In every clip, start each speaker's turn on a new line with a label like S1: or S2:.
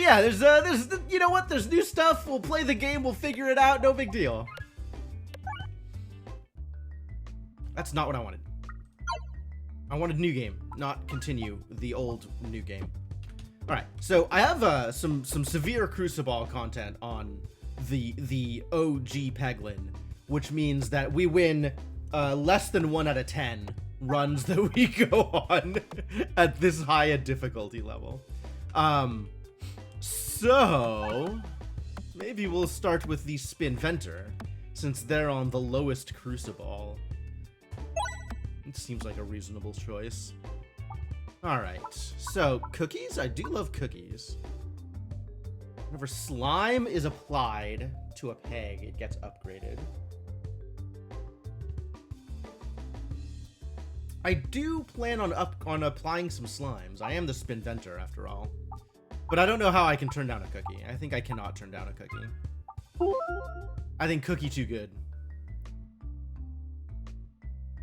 S1: yeah, there's you know what? There's new stuff. We'll play the game. We'll figure it out. No big deal. That's not what I wanted. I wanted new game, not continue the old new game. All right, so I have some severe Crucible content on the OG Peglin, which means that we win less than 1 out of 10 runs that we go on at this high a difficulty level. So maybe we'll start with the Spinventor, since they're on the lowest Crucible. It seems like a reasonable choice. Alright, so cookies? I do love cookies. Whenever slime is applied to a peg, it gets upgraded. I do plan on applying some slimes. I am the Spinventor after all. But I don't know how I can turn down a cookie. I think I cannot turn down a cookie. I think cookie too good.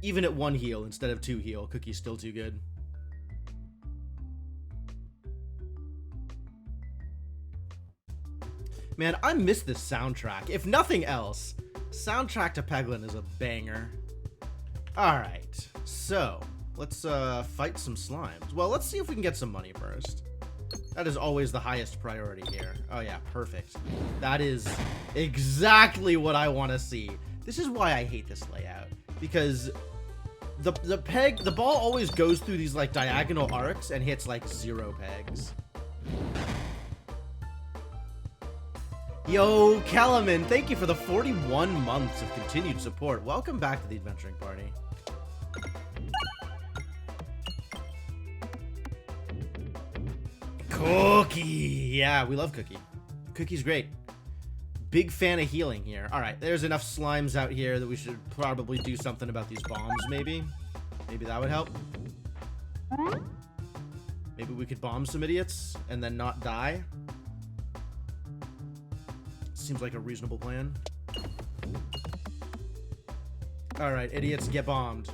S1: Even at 1 heal instead of 2 heal, cookie's still too good. Man, I miss this soundtrack. If nothing else, soundtrack to Peglin is a banger. Alright, so let's fight some slimes. Well, let's see if we can get some money first. That is always the highest priority here. Oh yeah, perfect. That is exactly what I want to see. This is why I hate this layout, because the ball always goes through these like diagonal arcs and hits like 0 pegs. Yo, Kellerman, thank you for the 41 months of continued support. Welcome back to the adventuring party. Cookie! Yeah, we love Cookie. Cookie's great. Big fan of healing here. Alright, there's enough slimes out here that we should probably do something about these bombs, maybe. Maybe that would help. Maybe we could bomb some idiots and then not die. Seems like a reasonable plan. Alright, idiots, get bombed.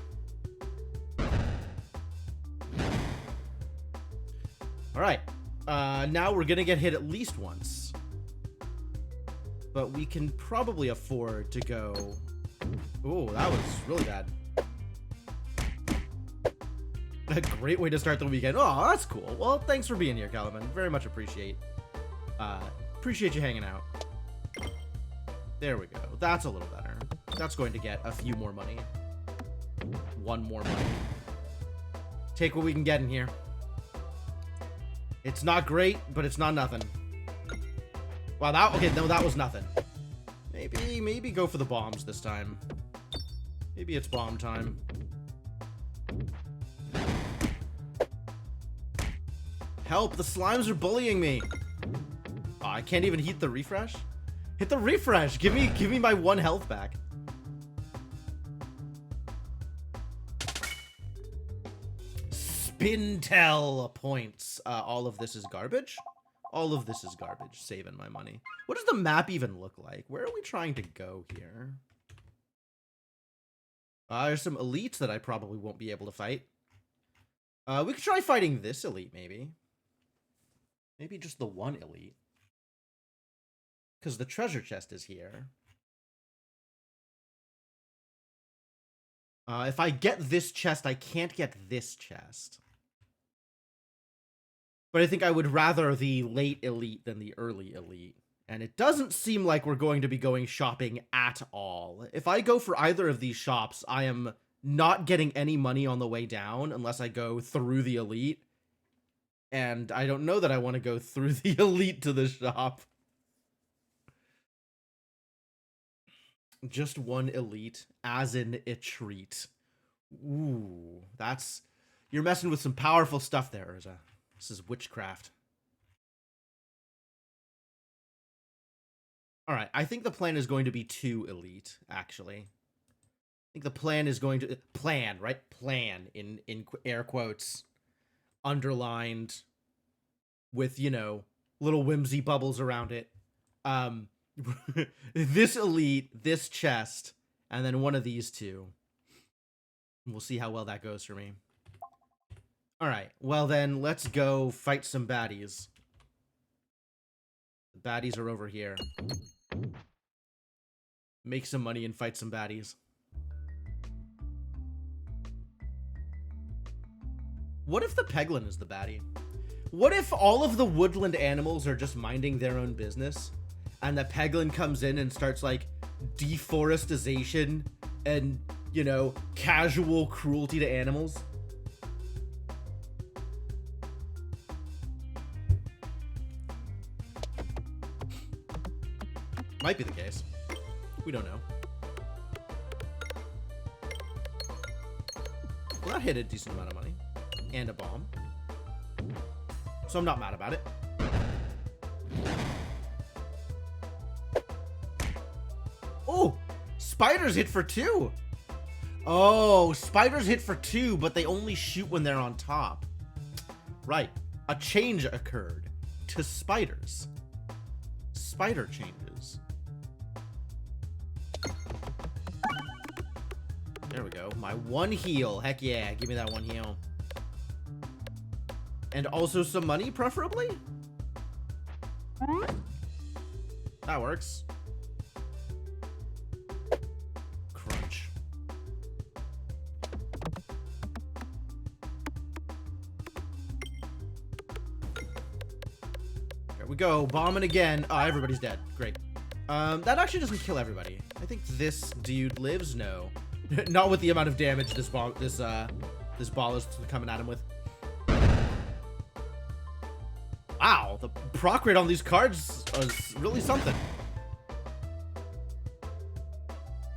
S1: Alright. Now we're gonna get hit at least once. But we can probably afford to go... Ooh, that was really bad. A great way to start the weekend. Oh, that's cool. Well, thanks for being here, Calaman. Very much appreciate you hanging out. There we go. That's a little better. That's going to get a few more money. 1 more money. Take what we can get in here. It's not great, but it's not nothing. Wow, okay, no, that was nothing. Maybe go for the bombs this time. Maybe it's bomb time. Help, the slimes are bullying me. Oh, I can't even hit the refresh? Hit the refresh! Give me my 1 health back. Spintel points. All of this is garbage? All of this is garbage. Saving my money. What does the map even look like? Where are we trying to go here? There's some elites that I probably won't be able to fight. We could try fighting this elite, maybe. Maybe just the 1 elite. Because the treasure chest is here. If I get this chest, I can't get this chest. But I think I would rather the late elite than the early elite. And it doesn't seem like we're going to be going shopping at all. If I go for either of these shops, I am not getting any money on the way down unless I go through the elite. And I don't know that I want to go through the elite to the shop. Just 1 elite, as in a treat. Ooh, that's... You're messing with some powerful stuff there, Urza. This is witchcraft. Alright, I think the plan is going to be 2 elite, actually. I think the plan is going to... Plan, right? Plan, in air quotes. Underlined. With, you know, little whimsy bubbles around it. This elite, this chest, and then 1 of these 2. We'll see how well that goes for me. Alright, well then, let's go fight some baddies. Baddies are over here. Make some money and fight some baddies. What if the Peglin is the baddie? What if all of the woodland animals are just minding their own business and the Peglin comes in and starts like deforestation and, you know, casual cruelty to animals? Might be the case. We don't know. Well, that hit a decent amount of money. And a bomb. So I'm not mad about it. Oh! Spiders hit for 2! Oh, spiders hit for 2, but they only shoot when they're on top. Right. A change occurred to spiders. Spider changes. There we go. My 1 heal. Heck yeah, give me that 1 heal. And also some money, preferably? That works. Crunch. There we go. Bombing again. Oh, everybody's dead. Great. That actually doesn't kill everybody. I think this dude lives. No. Not with the amount of damage this ball is coming at him with. Wow, the proc rate on these cards is really something.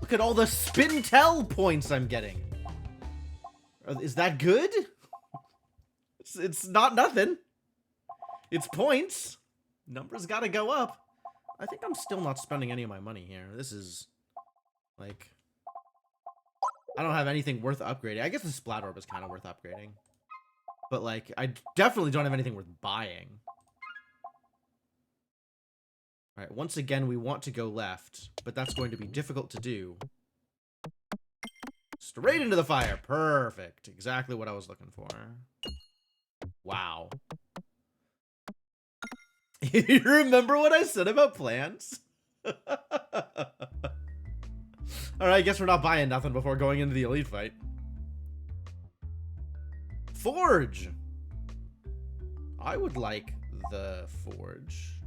S1: Look at all the spin tell points I'm getting. Is that good? It's not nothing. It's points. Numbers gotta go up. I think I'm still not spending any of my money here. This is like, I don't have anything worth upgrading. I guess the Splat Orb is kind of worth upgrading. But like, I definitely don't have anything worth buying. All right, once again, we want to go left, but that's going to be difficult to do. Straight into the fire. Perfect. Exactly what I was looking for. Wow. You remember what I said about plants? Alright, I guess we're not buying nothing before going into the elite fight. Forge! I would like the Forge.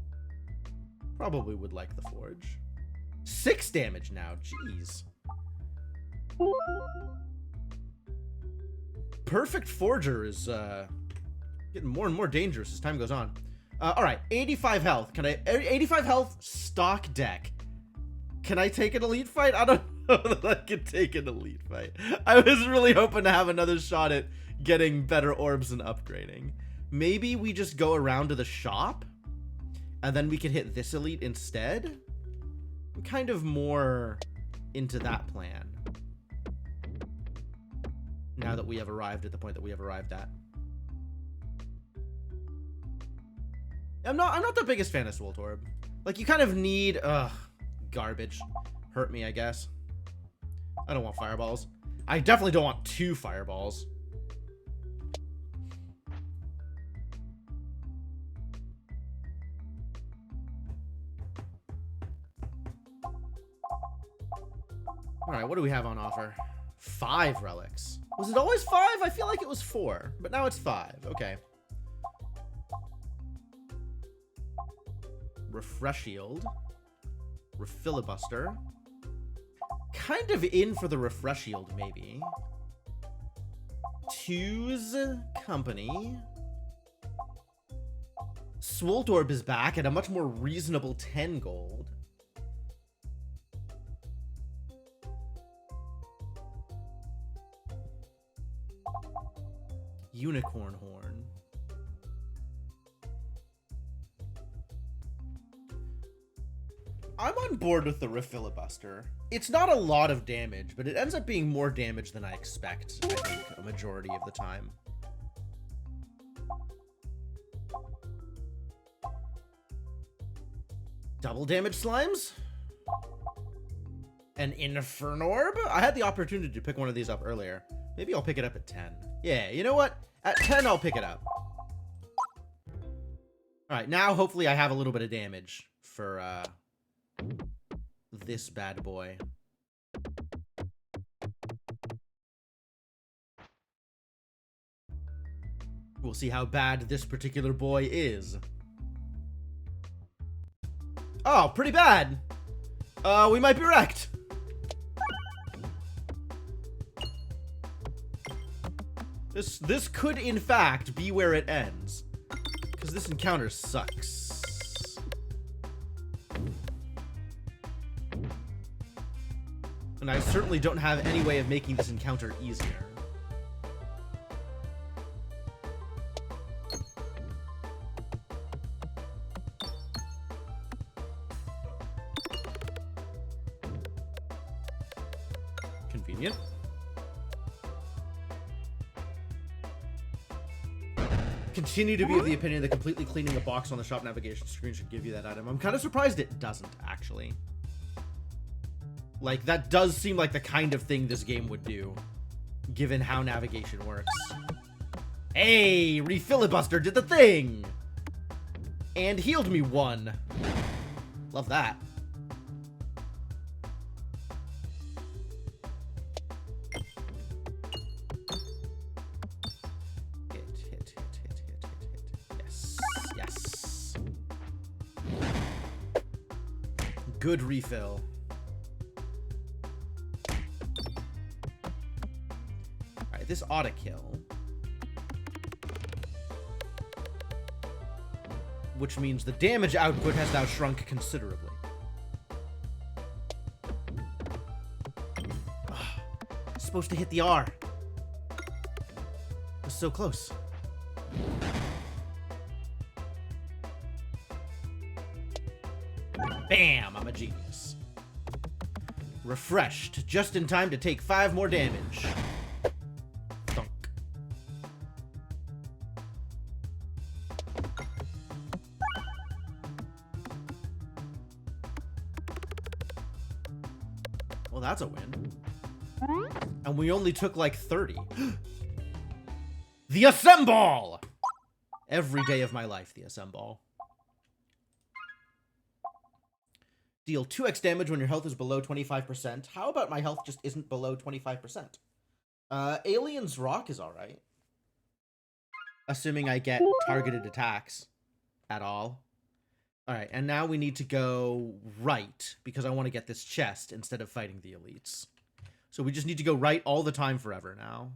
S1: Probably would like the Forge. 6 damage now, jeez. Perfect Forger is getting more and more dangerous as time goes on. Alright, 85 health. Can I... 85 health, stock deck. Can I take an elite fight? I don't know that I can take an elite fight. I was really hoping to have another shot at getting better orbs and upgrading. Maybe we just go around to the shop? And then we can hit this elite instead? I'm kind of more into that plan. Now that we have arrived at the point that we have arrived at. I'm not the biggest fan of Swolt Orb. Like, you kind of need... garbage. Hurt me, I guess. I don't want fireballs. I definitely don't want 2 fireballs. Alright, what do we have on offer? 5 relics. Was it always 5? I feel like it was 4, but now it's 5. Okay. Refresh Shield. Refilibuster. Kind of in for the Refresh Shield, maybe. Two's Company. Swolt Orb is back at a much more reasonable 10 gold. Unicorn Horn. I'm on board with the Refilibuster. It's not a lot of damage, but it ends up being more damage than I expect, I think, a majority of the time. Double damage slimes? An Inferno Orb? I had the opportunity to pick one of these up earlier. Maybe I'll pick it up at 10. Yeah, you know what? At 10, I'll pick it up. All right, now hopefully I have a little bit of damage for this bad boy. We'll see how bad this particular boy is. Oh, pretty bad. We might be wrecked. This could, in fact, be where it ends. Because this encounter sucks. And I certainly don't have any way of making this encounter easier. Convenient. Continue to be of the opinion that completely cleaning the box on the shop navigation screen should give you that item. I'm kind of surprised it doesn't, actually. Like, that does seem like the kind of thing this game would do, given how navigation works. Hey, Refilibuster did the thing! And healed me 1. Love that. Good refill. Alright, this ought to kill. Which means the damage output has now shrunk considerably. Oh, supposed to hit the R. It was so close. Bam! I'm a genius. Refreshed, just in time to take 5 more damage. Thunk. Well, that's a win. And we only took like 30. The Assemble! Every day of my life, the Assemble. Deal 2x damage when your health is below 25%. How about my health just isn't below 25%? Alien's Rock is alright. Assuming I get targeted attacks at all. Alright, and now we need to go right, because I want to get this chest instead of fighting the elites. So we just need to go right all the time forever now.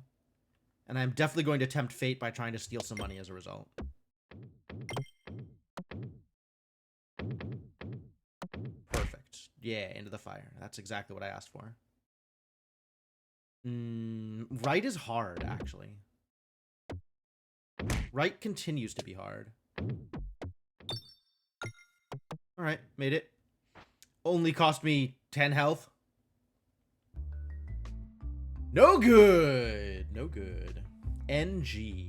S1: And I'm definitely going to tempt fate by trying to steal some money as a result. Yeah, into the fire. That's exactly what I asked for. Right is hard, actually. Right continues to be hard. Alright, made it. Only cost me 10 health. No good! No good. NG.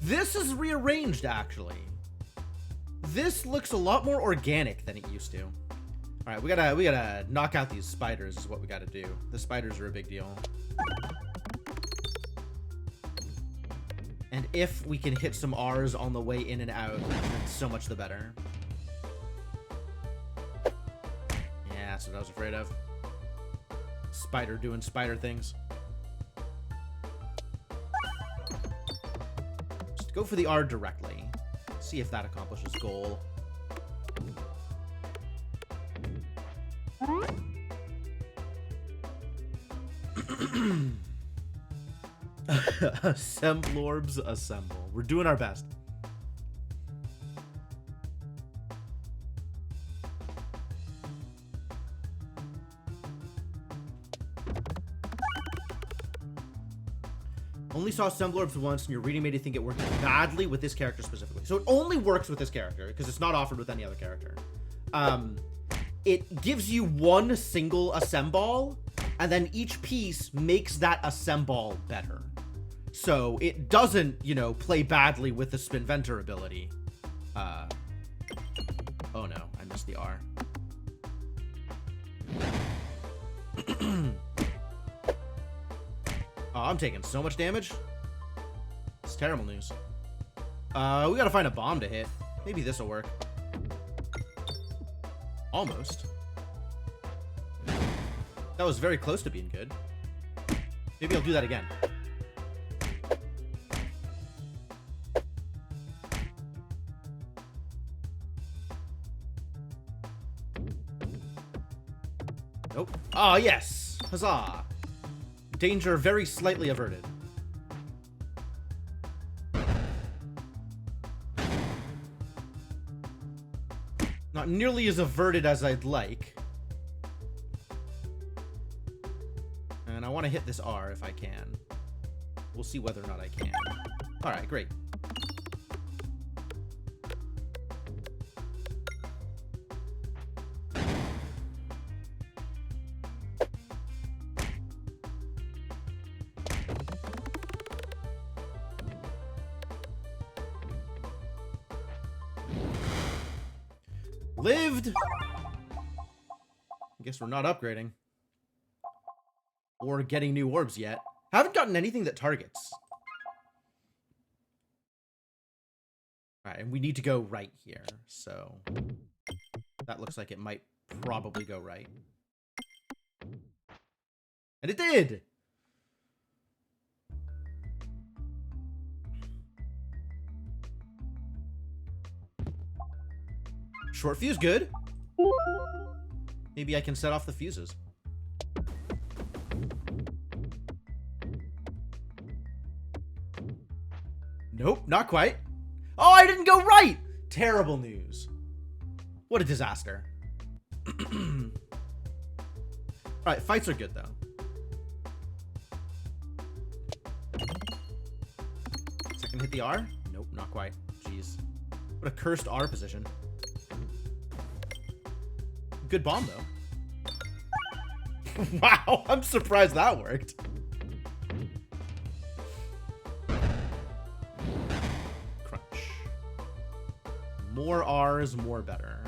S1: This is rearranged, actually. This looks a lot more organic than it used to. All right, we gotta knock out these spiders is what we gotta do. The spiders are a big deal. And if we can hit some R's on the way in and out, then so much the better. Yeah, that's what I was afraid of. Spider doing spider things. Just go for the R directly. See if that accomplishes goal. Assemblorbs assemble. We're doing our best. Only saw Assemblorbs once, and your reading made you think it worked badly with this character specifically. So it only works with this character, because it's not offered with any other character. It gives you one single Assemble, and then each piece makes that Assemble better. So it doesn't, you know, play badly with the Spinventor ability. Oh no, I missed the R. Oh, I'm taking so much damage. It's terrible news. We gotta find a bomb to hit. Maybe this'll work. Almost. That was very close to being good. Maybe I'll do that again. Nope. Oh, yes! Huzzah! Danger very slightly averted. Not nearly as averted as I'd like. And I want to hit this R if I can. We'll see whether or not I can. Alright, great. Lived! I guess we're not upgrading. Or getting new orbs yet. Haven't gotten anything that targets. Alright, and we need to go right here. So that looks like it might probably go right. And it did! Short fuse, good. Maybe I can set off the fuses. Nope, not quite. Oh, I didn't go right! Terrible news. What a disaster. Alright, fights are good, though. Second hit the R? Nope, not quite. Jeez. What a cursed R position. Good bomb, though. Wow, I'm surprised that worked. Crunch. More R's, more better.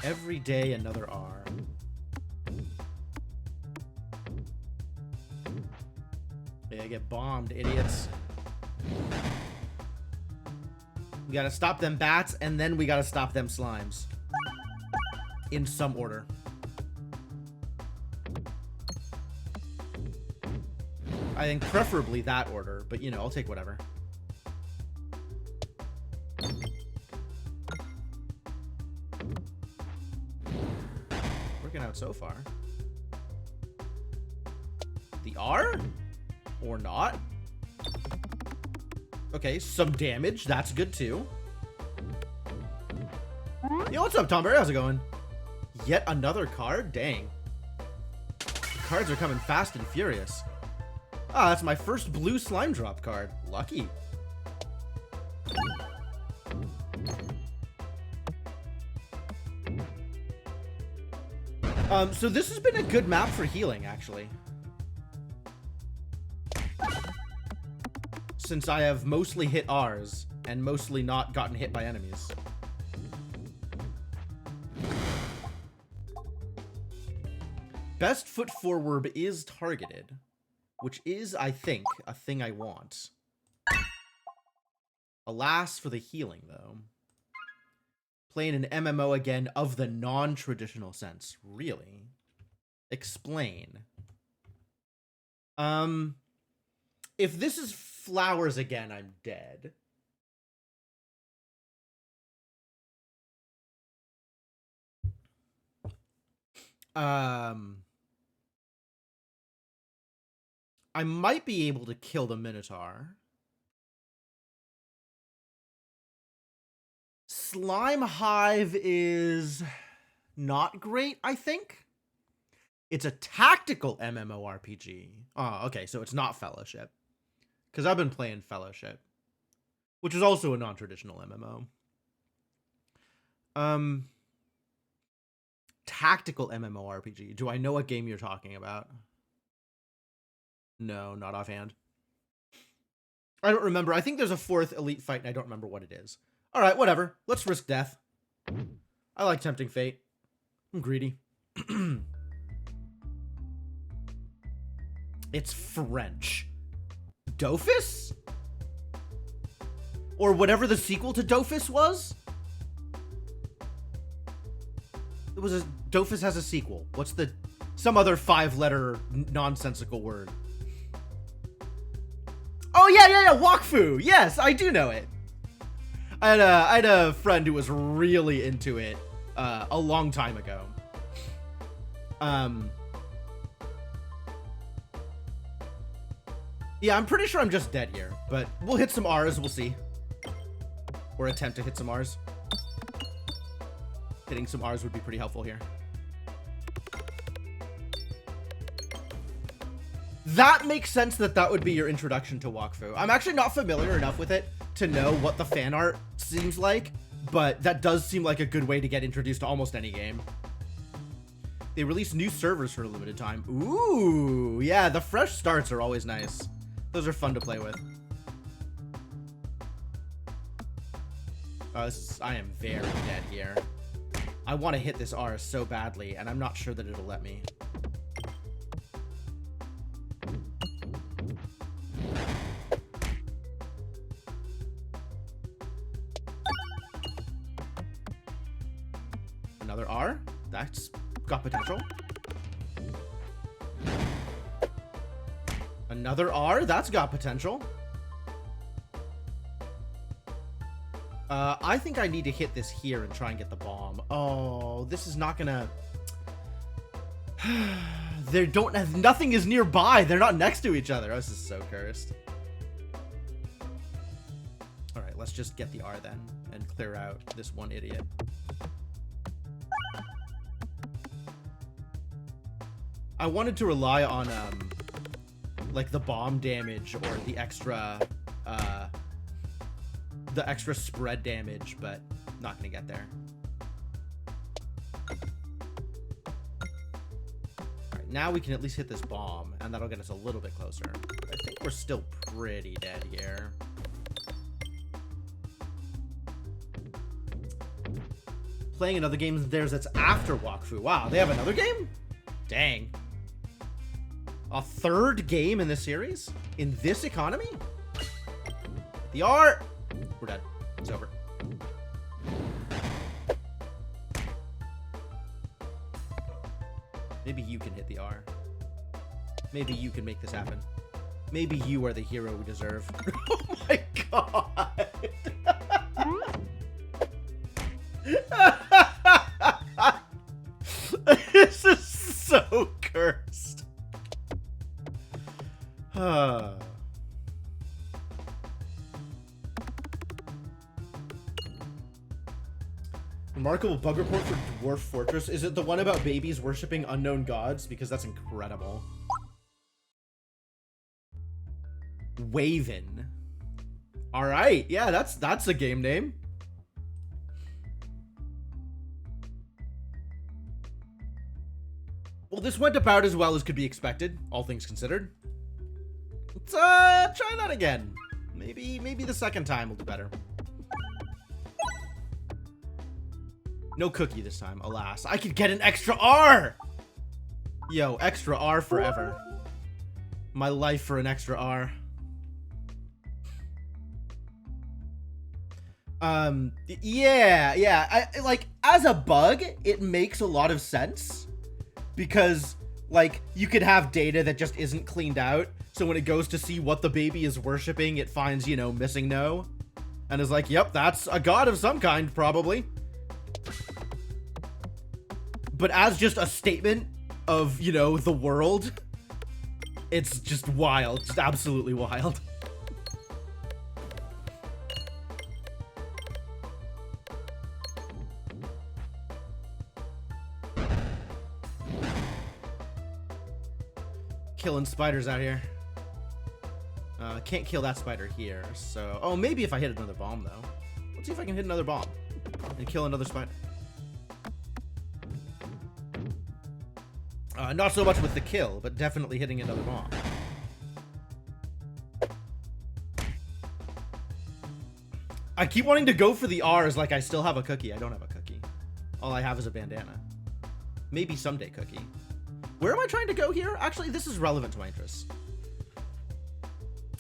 S1: Every day, another R. Yeah, get bombed, idiots. We gotta stop them bats, and then we gotta stop them slimes. In some order. I think preferably that order, but you know, I'll take whatever. Working out so far. The R? Or not? Okay, some damage. That's good too. Yo, what's up, Tom Berry? How's it going? Yet another card? Dang. The cards are coming fast and furious. Ah, that's my first blue slime drop card. Lucky. So this has been a good map for healing, actually. Since I have mostly hit R's and mostly not gotten hit by enemies. Best foot forward is targeted, which is, I think, a thing I want. Alas for the healing, though. Playing an MMO again of the non-traditional sense. Really? Explain. If this is flowers again, I'm dead. I might be able to kill the Minotaur. Slime Hive is not great, I think. It's a tactical MMORPG. Oh, okay, so it's not Fellowship. Because I've been playing Fellowship, which is also a non-traditional MMO. Tactical MMORPG. Do I know what game you're talking about? No, not offhand. I don't remember. I think there's a 4th elite fight, and I don't remember what it is. All right, whatever. Let's risk death. I like tempting fate. I'm greedy. It's French. Dofus? Or whatever the sequel to Dofus was? It was a... Dofus has a sequel. What's the... Some other 5-letter nonsensical word. Oh, yeah. Wakfu. Yes, I do know it. I had a friend who was really into it a long time ago. Yeah, I'm pretty sure I'm just dead here, but we'll hit some R's, we'll see. Or attempt to hit some R's. Hitting some R's would be pretty helpful here. That makes sense that would be your introduction to Wakfu. I'm actually not familiar enough with it to know what the fan art seems like, but that does seem like a good way to get introduced to almost any game. They release new servers for a limited time. Ooh, yeah, the fresh starts are always nice. Those are fun to play with. Oh, I am very dead here. I want to hit this R so badly, and I'm not sure that it'll let me. Another R? That's got potential. Another R? That's got potential. I think I need to hit this here and try and get the bomb. Oh, this is not gonna... They don't have... Nothing is nearby. They're not next to each other. Oh, this is so cursed. Alright, let's just get the R then and clear out this one idiot. I wanted to rely on, like, the bomb damage or the extra spread damage, but not gonna get there. Alright, now we can at least hit this bomb, and that'll get us a little bit closer. I think we're still pretty dead here. Playing another game of theirs that's after Wakfu. Wow, they have another game? Dang. A 3rd game in this series? In this economy? The R! We're dead. It's over. Maybe you can hit the R. Maybe you can make this happen. Maybe you are the hero we deserve. Oh my god! This is so cursed. Remarkable bug report for Dwarf Fortress. Is it the one about babies worshipping unknown gods? Because that's incredible. Waven. Alright, yeah, that's a game name. Well, this went about as well as could be expected, all things considered. Let's try that again. Maybe the second time will do better. No cookie this time, alas. I could get an extra R! Yo, extra R forever. My life for an extra R. Yeah. I like, as a bug, it makes a lot of sense. Because, like, you could have data that just isn't cleaned out. So when it goes to see what the baby is worshipping, it finds, you know, missing no. And is like, yep, that's a god of some kind, probably. But as just a statement of, you know, the world, it's just wild. Just absolutely wild. Killing spiders out here. Can't kill that spider here, so... Oh, maybe if I hit another bomb, though. Let's see if I can hit another bomb and kill another spider. Not so much with the kill, but definitely hitting another bomb. I keep wanting to go for the R's like I still have a cookie. I don't have a cookie. All I have is a bandana. Maybe someday cookie. Where am I trying to go here? Actually, this is relevant to my interests.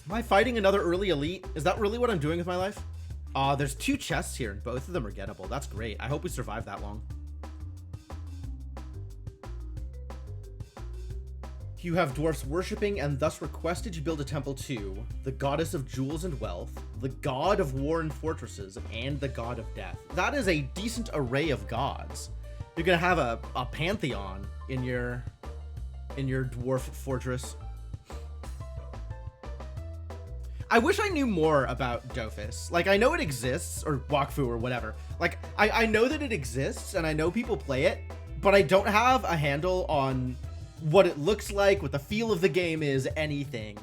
S1: Am I fighting another early elite? Is that really what I'm doing with my life? There's 2 chests here and both of them are gettable. That's great. I hope we survive that long. You have dwarfs worshipping and thus requested you build a temple to the goddess of jewels and wealth, the god of war and fortresses, and the god of death. That is a decent array of gods. You're gonna have a pantheon in your dwarf fortress. I wish I knew more about Dofus. Like, I know it exists, or Wakfu, or whatever. Like, I know that it exists, and I know people play it, but I don't have a handle on what it looks like, what the feel of the game is, anything.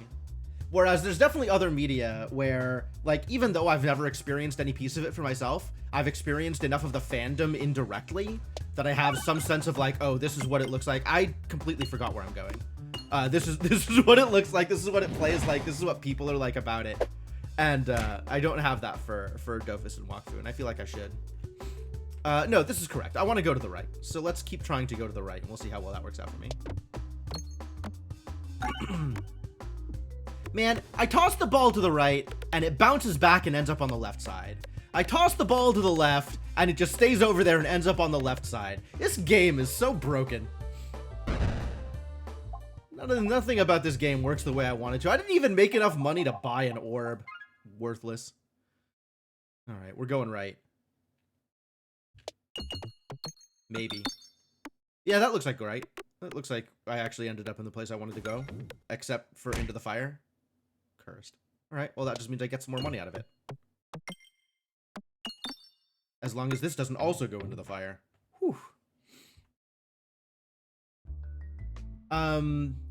S1: Whereas there's definitely other media where, like, even though I've never experienced any piece of it for myself, I've experienced enough of the fandom indirectly that I have some sense of like, oh, this is what it looks like. I completely forgot where I'm going. This is what it looks like. This is what it plays like. This is what people are like about it. And I don't have that for Dofus and Wakfu, and I feel like I should. No, this is correct. I want to go to the right. So let's keep trying to go to the right, and we'll see how well that works out for me. Man, I toss the ball to the right, and it bounces back and ends up on the left side. I toss the ball to the left, and it just stays over there and ends up on the left side. This game is so broken. Nothing about this game works the way I wanted to. I didn't even make enough money to buy an orb. Worthless. All right, we're going right. Maybe. Yeah, that looks like right. That looks like I actually ended up in the place I wanted to go. Except for into the fire. Cursed. Alright, well that just means I get some more money out of it. As long as this doesn't also go into the fire. Whew.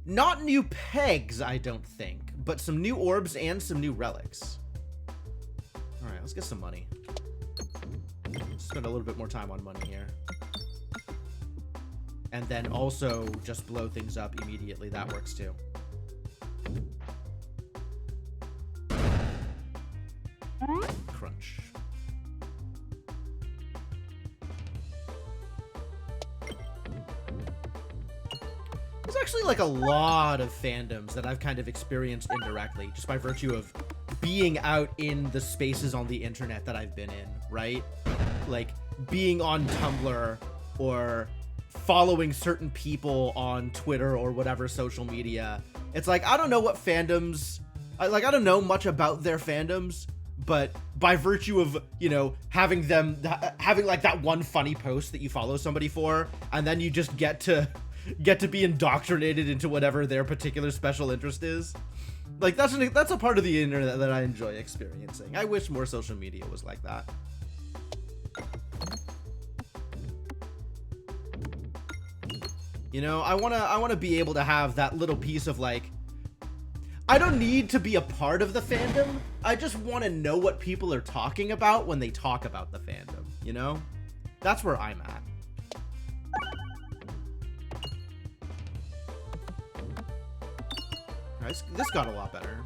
S1: Not new pegs, I don't think. But some new orbs and some new relics. Alright, let's get some money. Spend a little bit more time on money here. And then also just blow things up immediately. That works too. Crunch. There's actually like a lot of fandoms that I've kind of experienced indirectly just by virtue of being out in the spaces on the internet that I've been in, right? Like being on Tumblr or following certain people on Twitter or whatever social media. It's like, I don't know what fandoms, I don't know much about their fandoms, but by virtue of, you know, having like that one funny post that you follow somebody for, and then you just get to be indoctrinated into whatever their particular special interest is. Like, that's a part of the internet that I enjoy experiencing. I wish more social media was like that. You know, I wanna be able to have that little piece of like, I don't need to be a part of the fandom. I just want to know what people are talking about when they talk about the fandom, you know? That's where I'm at. This got a lot better.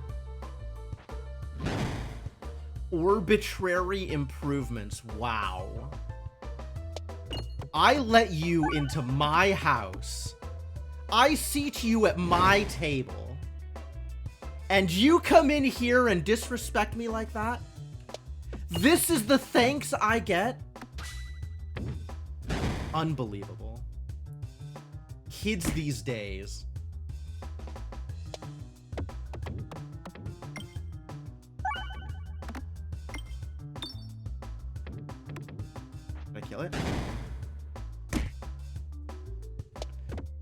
S1: Arbitrary improvements. Wow. I let you into my house. I seat you at my table. And you come in here and disrespect me like that? This is the thanks I get? Unbelievable. Kids these days. Did I kill it?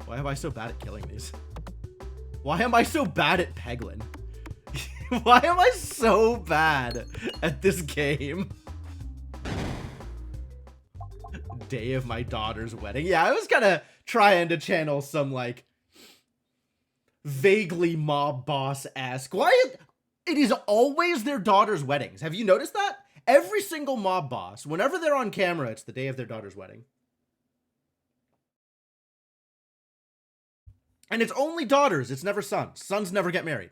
S1: Why am I so bad at killing these? Why am I so bad at Peglin? Why am I so bad at this game? Day of my daughter's wedding. Yeah, I was kind of trying to channel some, like, vaguely mob boss-esque. Why? It is always their daughter's weddings. Have you noticed that? Every single mob boss, whenever they're on camera, it's the day of their daughter's wedding. And it's only daughters. It's never sons. Sons never get married.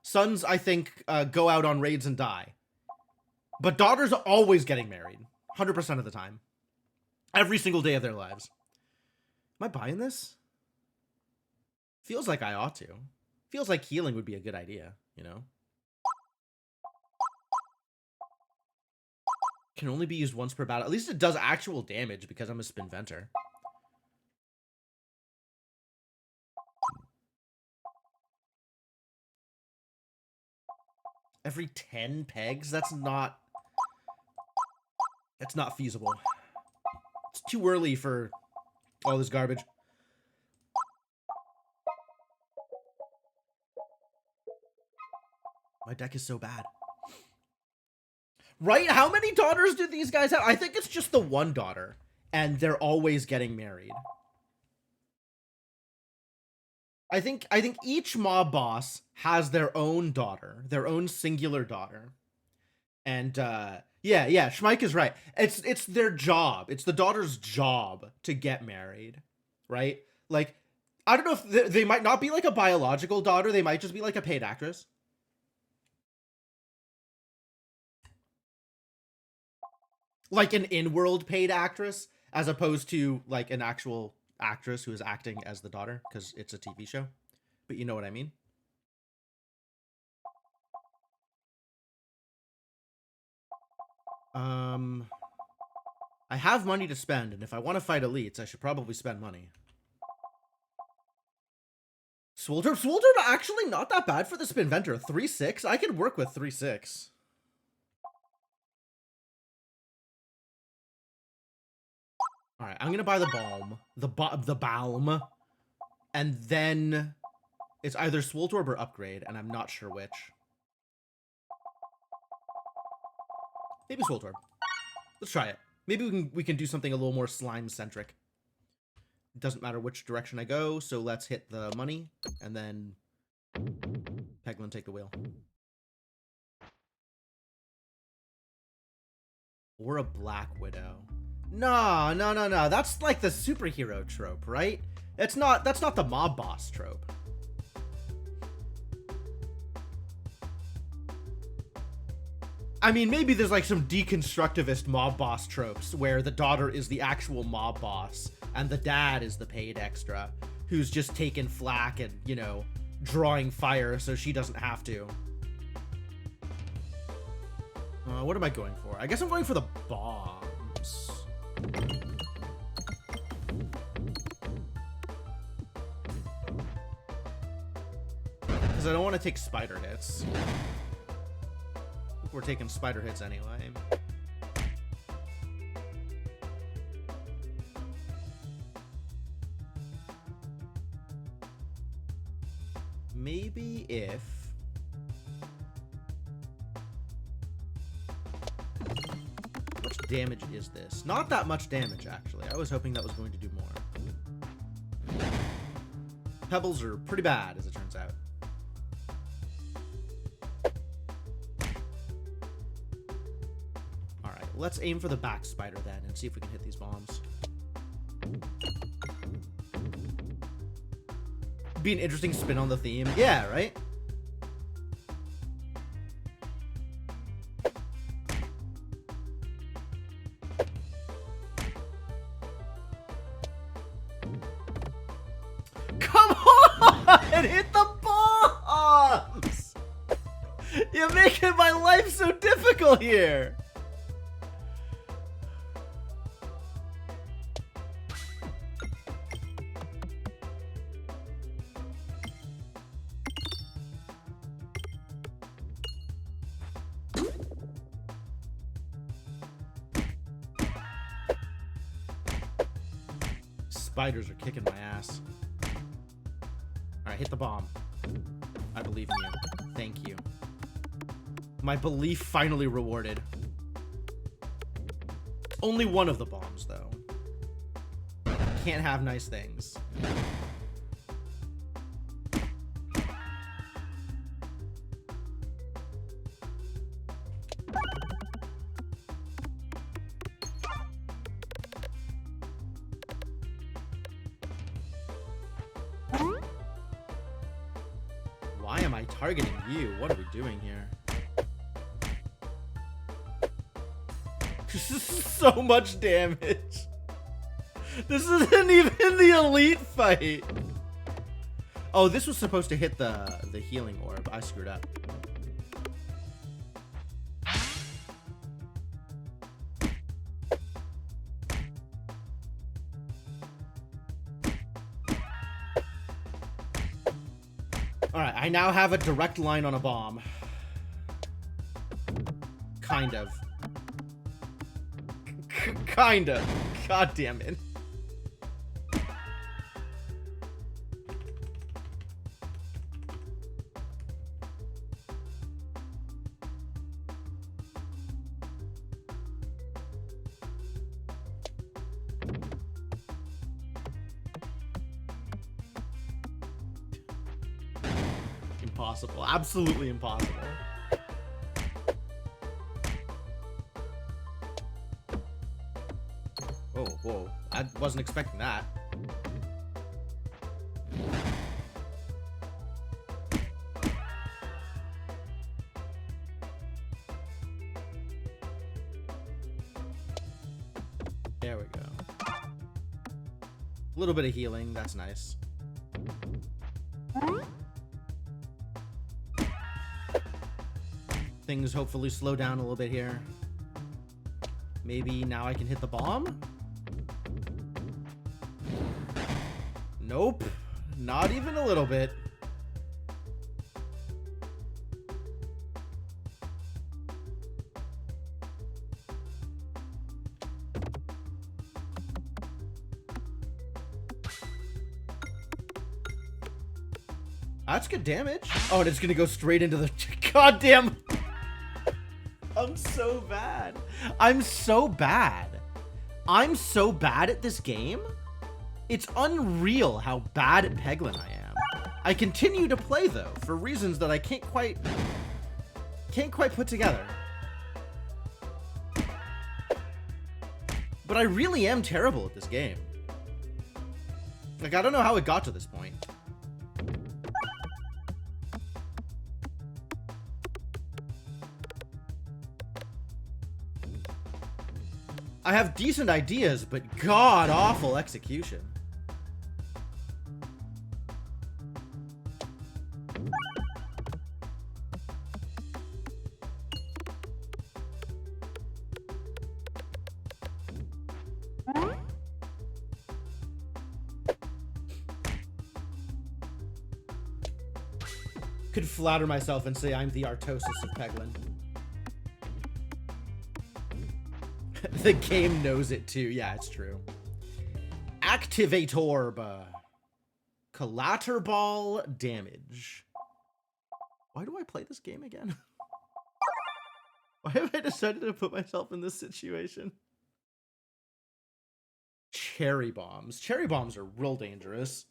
S1: Sons, I think, go out on raids and die. But daughters are always getting married. 100% of the time. Every single day of their lives. Am I buying this? Feels like I ought to. Feels like healing would be a good idea, you know? Can only be used once per battle. At least it does actual damage because I'm a Spinventer. Every 10 pegs? That's not feasible. It's too early for all this garbage. My deck is so bad. Right? How many daughters do these guys have? I think it's just the one daughter. And they're always getting married. I think each mob boss has their own daughter. Their own singular daughter. And, yeah, Schmeik is right. It's their job. It's the daughter's job to get married. Right? Like, I don't know if they might not be like a biological daughter. They might just be like a paid actress. Like an in-world paid actress, as opposed to like an actual actress who is acting as the daughter, because it's a TV show. But you know what I mean? I have money to spend, and if I want to fight elites, I should probably spend money. Swolter actually not that bad for the Spinventer. 3-6? I can work with 3-6. Alright, I'm gonna buy the balm. The balm. And then it's either Swoltorb or Upgrade, and I'm not sure which. Maybe Swoltorb. Let's try it. Maybe we can do something a little more slime-centric. It doesn't matter which direction I go, so let's hit the money, and then Peglin take the wheel. Or a Black Widow. No. That's like the superhero trope, right? That's not the mob boss trope. I mean, maybe there's like some deconstructivist mob boss tropes where the daughter is the actual mob boss and the dad is the paid extra who's just taking flack and, you know, drawing fire so she doesn't have to. What am I going for? I guess I'm going for the bombs. Because I don't want to take spider hits. We're taking spider hits anyway. Maybe if... How much damage is this? Not that much damage, actually. I was hoping that was going to do more. Pebbles are pretty bad, as it turns out. Alright, let's aim for the back spider then and see if we can hit these bombs. Be an interesting spin on the theme. Yeah, right? Come on! Hit the bombs! You're making my life so difficult here! Spiders are kicking my ass. Alright, hit the bomb. I believe in you. Thank you. My belief finally rewarded. Only one of the bombs, though. Can't have nice things. Why am I targeting you? What are we doing here? so much damage. This isn't even the elite fight. Oh, this was supposed to hit the healing orb. I screwed up. Alright, I now have a direct line on a bomb. Kind of. Kind of. God damn it. Impossible. Absolutely impossible. Oh, whoa. I wasn't expecting that. There we go. A little bit of healing. That's nice. Things hopefully slow down a little bit here. Maybe now I can hit the bomb? Nope. Not even a little bit. That's good damage. Oh, and it's gonna go straight into the goddamn. I'm so bad. I'm so bad. I'm so bad at this game. It's unreal how bad at Peglin I am. I continue to play though, for reasons that I can't quite put together. But I really am terrible at this game. Like, I don't know how it got to this point. I have decent ideas, but god-awful execution. Could flatter myself and say I'm the Artosis of Peglin. The game knows it too. Yeah, it's true. Activate orb. Collateral damage. Why do I play this game again? Why have I decided to put myself in this situation? Cherry bombs. Cherry bombs are real dangerous.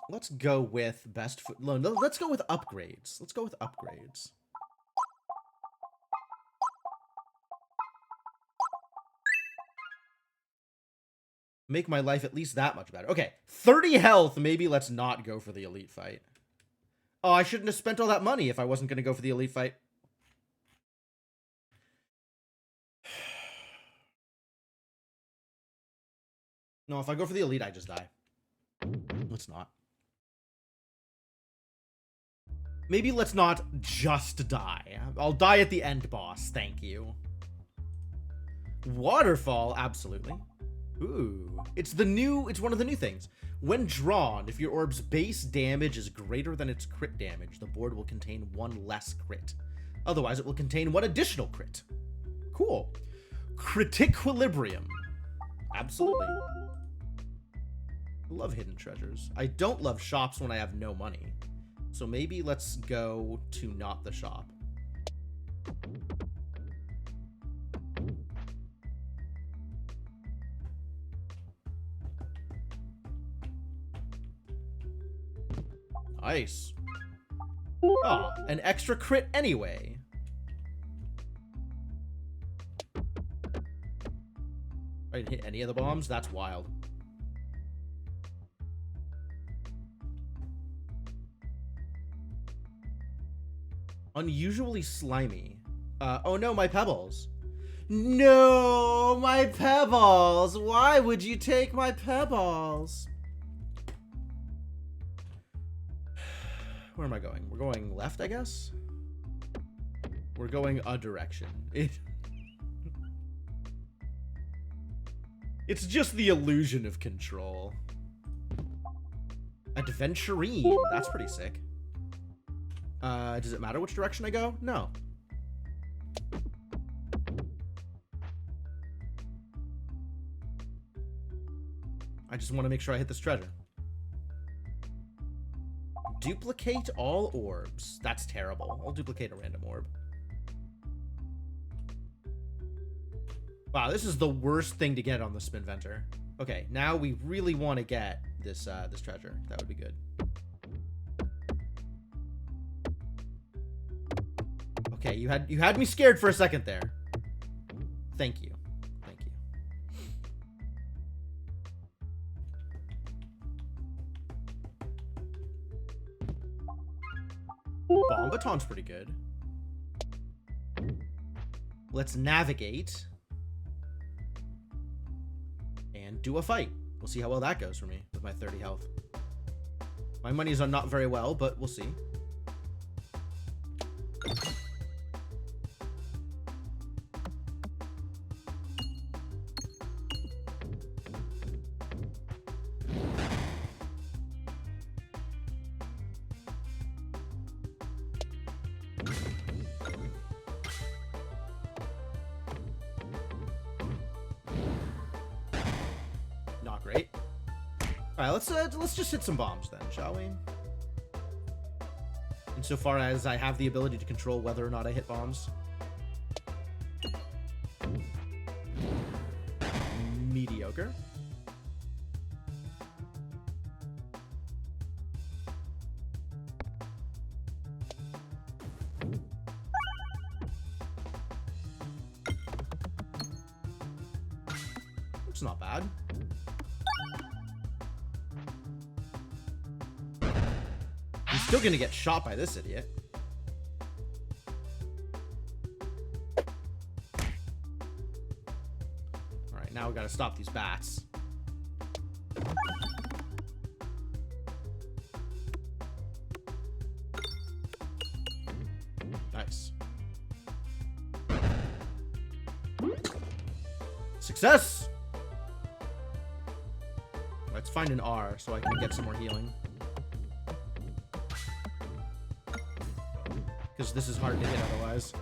S1: Let's go with best foot. No, let's go with upgrades. Let's go with upgrades. Make my life at least that much better. Okay, 30 health. Maybe let's not go for the elite fight. Oh, I shouldn't have spent all that money if I wasn't going to go for the elite fight. No, if I go for the elite, I just die. Let's not. Maybe let's not just die. I'll die at the end boss. Thank you. Waterfall, absolutely. Ooh, it's one of the new things. When drawn, if your orb's base damage is greater than its crit damage, the board will contain one less crit. Otherwise, it will contain one additional crit. Cool. Critiquilibrium. Absolutely. I love hidden treasures. I don't love shops when I have no money. So maybe let's go to not the shop. Nice. Oh, an extra crit anyway. I didn't hit any of the bombs? That's wild. Unusually slimy. Oh no, my pebbles. No, my pebbles. Why would you take my pebbles? Where am I going? We're going left, I guess? We're going a direction. It's just the illusion of control. Adventurine. That's pretty sick. Does it matter which direction I go? No. I just want to make sure I hit this treasure. Duplicate all orbs. That's terrible. I'll duplicate a random orb. Wow, this is the worst thing to get on the Spinventor. Okay, now we really want to get this this treasure. That would be good. Okay, you had me scared for a second there. Thank you. Thank you. Bomb baton's pretty good. Let's navigate and do a fight. We'll see how well that goes for me with my 30 health. My money's on not very well, but we'll see. Not great. All right, let's just hit some bombs then, shall we? Insofar as I have the ability to control whether or not I hit bombs. Mediocre. It's not bad. I'm still gonna get shot by this idiot. Alright, now we gotta stop these bats. Nice. Success! Let's find an R so I can get some more healing. Because this is hard to hit otherwise.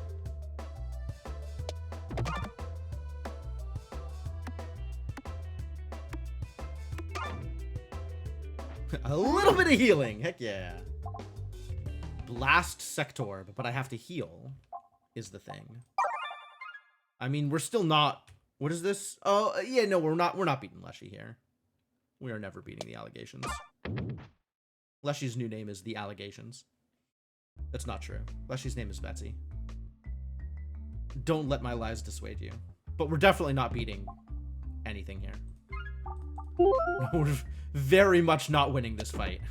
S1: A little bit of healing. Heck yeah. Blast sector, but I have to heal is the thing. I mean, we're still not... What is this? Oh, yeah, no, we're not beating Leshy here. We are never beating the allegations. Leshy's new name is the Allegations. That's not true. Leshy's name is Betsy. Don't let my lies dissuade you. But we're definitely not beating anything here. We're very much not winning this fight.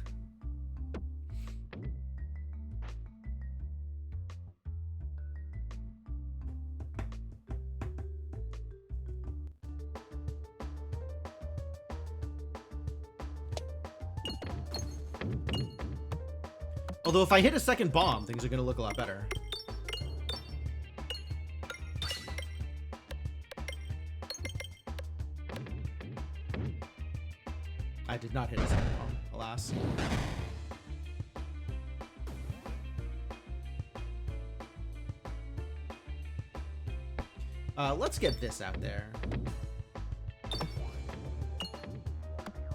S1: Although if I hit a second bomb, things are going to look a lot better. I did not hit a second bomb, alas. Let's get this out there.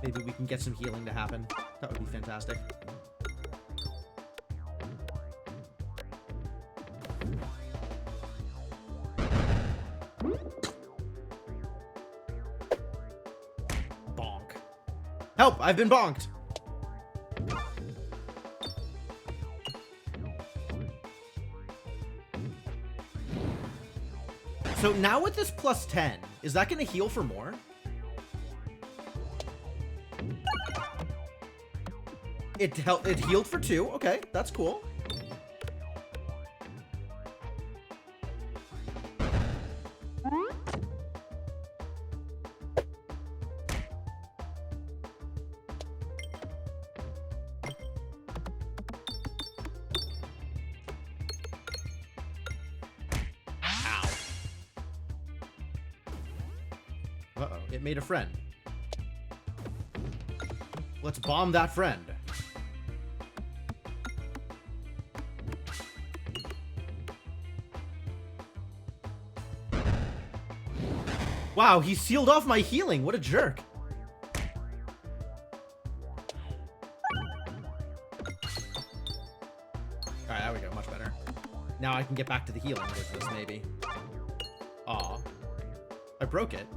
S1: Maybe we can get some healing to happen. That would be fantastic. Bonk. Help! I've been bonked! So now with this plus 10, is that going to heal for more? It healed for 2. Okay, that's cool. Uh-oh, it made a friend. Let's bomb that friend. Wow, he sealed off my healing. What a jerk. Alright, there we go. Much better. Now I can get back to the healing business, maybe. Aw. I broke it.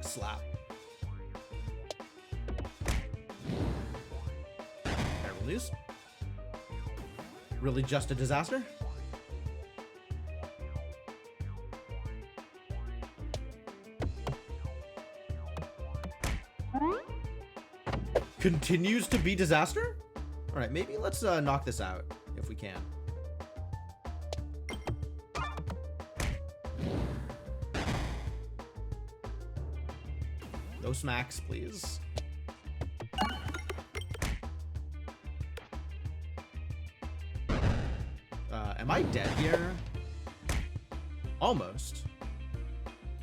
S1: Slap. Terrible news. Really just a disaster? Continues to be disaster? Alright, maybe let's knock this out, if we can. No smacks, please. Am I dead here? Almost.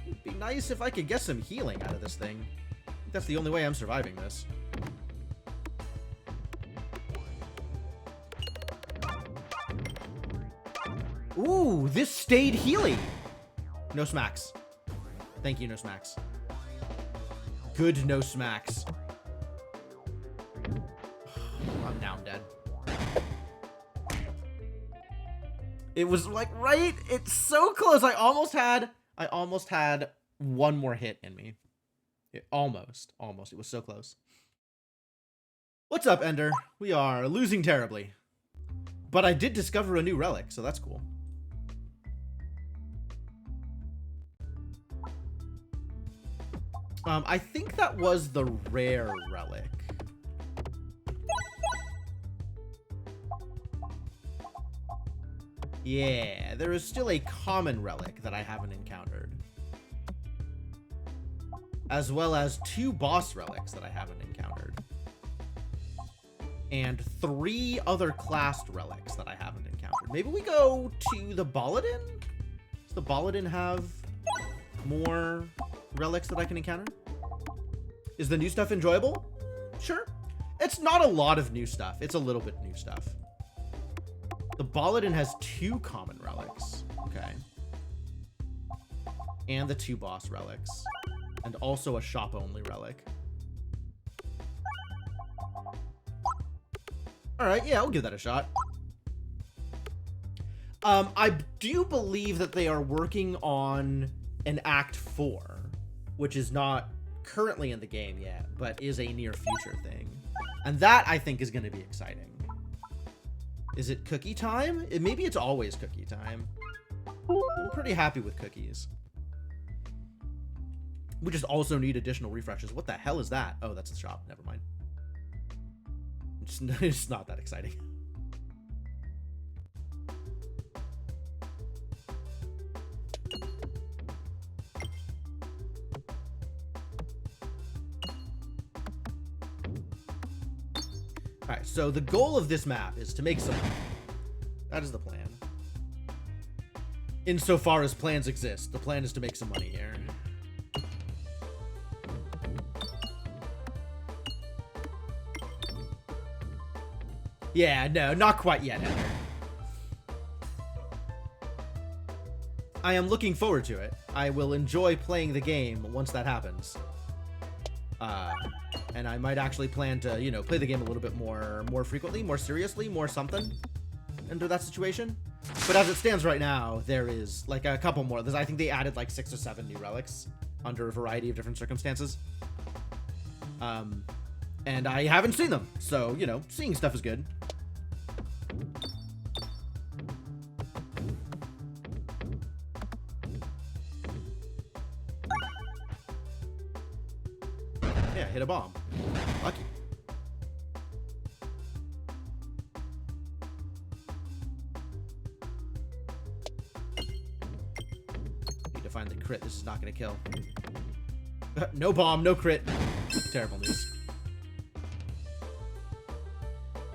S1: It'd be nice if I could get some healing out of this thing. I think that's the only way I'm surviving this. Ooh, this stayed healing. No smacks. Thank you, no smacks. Good no smacks. I'm now dead. It was like right. It's so close. I almost had one more hit in me. Almost. It was so close. What's up, Ender? We are losing terribly. But I did discover a new relic, so that's cool. I think that was the rare relic. Yeah, there is still a common relic that I haven't encountered. As well as 2 boss relics that I haven't encountered. And 3 other classed relics that I haven't encountered. Maybe we go to the Baladin? Does the Baladin have more relics that I can encounter? Is the new stuff enjoyable? Sure. It's not a lot of new stuff. It's a little bit new stuff. The Baladin has 2 common relics. Okay. And the 2 boss relics. And also a shop-only relic. Alright, yeah, I'll give that a shot. I do believe that they are working on an Act 4, which is not currently in the game yet, but is a near future thing. And that, I think, is going to be exciting. Is it cookie time? Maybe it's always cookie time. I'm pretty happy with cookies. We just also need additional refreshes. What the hell is that? Oh, that's the shop. Never mind. It's not that exciting. Alright, so the goal of this map is to make some money. That is the plan. Insofar as plans exist, the plan is to make some money here. Yeah, no, not quite yet, Ender. I am looking forward to it. I will enjoy playing the game once that happens. And I might actually plan to, you know, play the game a little bit more frequently, more seriously, more something under that situation. But as it stands right now, there is like a couple more. I think they added like 6 or 7 new relics under a variety of different circumstances. And I haven't seen them. So, you know, seeing stuff is good. Yeah, hit a bomb. Lucky. Need to find the crit. This is not going to kill. No bomb, no crit. Terrible news.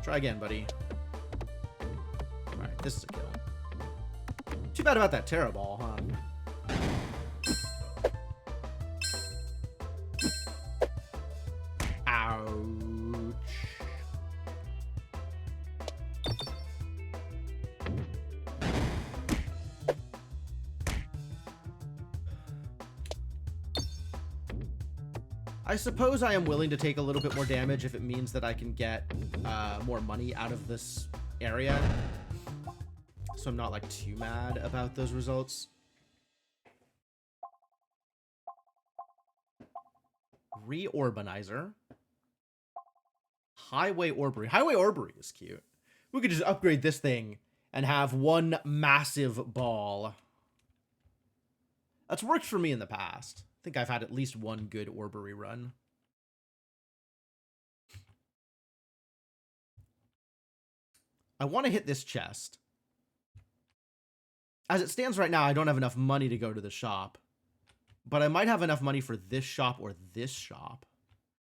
S1: Try again, buddy. Alright, this is a kill. Too bad about that Terra Ball, huh? Ouch. I suppose I am willing to take a little bit more damage if it means that I can get more money out of this area. So I'm not like too mad about those results. Re-Urbanizer. Highway Orbery. Highway Orbery is cute. We could just upgrade this thing and have one massive ball. That's worked for me in the past. I think I've had at least one good Orbery run. I want to hit this chest. As it stands right now, I don't have enough money to go to the shop. But I might have enough money for this shop or this shop.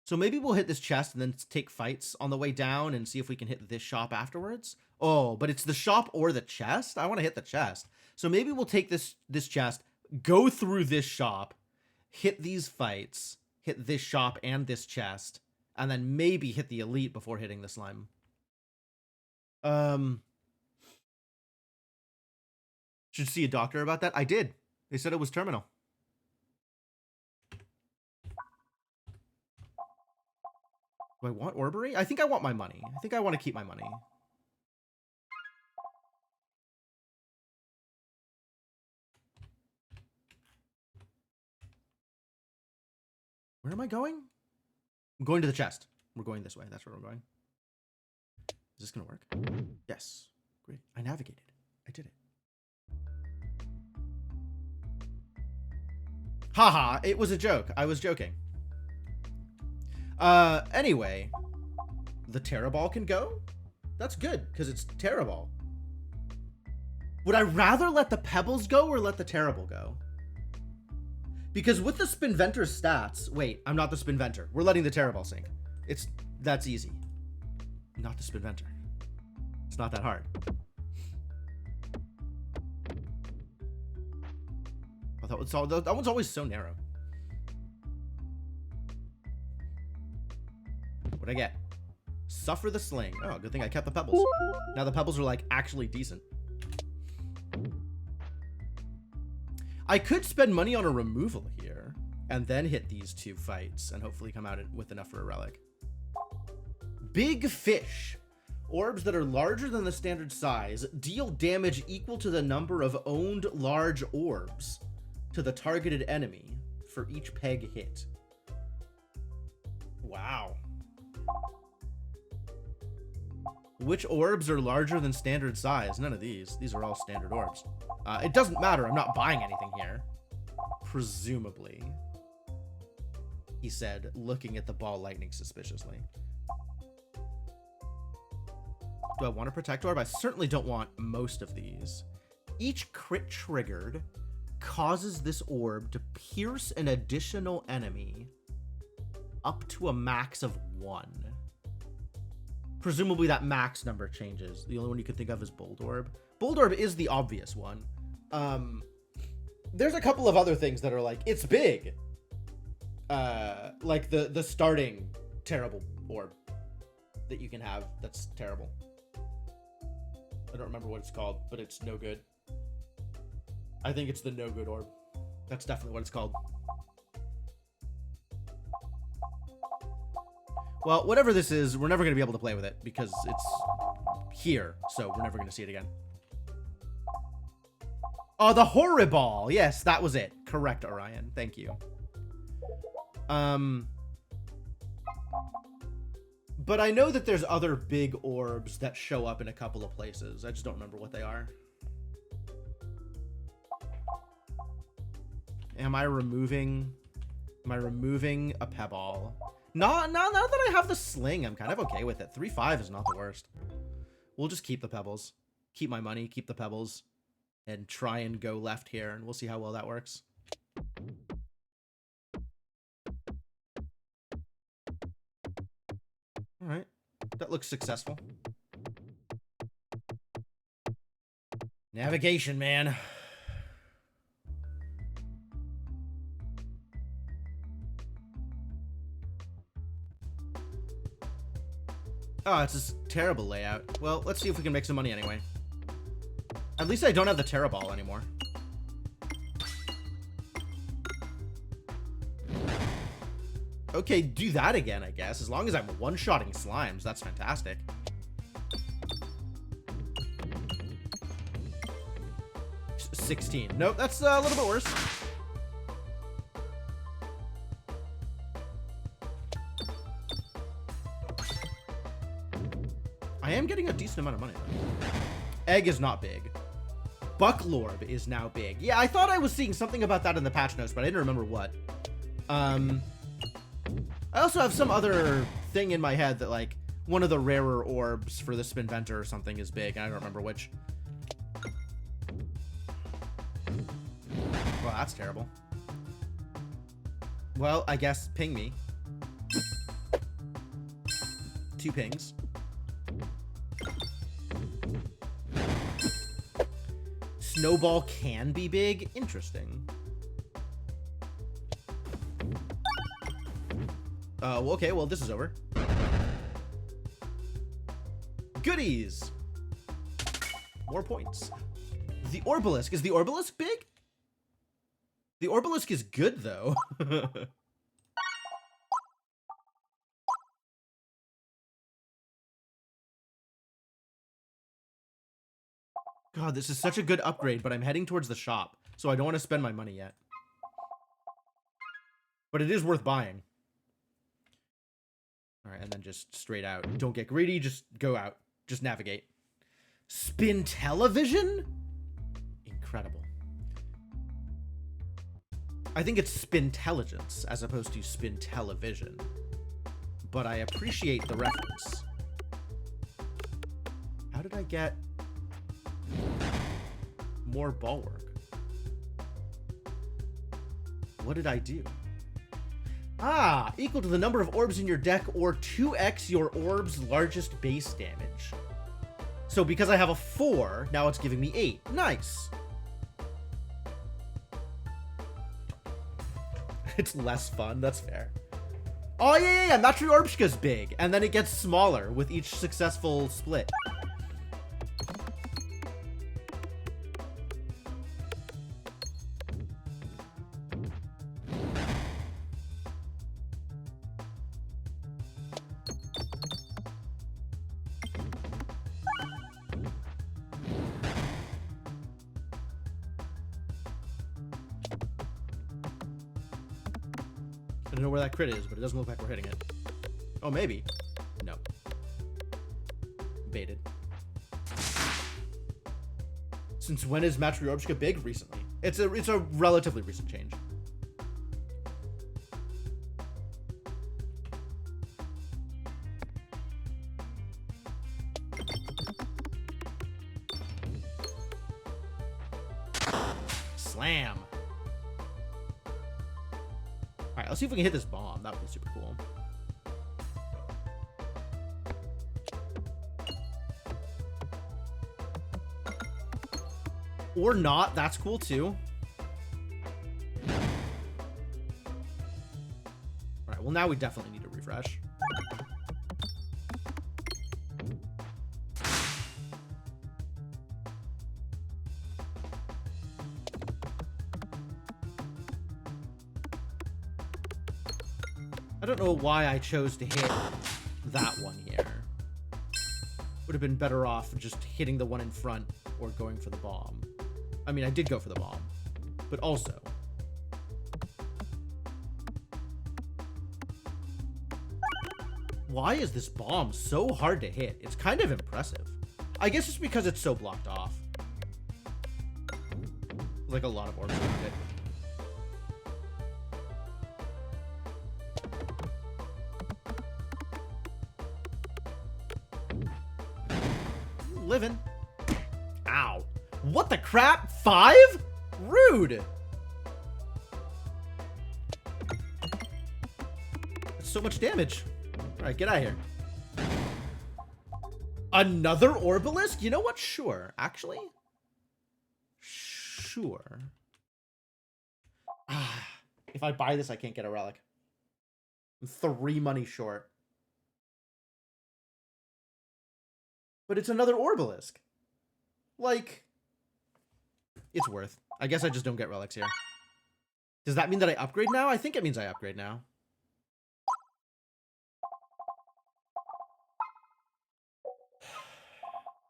S1: So maybe we'll hit this chest and then take fights on the way down and see if we can hit this shop afterwards. Oh, but it's the shop or the chest? I want to hit the chest. So maybe we'll take this chest, go through this shop, hit these fights, hit this shop and this chest, and then maybe hit the elite before hitting the slime. Should see a doctor about that. I did. They said it was terminal. Do I want Orbery? I think I want my money. I think I want to keep my money. Where am I going? I'm going to the chest. We're going this way. That's where we're going. Is this going to work? Yes. Great. I navigated. I did it. Haha, it was a joke. I was joking. Anyway, the Terra Ball can go? That's good, because it's Terra Ball. Would I rather let the Pebbles go or let the Terra Ball go? Because with the Spinventor's stats... Wait, I'm not the Spinventor. We're letting the Terra Ball sink. That's easy. Not the Spinventor. It's not that hard. Oh, that one's always so narrow. What'd I get? Suffer the Sling. Oh, good thing I kept the Pebbles. Now the Pebbles are, like, actually decent. I could spend money on a removal here, and then hit these two fights, and hopefully come out with enough for a relic. Big Fish. Orbs that are larger than the standard size deal damage equal to the number of owned large orbs to the targeted enemy for each peg hit. Wow. Which orbs are larger than standard size? None of these. These are all standard orbs. It doesn't matter. I'm not buying anything here. Presumably. He said, looking at the ball lightning suspiciously. Do I want a protect orb? I certainly don't want most of these. Each crit triggered causes this orb to pierce an additional enemy up to a max of 1. Presumably that max number changes. The only one you could think of is Bold Orb. Bold Orb is the obvious one. There's a couple of other things that are like, it's big. Like the starting terrible orb that you can have that's terrible. I don't remember what it's called, but it's no good. I think it's the no good orb. That's definitely what it's called. Well, whatever this is, we're never going to be able to play with it because it's here, so we're never going to see it again. Oh, the Horriball. Yes, that was it. Correct, Orion. Thank you. But I know that there's other big orbs that show up in a couple of places. I just don't remember what they are. Am I removing a Pebble? Now that I have the Sling, I'm kind of okay with it. 3-5 is not the worst. We'll just keep the Pebbles. Keep my money, keep the Pebbles, and try and go left here, and we'll see how well that works. All right. That looks successful. Navigation, man. Oh, it's this terrible layout. Well, let's see if we can make some money anyway. At least I don't have the Terra Ball anymore. Okay, do that again, I guess. As long as I'm one-shotting slimes, that's fantastic. S 16. Nope, that's a little bit worse. I am getting a decent amount of money, though. Egg is not big. Bucklorb is now big. Yeah, I thought I was seeing something about that in the patch notes, but I didn't remember what. I also have some other thing in my head that, like, one of the rarer orbs for the Spinventer or something is big. I don't remember which. Well, that's terrible. Well, I guess ping me. 2 pings. Snowball can be big? Interesting. Okay, well, this is over. Goodies! More points. The Orbalisk. Is the Orbalisk big? The Orbalisk is good, though. God, this is such a good upgrade, but I'm heading towards the shop, so I don't want to spend my money yet. But it is worth buying. Alright, and then just straight out. Don't get greedy, just go out. Just navigate. Spin television? Incredible. I think it's spintelligence as opposed to spin television. But I appreciate the reference. How did I get more ball work? What did I do? Ah, equal to the number of orbs in your deck or 2x your orb's largest base damage. So because I have a 4, now it's giving me 8. Nice. It's less fun, that's fair. Oh yeah, Matryorbshka's big, and then it gets smaller with each successful split. I don't know where that crit is, but it doesn't look like we're hitting it. Oh, maybe. No. Baited. Since when is Matryorbshka big? Recently. It's a relatively recent change. Slam. Alright, let's see if we can hit this bomb. That would be super cool. Or not, that's cool too. Alright, well now we definitely need to refresh. I don't know why I chose to hit that one here. Would have been better off just hitting the one in front or going for the bomb. I mean, I did go for the bomb, but also... Why is this bomb so hard to hit? It's kind of impressive. I guess it's because it's so blocked off. Like a lot of orbs around it. Living. Ow. What the crap? 5? Rude. That's so much damage. Alright, get out of here. Another Orbalisk? You know what? Sure. Actually, sure. If I buy this, I can't get a relic. I'm 3 money short. But it's another Orbalisk. Like, it's worth. I guess I just don't get relics here. Does that mean that I upgrade now? I think it means I upgrade now.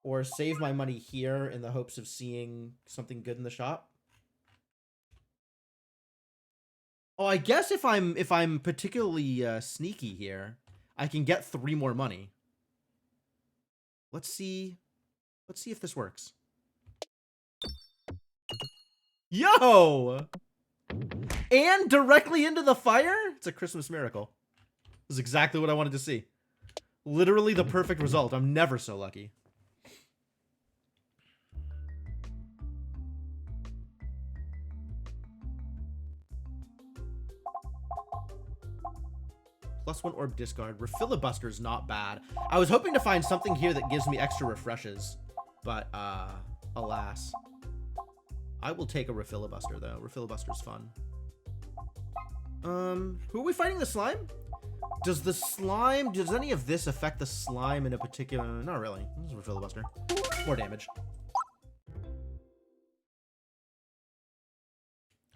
S1: Or save my money here in the hopes of seeing something good in the shop. Oh, I guess if I'm particularly sneaky here, I can get 3 more money. Let's see if this works. Yo! And directly into the fire? It's a Christmas miracle. This is exactly what I wanted to see. Literally the perfect result. I'm never so lucky. +1 orb discard. Refilibuster is not bad. I was hoping to find something here that gives me extra refreshes, but alas. I will take a Refilibuster though. Refilibuster's fun. Who are we fighting? The slime? Does any of this affect the slime in a particular? Not really. This is Refilibuster. More damage.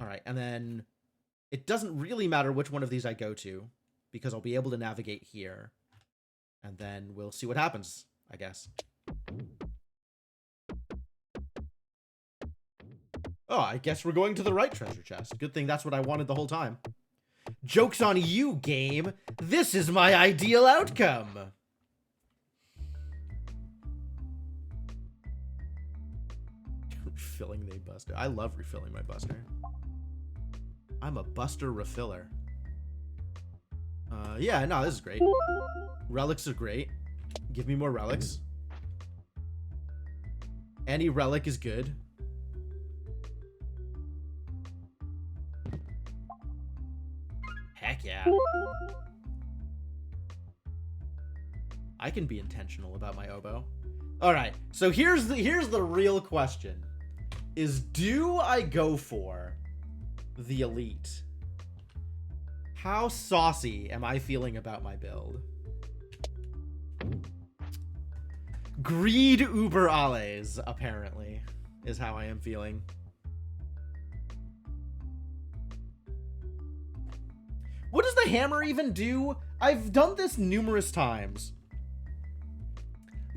S1: All right, and then it doesn't really matter which one of these I go to, because I'll be able to navigate here. And then we'll see what happens, I guess. Oh, I guess we're going to the right treasure chest. Good thing that's what I wanted the whole time. Joke's on you, game. This is my ideal outcome. Refilling the buster. I love refilling my buster. I'm a buster refiller. Yeah, no, this is great. Relics are great. Give me more relics. Any relic is good. Heck yeah. I can be intentional about my oboe. All right, so here's the real question. Do I go for the elite? How saucy am I feeling about my build? Greed uber alles, apparently, is how I am feeling. What does the hammer even do? I've done this numerous times.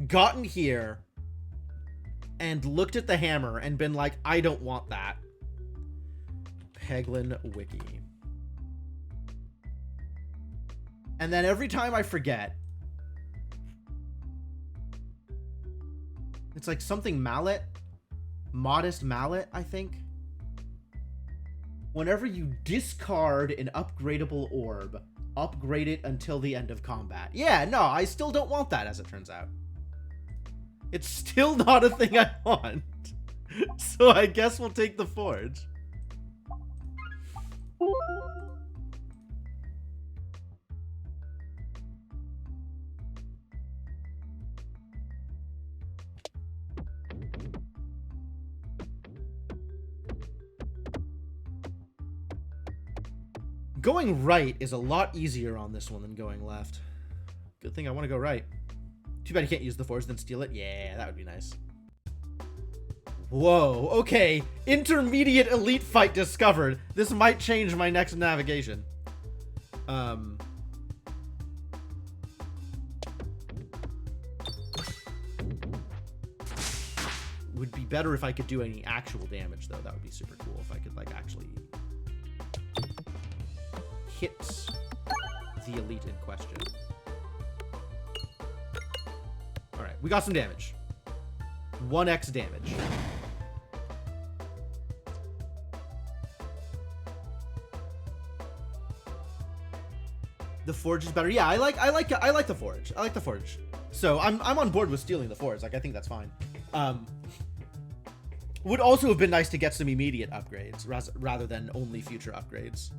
S1: Gotten here and looked at the hammer and been like, I don't want that. Peglin wiki. And then every time I forget, it's like something mallet. Modest mallet, I think. Whenever you discard an upgradable orb, upgrade it until the end of combat. Yeah, no, I still don't want that, as it turns out. It's still not a thing I want. So I guess we'll take the forge. Going right is a lot easier on this one than going left. Good thing I want to go right. Too bad you can't use the forge, then steal it. Yeah, that would be nice. Whoa, okay. Intermediate elite fight discovered. This might change my next navigation. Would be better if I could do any actual damage, though. That would be super cool if I could, like, actually hit the elite in question. Alright, we got some damage. 1x damage. The forge is better. Yeah, I like the forge. I like the forge. So I'm on board with stealing the forge. Like, I think that's fine. Would also have been nice to get some immediate upgrades rather than only future upgrades.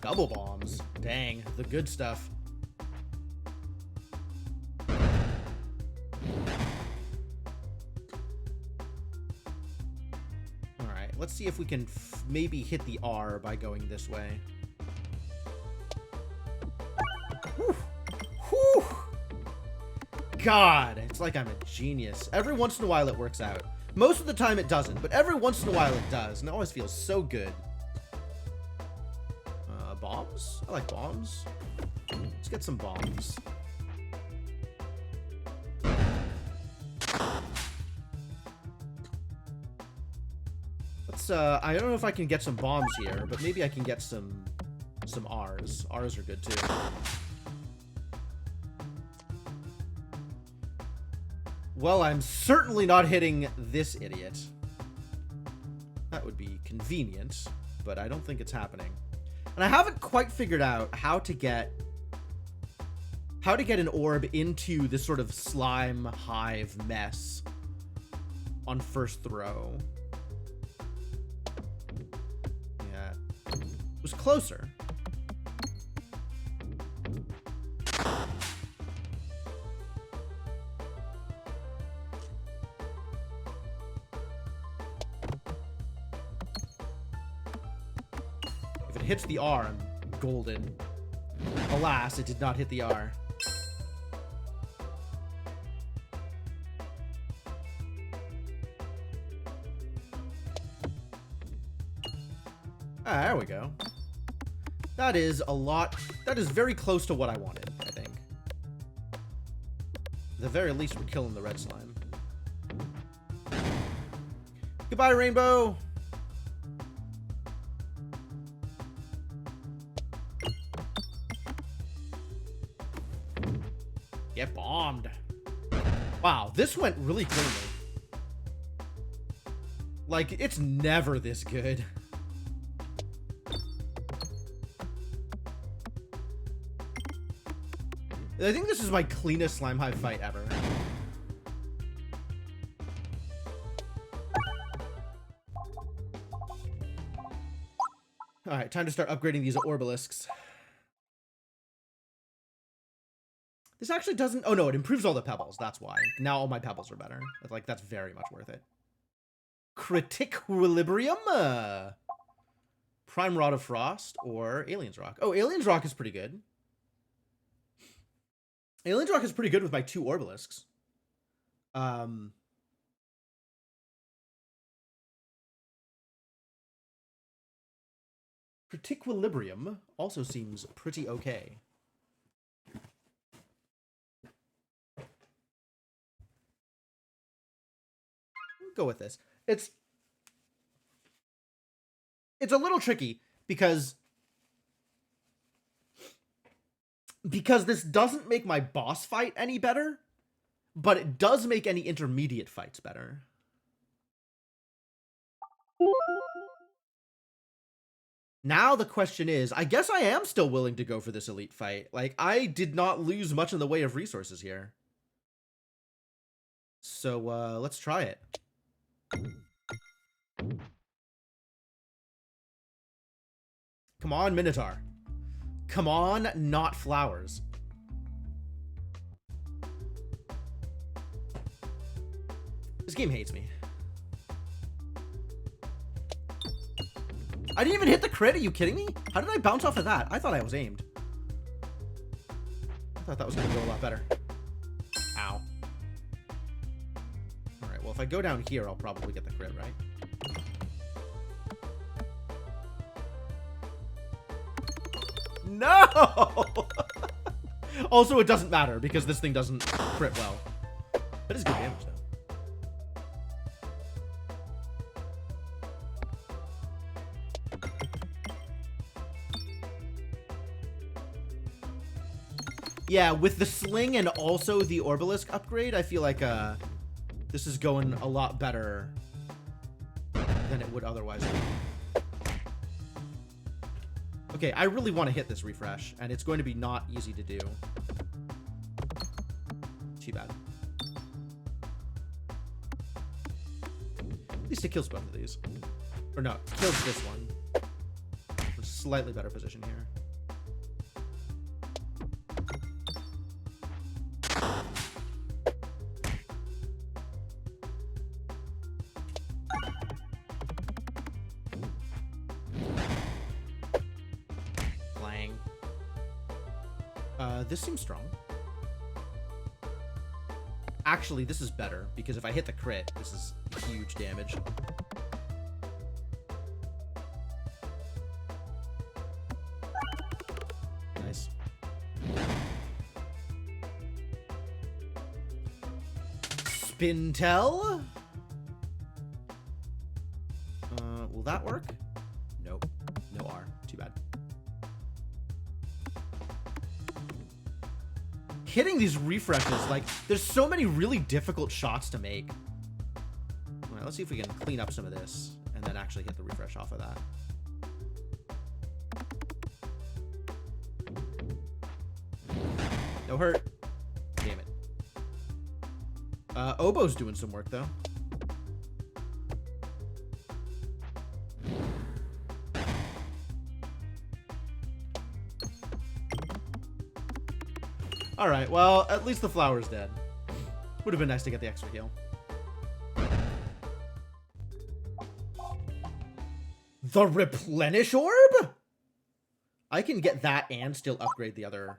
S1: Double bombs. Dang, the good stuff. Alright, let's see if we can maybe hit the R by going this way. Whew. Whew. God, it's like I'm a genius. Every once in a while it works out. Most of the time it doesn't, but every once in a while it does, and it always feels so good. Bombs? I like bombs. Let's get some bombs. Let's, I don't know if I can get some bombs here, but maybe I can get some R's. R's are good too. Well, I'm certainly not hitting this idiot. That would be convenient, but I don't think it's happening. And I haven't quite figured out how to get an orb into this sort of slime hive mess on first throw. Yeah. It was closer. If it hits the R, I'm golden. Alas, it did not hit the R. Ah, there we go. That is a lot. That is very close to what I wanted, I think. At the very least, we're killing the red slime. Goodbye, Rainbow! Get bombed. Wow, this went really cleanly. Like, it's never this good. I think this is my cleanest Slime Hive fight ever. Alright, time to start upgrading these Orbalisks. This actually doesn't... Oh, no, it improves all the pebbles. That's why. Now all my pebbles are better. Like, that's very much worth it. Critiquilibrium? Prime Rod of Frost or Alien's Rock. Oh, Alien's Rock is pretty good. Alien's Rock is pretty good with my 2 Orbalisks. Critiquilibrium also seems pretty okay. Go with this. It's a little tricky because this doesn't make my boss fight any better, but it does make any intermediate fights better. Now the question is, I guess I am still willing to go for this elite fight. Like, I did not lose much in the way of resources here. So, let's try it. Come on, Minotaur. Come on, not flowers. This game hates me. I didn't even hit the crit. Are you kidding me? How did I bounce off of that? I thought I was aimed. I thought that was going to go a lot better. Ow. Alright, well, if I go down here, I'll probably get the crit, right? No! Also, it doesn't matter because this thing doesn't crit well. That is good damage, though. Yeah, with the sling and also the Orbalisk upgrade, I feel like this is going a lot better than it would otherwise be. Okay, I really want to hit this refresh, and it's going to be not easy to do. Too bad. At least it kills both of these. Or no, it kills this one. We're slightly better position here. This seems strong. Actually, this is better, because if I hit the crit, this is huge damage. Nice. Spintel? Will that work? Nope. No R. Too bad. Hitting these refreshes, like, there's so many really difficult shots to make. All right, let's see if we can clean up some of this and then actually hit the refresh off of that. No hurt. Damn it. Obo's doing some work, though. Alright, well, at least the flower's dead. Would have been nice to get the extra heal. The replenish orb? I can get that and still upgrade the other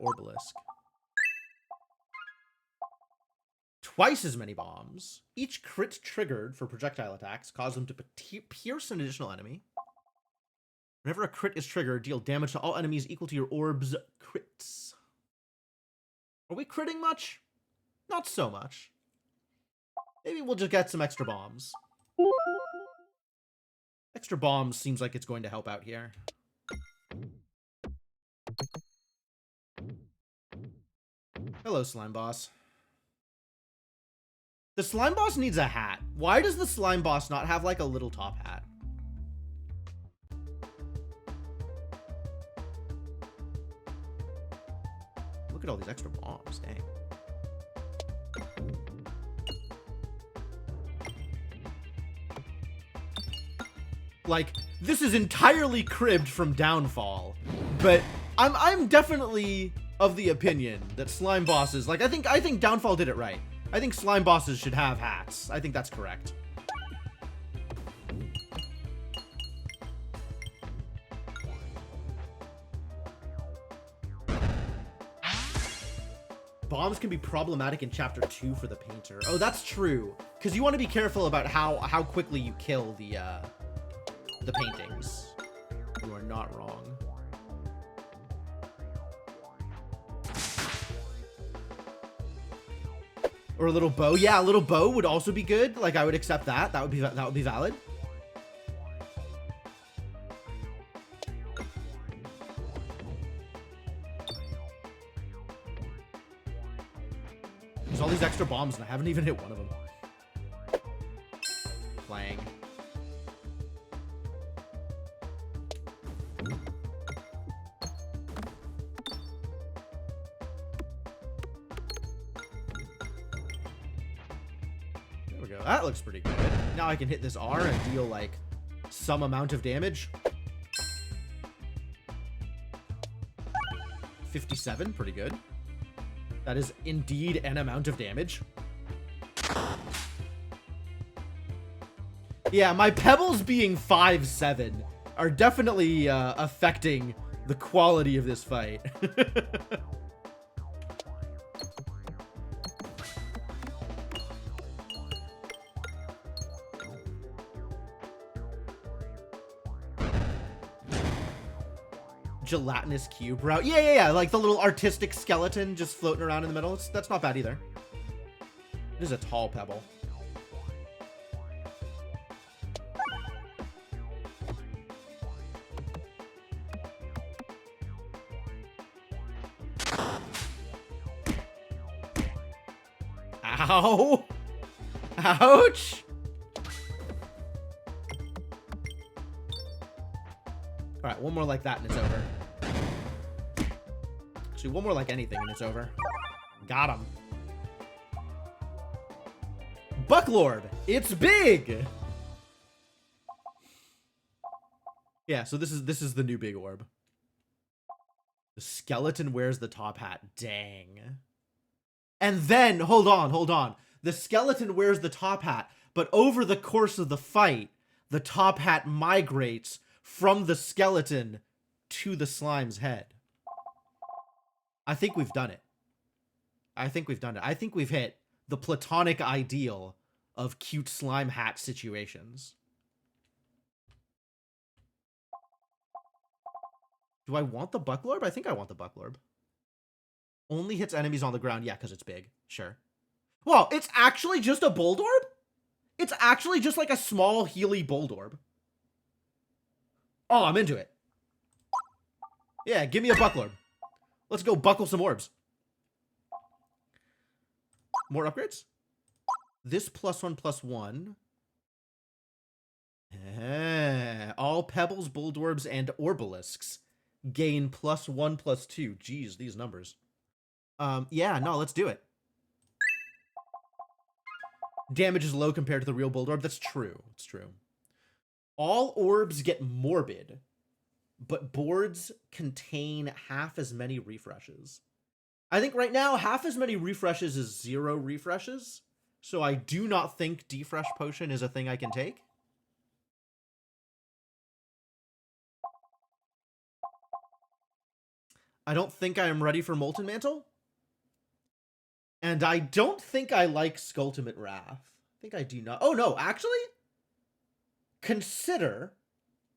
S1: Orbalisk. Twice as many bombs. Each crit triggered for projectile attacks cause them to pierce an additional enemy. Whenever a crit is triggered, deal damage to all enemies equal to your orb's crits. Are we critting much? Not so much. Maybe we'll just get some extra bombs. Extra bombs seems like it's going to help out here. Hello, slime boss. The slime boss needs a hat. Why does the slime boss not have like a little top hat? Look at all these extra bombs, dang. Like, this is entirely cribbed from Downfall, but I'm definitely of the opinion that slime bosses, like, I think Downfall did it right. I think slime bosses should have hats. I think that's correct. Bombs can be problematic in Chapter 2 for the painter. Oh, that's true. Because you want to be careful about how quickly you kill the paintings. You are not wrong. Or a little bow. Yeah, a little bow would also be good. Like, I would accept that. That would be valid. There's all these extra bombs and I haven't even hit one of them. Clang. That looks pretty good. Now I can hit this R and deal, like, some amount of damage. 57, pretty good. That is indeed an amount of damage. Yeah, my pebbles being 5-7 are definitely affecting the quality of this fight. Gelatinous cube route. Yeah. Like the little artistic skeleton just floating around in the middle. That's not bad either. It is a tall pebble. Ow! Ouch! Alright, one more like that and it's over. Actually, one more like anything and it's over. Got him. Bucklord! It's big! Yeah, so this is the new big orb. The skeleton wears the top hat. Dang. And then, hold on. The skeleton wears the top hat, but over the course of the fight, the top hat migrates from the skeleton to the slime's head. I think we've done it. I think we've done it. I think we've hit the platonic ideal of cute slime hat situations. Do I want the Bucklorb? I think I want the Bucklorb. Only hits enemies on the ground. Yeah, because it's big. Sure. Well, it's actually just a Boldorb? It's actually just like a small Healy Boldorb. Oh, I'm into it. Yeah, give me a Bucklorb. Let's go buckle some orbs. More upgrades? This +1/+1. All Pebbles, Bouldorbs, and Orbalisks gain +1/+2. Jeez, these numbers. Yeah, no, let's do it. Damage is low compared to the real Boldorb. That's true. It's true. All orbs get morbid, but boards contain half as many refreshes. I think right now, half as many refreshes is 0 refreshes. So I do not think Defresh Potion is a thing I can take. I don't think I am ready for Molten Mantle. And I don't think I like Skulltimate Wrath. I think I do not. Oh, no, actually, consider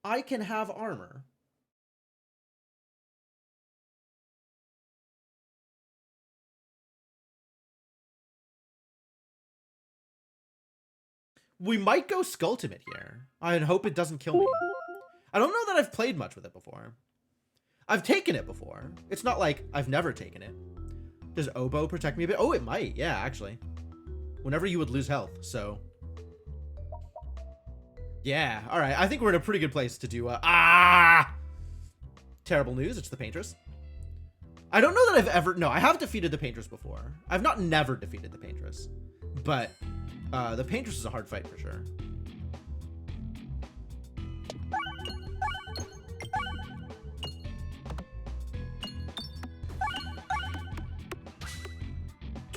S1: I can have armor. We might go Skulltimate here. I hope it doesn't kill me. I don't know that I've played much with it before. I've taken it before. It's not like I've never taken it. Does Oboe protect me a bit? Oh, it might. Yeah, actually. Whenever you would lose health, so. Yeah, all right. I think we're in a pretty good place to do terrible news. It's the Paintress. I don't know that I've ever... No, I have defeated the Paintress before. I've not never defeated the Paintress. But the Paintress is a hard fight for sure.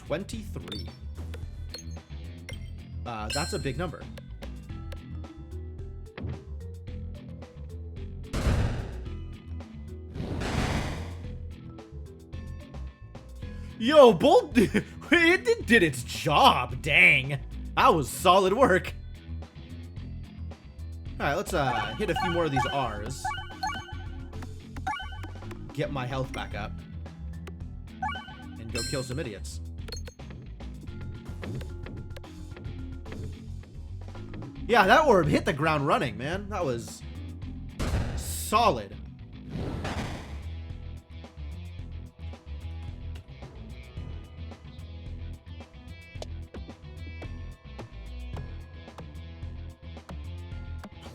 S1: $23. That's a big number. Yo, Bolt, it did its job. Dang, that was solid work. All right, let's hit a few more of these R's. Get my health back up. And go kill some idiots. Yeah, that orb hit the ground running, man. That was solid.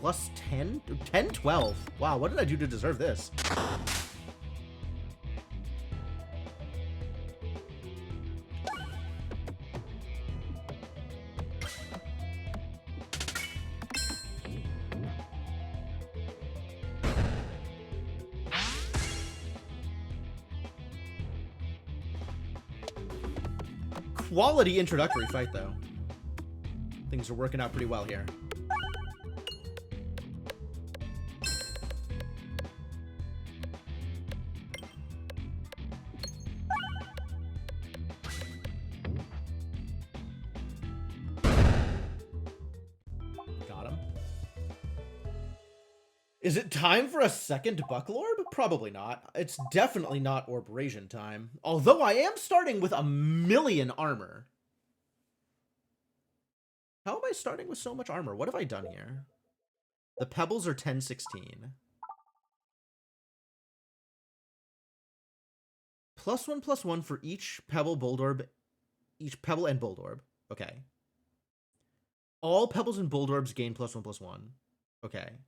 S1: Plus 10? 10, 12. Wow, what did I do to deserve this? Quality introductory fight, though. Things are working out pretty well here. Got him. Is it time for a second Bucklorb? Probably not. It's definitely not Orbrasion time. Although I am starting with 1,000,000 armor. How am I starting with so much armor? What have I done here? The pebbles are 10/16. +1/+1 for each pebble Boldorb. Each pebble and Boldorb. Okay. All pebbles and Boldorbs gain +1/+1. Okay.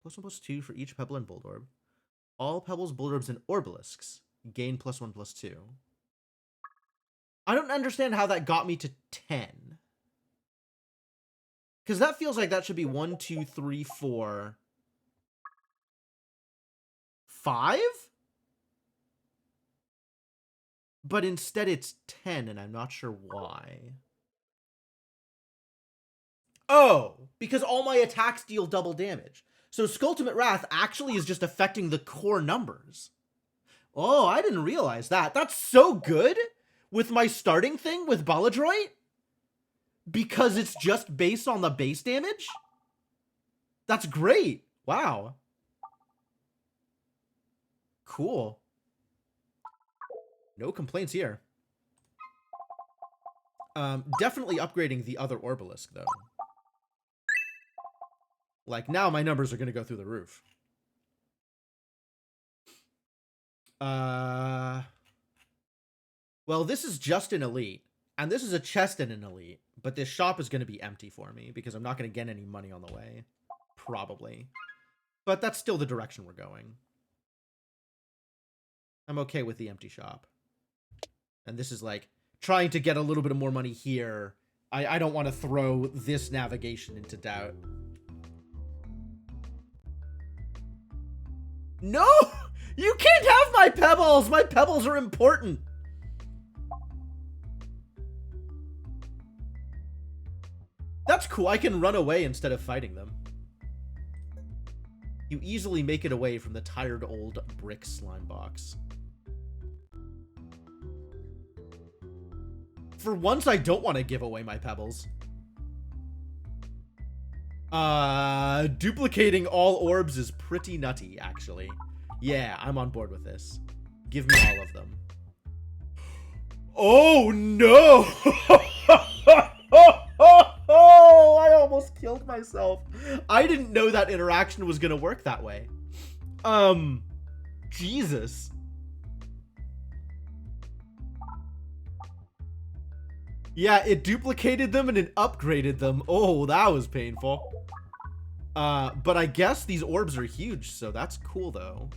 S1: +1/+2 for each pebble and Boldorb. All pebbles, Boldorbs, and Orbalisks gain +1/+2. I don't understand how that got me to 10. Because that feels like that should be 1, 2, 3, 4, 5? But instead it's 10, and I'm not sure why. Oh, because all my attacks deal double damage. So Skulltimate Wrath actually is just affecting the core numbers. Oh, I didn't realize that. That's so good with my starting thing with Baladroit. Because it's just based on the base damage? That's great. Wow. Cool. No complaints here. Definitely upgrading the other Orbalisk, though. Like, now my numbers are going to go through the roof. Well, this is just an elite. And this is a chest in an elite. But this shop is going to be empty for me because I'm not going to get any money on the way. Probably. But that's still the direction we're going. I'm okay with the empty shop. And this is like trying to get a little bit of more money here. I don't want to throw this navigation into doubt. No! You can't have my pebbles! My pebbles are important! That's cool. I can run away instead of fighting them. You easily make it away from the tired old brick slime box. For once, I don't want to give away my pebbles. Duplicating all orbs is pretty nutty, actually. Yeah, I'm on board with this. Give me all of them. Oh, no! Oh, I almost killed myself. I didn't know that interaction was gonna work that way. Jesus. Yeah, it duplicated them and it upgraded them. Oh, that was painful. But I guess these orbs are huge, so that's cool, though.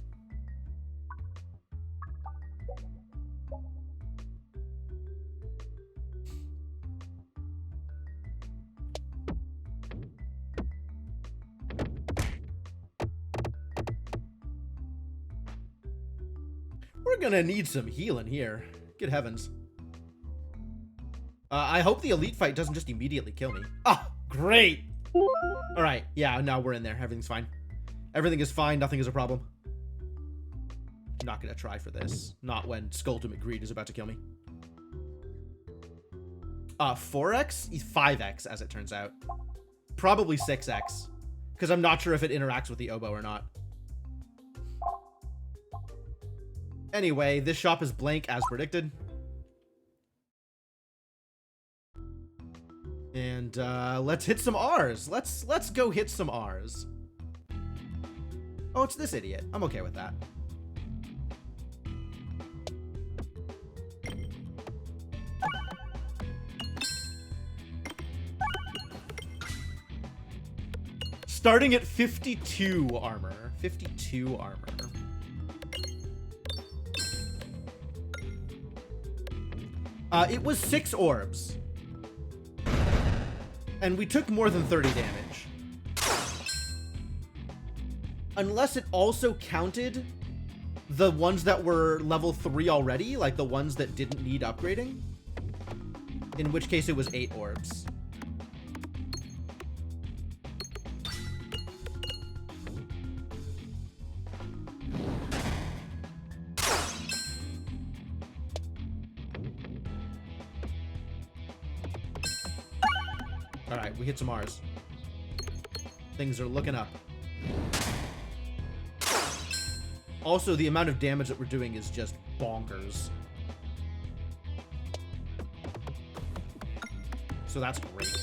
S1: We're gonna need some healing here. Good heavens. I hope the elite fight doesn't just immediately kill me. Ah, great! Alright, yeah, now we're in there. Everything's fine. Everything is fine. Nothing is a problem. I'm not gonna try for this. Not when Skulltimate Greed is about to kill me. 4x? 5x, as it turns out. Probably 6x. Because I'm not sure if it interacts with the oboe or not. Anyway, this shop is blank as predicted. And let's hit some R's. Let's go hit some R's. Oh, it's this idiot. I'm okay with that. Starting at 52 armor. 52 armor. It was 6 orbs. And we took more than 30 damage. Unless it also counted the ones that were level 3 already, like the ones that didn't need upgrading. In which case it was 8 orbs. Alright, we hit some R's. Things are looking up. Also, the amount of damage that we're doing is just bonkers. So that's great.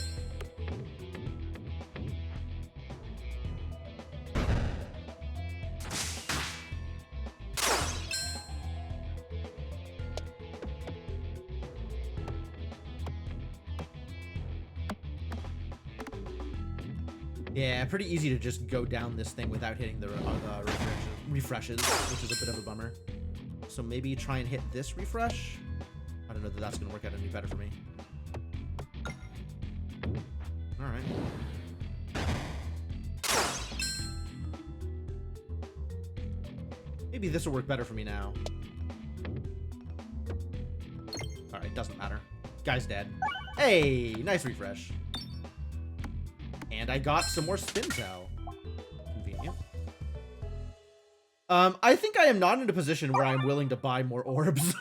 S1: Yeah, pretty easy to just go down this thing without hitting the refreshes, which is a bit of a bummer. So maybe try and hit this refresh. I don't know that that's going to work out any better for me. Alright. Maybe this will work better for me now. Alright, doesn't matter. Guy's dead. Hey, nice refresh. And I got some more Spintel. Convenient. I think I am not in a position where I'm willing to buy more orbs.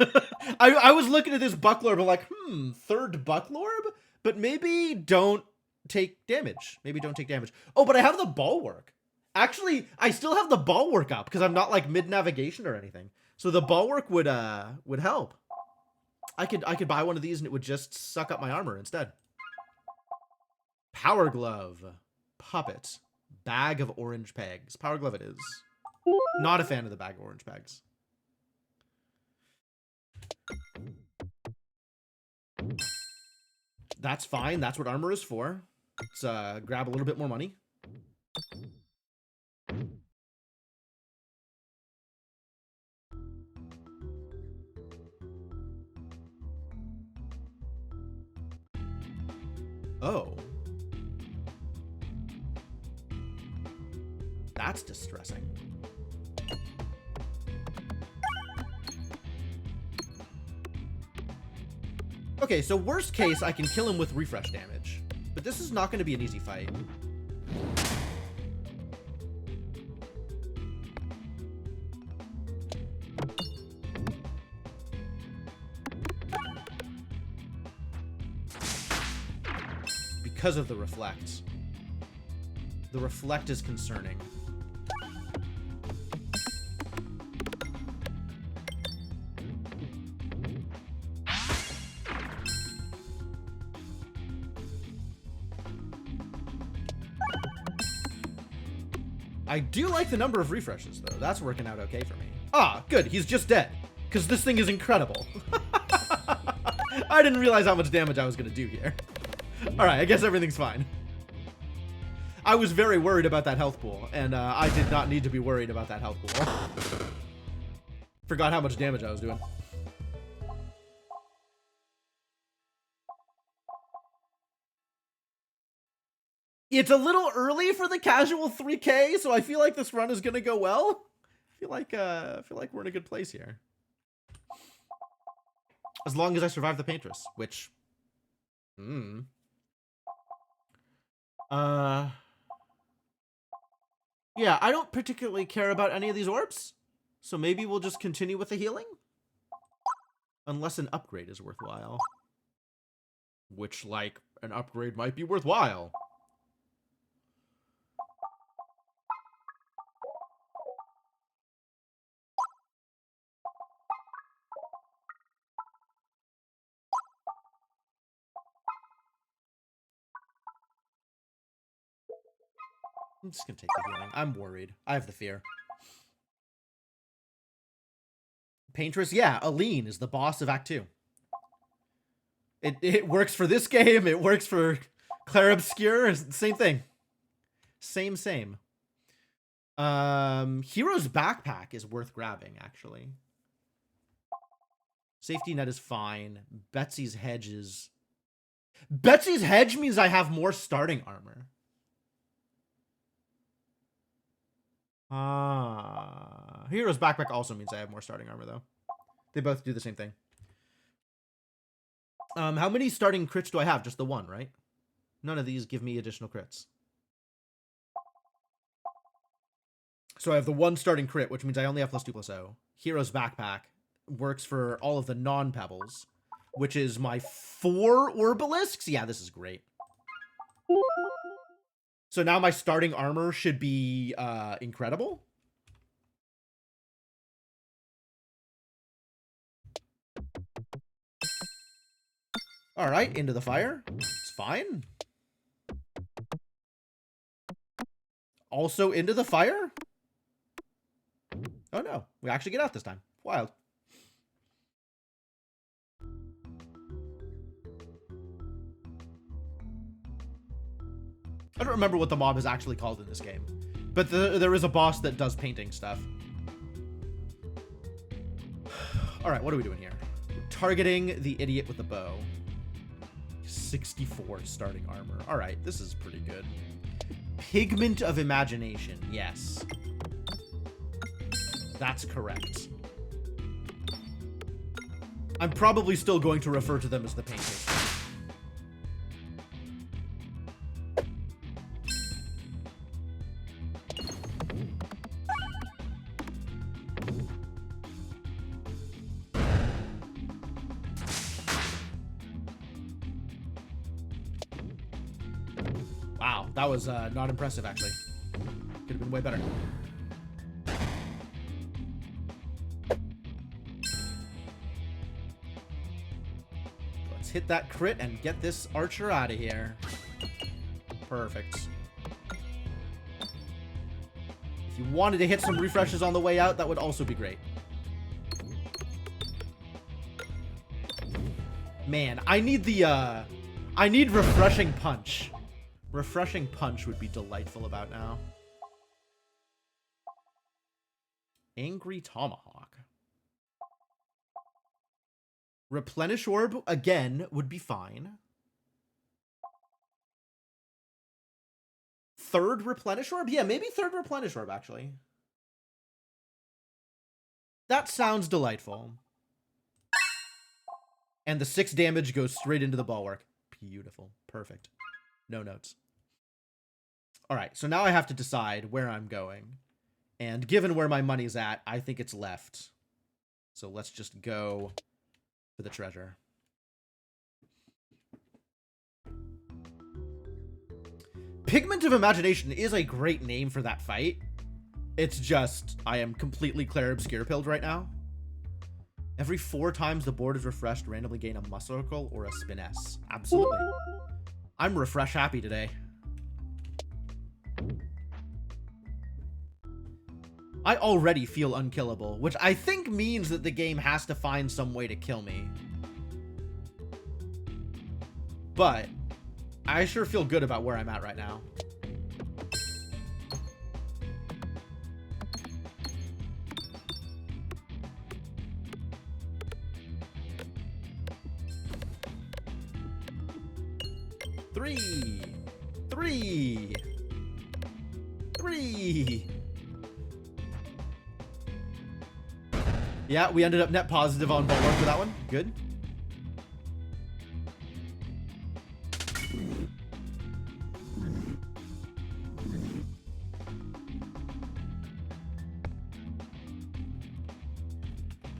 S1: I was looking at this Bucklorb and like, third Bucklorb? But maybe don't take damage. Maybe don't take damage. Oh, but I have the Bulwark. Actually, I still have the Bulwark up because I'm not like mid-navigation or anything. So the Bulwark would help. I could buy one of these and it would just suck up my armor instead. Power Glove. Puppet. Bag of orange pegs. Power Glove it is. Not a fan of the bag of orange pegs. That's fine. That's what armor is for. Let's grab a little bit more money. Oh. That's distressing. Okay, so worst case, I can kill him with refresh damage. But this is not going to be an easy fight. Because of the reflect. The reflect is concerning. I do like the number of refreshes, though. That's working out okay for me. Ah, good. He's just dead. Because this thing is incredible. I didn't realize how much damage I was going to do here. Alright, I guess everything's fine. I was very worried about that health pool, and I did not need to be worried about that health pool. Forgot how much damage I was doing. It's a little early for the casual 3K, so I feel like this run is gonna go well. I feel like we're in a good place here. As long as I survive the Paintress, which... Yeah, I don't particularly care about any of these orbs, so maybe we'll just continue with the healing? Unless an upgrade is worthwhile. Which, like, an upgrade might be worthwhile. I'm just gonna take the healing. I'm worried. I have the fear. Paintress, yeah, Aline is the boss of Act 2. It works for this game, it works for Clair Obscure, same thing. Same. Hero's Backpack is worth grabbing, actually. Safety Net is fine. Betsy's Hedge is... Betsy's Hedge means I have more starting armor. Hero's Backpack also means I have more starting armor, though. They both do the same thing. How many starting crits do I have? Just the one, right? None of these give me additional crits. So I have the one starting crit, which means I only have +2/+0. Hero's Backpack works for all of the non-pebbles, which is my 4 Orbalisks. Yeah, this is great. So now my starting armor should be incredible. All right, into the fire. It's fine. Also into the fire? Oh no, we actually get out this time. Wild. I don't remember what the mob is actually called in this game, but there is a boss that does painting stuff. All right, what are we doing here? Targeting the idiot with the bow. 64 starting armor. All right, this is pretty good. Pigment of Imagination. Yes. That's correct. I'm probably still going to refer to them as the painters. Wow, that was not impressive, actually. Could have been way better. Let's hit that crit and get this archer out of here. Perfect. If you wanted to hit some refreshes on the way out, that would also be great. Man, I need the, I need Refreshing Punch. Refreshing Punch would be delightful about now. Angry Tomahawk. Replenish Orb, again, would be fine. Third Replenish Orb? Yeah, maybe third Replenish Orb, actually. That sounds delightful. And the 6 damage goes straight into the bulwark. Beautiful. Perfect. No notes. Alright, so now I have to decide where I'm going. And given where my money's at, I think it's left. So let's just go for the treasure. Pigment of Imagination is a great name for that fight. It's just, I am completely Clair Obscure-pilled right now. Every 4 times the board is refreshed, randomly gain a muscle circle or a spin S. Absolutely. I'm refresh happy today. I already feel unkillable, which I think means that the game has to find some way to kill me. But I sure feel good about where I'm at right now. Three. Yeah, we ended up net positive on bulwark for that one. Good.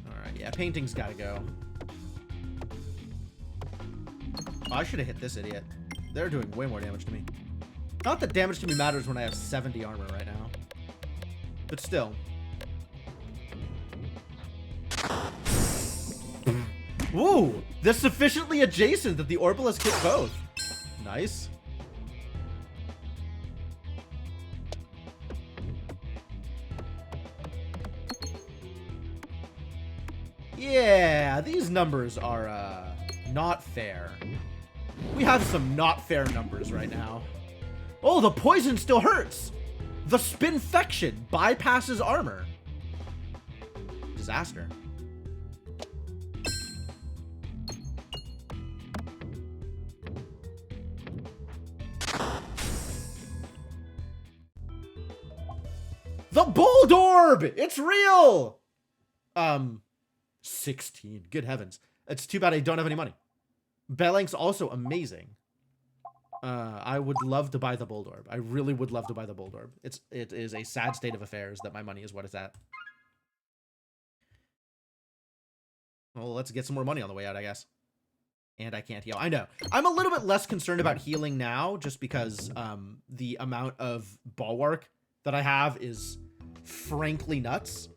S1: Alright, yeah, painting's gotta go. Oh, I should have hit this idiot. They're doing way more damage to me. Not that damage to me matters when I have 70 armor right now. But still. Woo! They're sufficiently adjacent that the Orbalist hit both. Nice. Yeah, these numbers are, not fair. We have some not fair numbers right now. Oh, the poison still hurts! The Spinfection bypasses armor. Disaster. The Bulldorb! It's real! 16. Good heavens. It's too bad I don't have any money. Bellank's also amazing. I would love to buy the Bulldorb. I really would love to buy the Bulldorb. It is a sad state of affairs that my money is what it's at. Well, let's get some more money on the way out, I guess. And I can't heal. I know. I'm a little bit less concerned about healing now, just because the amount of bulwark that I have is frankly nuts.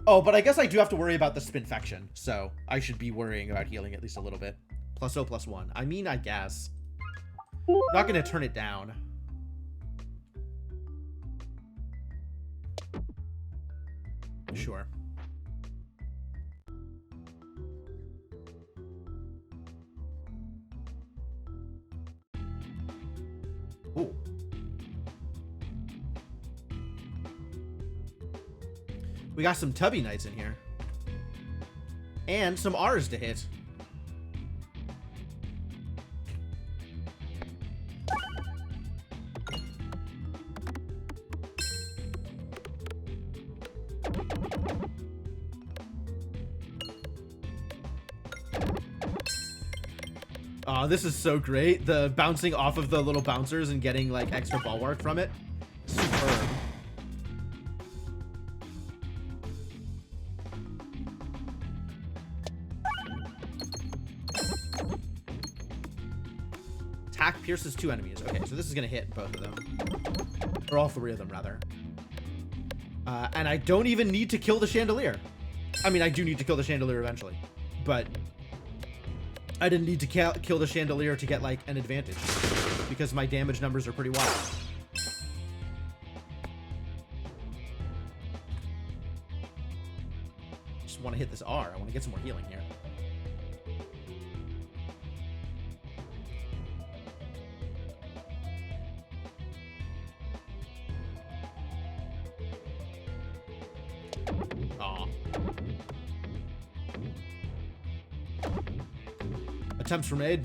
S1: Oh, but I guess I do have to worry about the Spinfection, so I should be worrying about healing at least a little bit. +0/+1. I mean, I guess. Not gonna turn it down. Sure. Ooh. We got some Tubby Knights in here. And some R's to hit. Oh, this is so great. The bouncing off of the little bouncers and getting, like, extra bulwark from it. Superb. Attack pierces 2 enemies. Okay, so this is going to hit both of them. Or all 3 of them, rather. And I don't even need to kill the chandelier. I mean, I do need to kill the chandelier eventually. But I didn't need to kill the chandelier to get, like, an advantage. Because my damage numbers are pretty wild. Just want to hit this R. I want to get some more healing here. Attempts were made.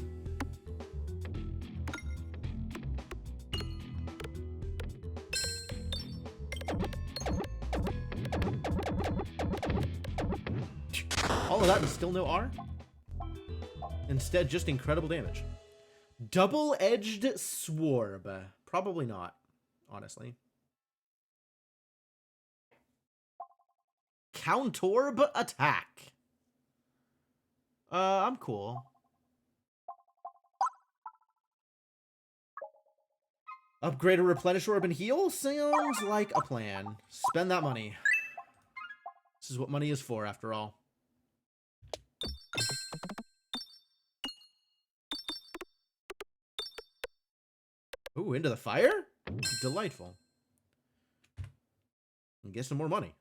S1: All of that and still no R? Instead, just incredible damage. Double-edged swarb. Probably not, honestly. Countorb attack. I'm cool. Upgrade a replenish orb and heal? Sounds like a plan. Spend that money. This is what money is for, after all. Ooh, into the fire? Delightful. And get some more money.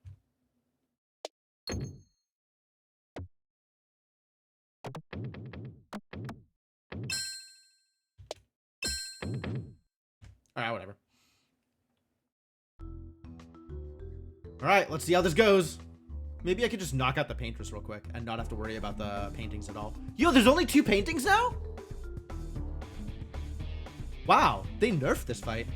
S1: Alright, whatever. Alright, let's see how this goes. Maybe I could just knock out the paintress real quick and not have to worry about the paintings at all. Yo, there's only 2 paintings now? Wow, they nerfed this fight.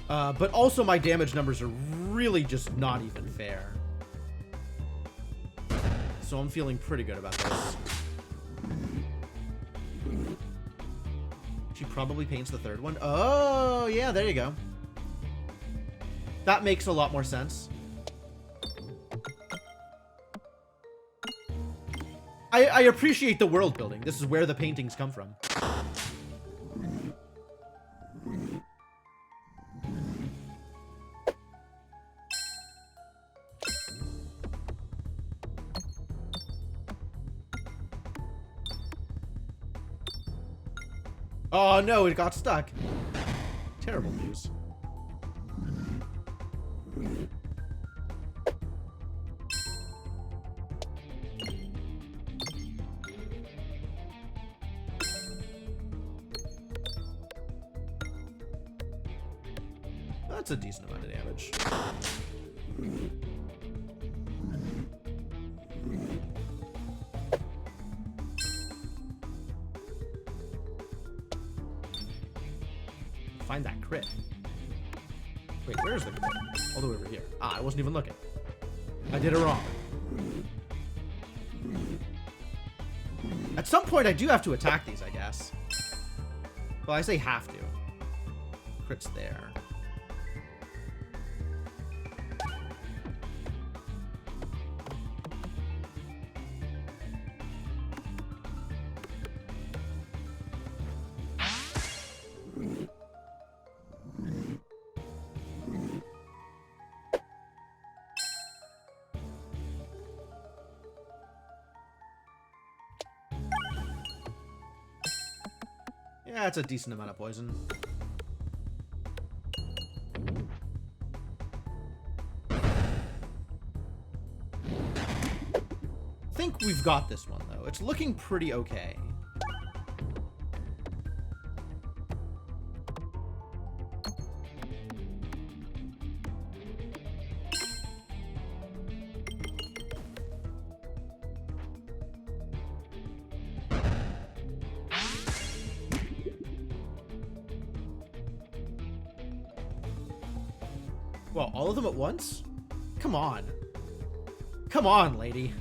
S1: But also my damage numbers are really just not even fair. So I'm feeling pretty good about this. She probably paints the 3rd one. Oh, yeah, there you go. That makes a lot more sense. I appreciate the world building. This is where the paintings come from. Oh no, it got stuck. Terrible news. That's a decent amount of damage. Find that crit. Wait, where's the crit? All the way over here. Ah, I wasn't even looking. I did it wrong. At some point, I do have to attack these, I guess. Well, I say have to. Crit's there. Yeah, it's a decent amount of poison. I think we've got this one, though. It's looking pretty okay. Well, all of them at once? Come on. Come on, lady.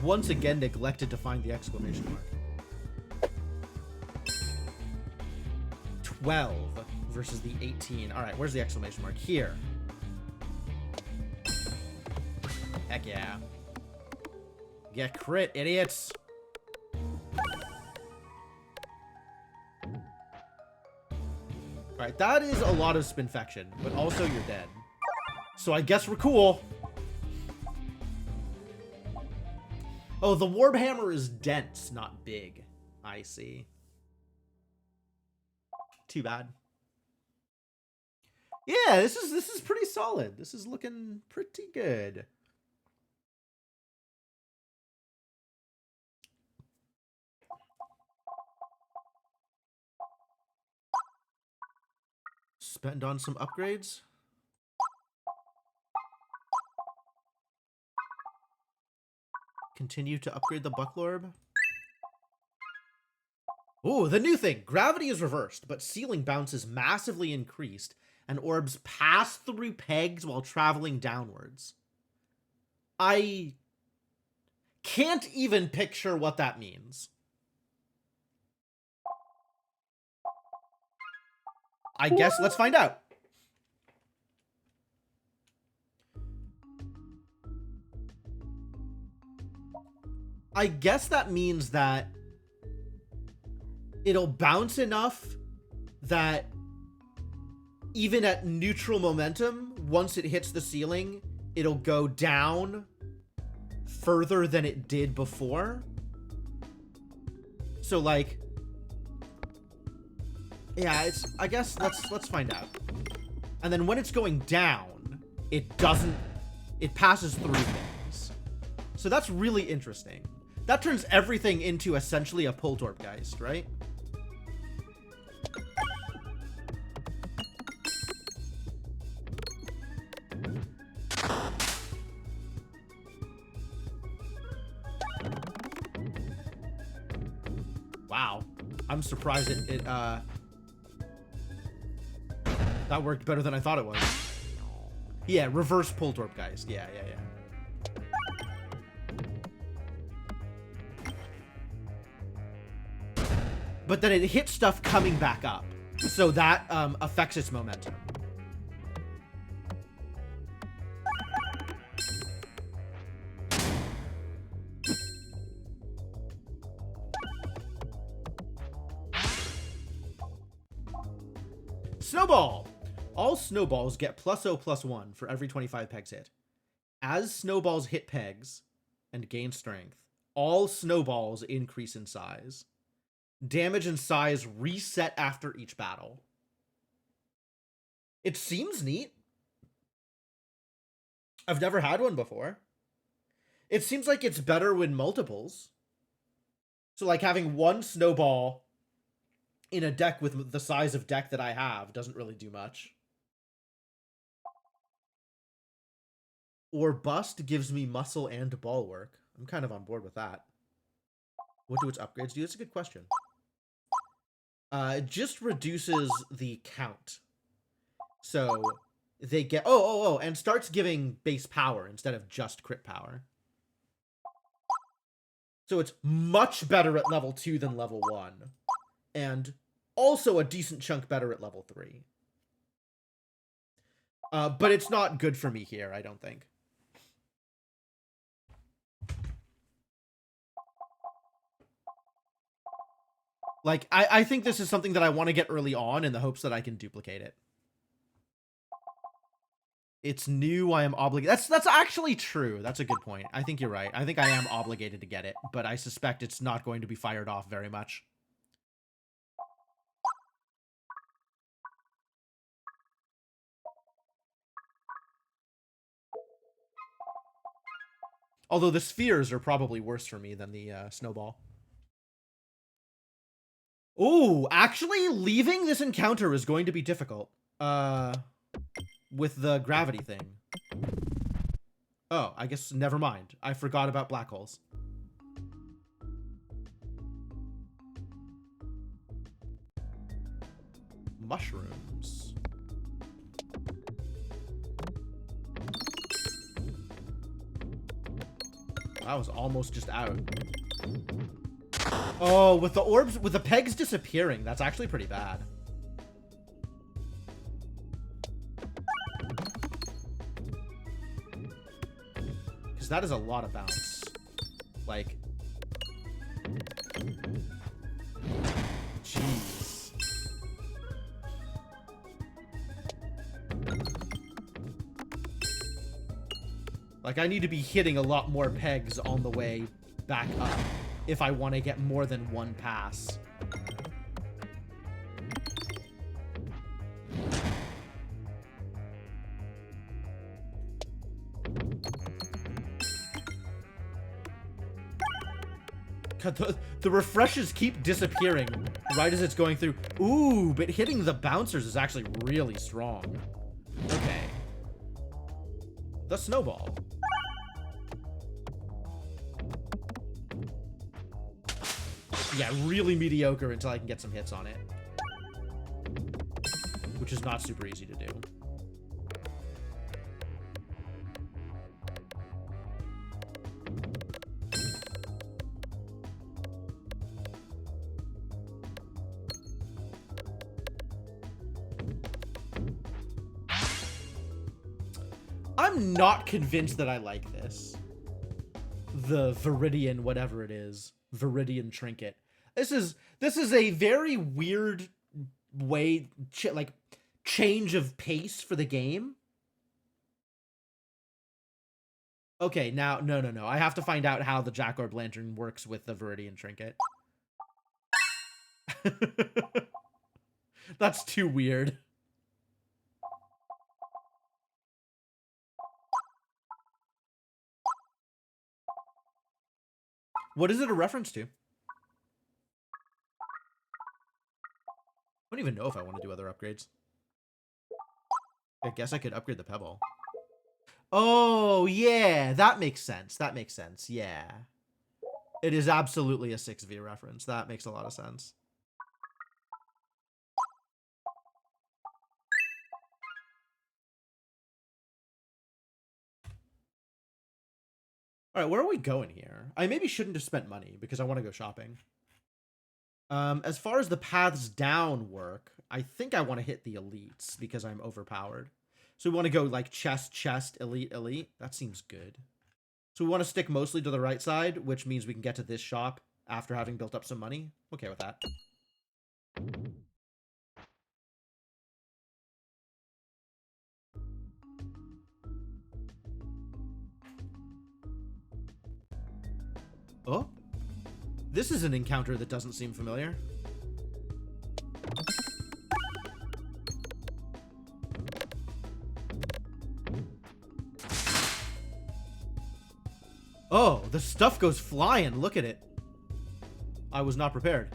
S1: once again neglected to find the exclamation mark. 12 versus the 18. All right, where's the exclamation mark? Here. Heck yeah. Get crit, idiots. All right, that is a lot of spinfection, but also you're dead. So I guess we're cool. Oh, the Warhammer is dense, not big. I see. Too bad. Yeah, this is pretty solid. This is looking pretty good. Spend on some upgrades. Continue to upgrade the Bucklorb. Ooh, the new thing. Gravity is reversed, but ceiling bounce is massively increased, and orbs pass through pegs while traveling downwards. I can't even picture what that means. I guess let's find out. I guess that means that it'll bounce enough that even at neutral momentum, once it hits the ceiling, it'll go down further than it did before. So like, yeah, it's, I guess let's find out. And then when it's going down, it passes through things. So that's really interesting. That turns everything into essentially a Poltorpgeist, right? Wow. I'm surprised that worked better than I thought it was. Yeah, reverse Poltorpgeist. Yeah. But then it hits stuff coming back up. So that affects its momentum. Snowball! All snowballs get +0/+1 for every 25 pegs hit. As snowballs hit pegs and gain strength, all snowballs increase in size. Damage and size reset after each battle. It seems neat. I've never had one before. It seems like it's better with multiples. So like having one snowball in a deck with the size of deck that I have doesn't really do much. Or bust gives me muscle and ball work. I'm kind of on board with that. What do its upgrades do? That's a good question. It just reduces the count. So they get... and starts giving base power instead of just crit power. So it's much better at level 2 than level 1. And also a decent chunk better at level 3. But it's not good for me here, I don't think. Like, I think this is something that I want to get early on in the hopes that I can duplicate it. It's new, I am obligated. That's actually true. That's a good point. I think you're right. I think I am obligated to get it, but I suspect it's not going to be fired off very much. Although the spheres are probably worse for me than the snowball. Ooh, actually, leaving this encounter is going to be difficult. With the gravity thing. Oh, I guess never mind. I forgot about black holes. Mushrooms. I was almost just out. Oh, with the orbs, with the pegs disappearing, that's actually pretty bad. Because that is a lot of bounce. Like, jeez. Like, I need to be hitting a lot more pegs on the way back up if I want to get more than one pass. The refreshes keep disappearing right as it's going through. Ooh, but hitting the bouncers is actually really strong. Okay. The snowball. Yeah, really mediocre until I can get some hits on it. Which is not super easy to do. I'm not convinced that I like this. The Viridian, whatever it is. Viridian trinket. This is a very weird way, like, change of pace for the game. Okay, now, no. I have to find out how the Jackorb Lantern works with the Viridian trinket. That's too weird. What is it a reference to? I don't even know if I want to do other upgrades. I guess I could upgrade the Pebble. Oh, yeah. That makes sense. That makes sense. Yeah. It is absolutely a 6V reference. That makes a lot of sense. All right, where are we going here? I maybe shouldn't have spent money because I want to go shopping. As far as the paths down work, I think I want to hit the elites because I'm overpowered. So we want to go like chest, chest, elite, elite. That seems good. So we want to stick mostly to the right side, which means we can get to this shop after having built up some money. Okay with that. Oh, this is an encounter that doesn't seem familiar. Oh, the stuff goes flying. Look at it. I was not prepared.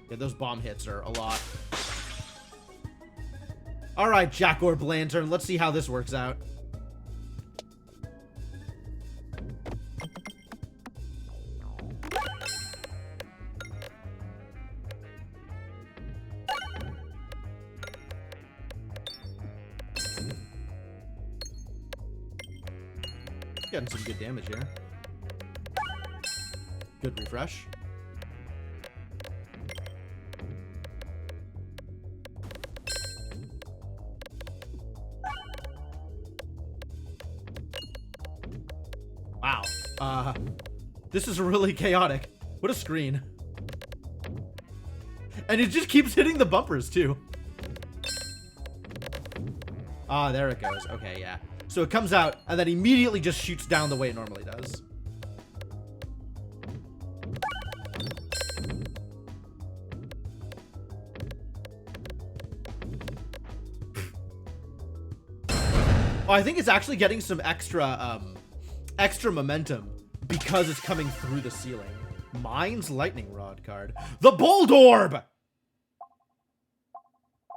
S1: Yeah, those bomb hits are a lot. All right, Jackorb Lantern. Let's see how this works out. Getting some good damage here. Good refresh. Wow. This is really chaotic. What a screen. And it just keeps hitting the bumpers, too. Ah, there it goes. Okay, yeah. So it comes out, and then immediately just shoots down the way it normally does. Oh, I think it's actually getting some extra momentum because it's coming through the ceiling. Mine's Lightning Rod card. The Bold Orb!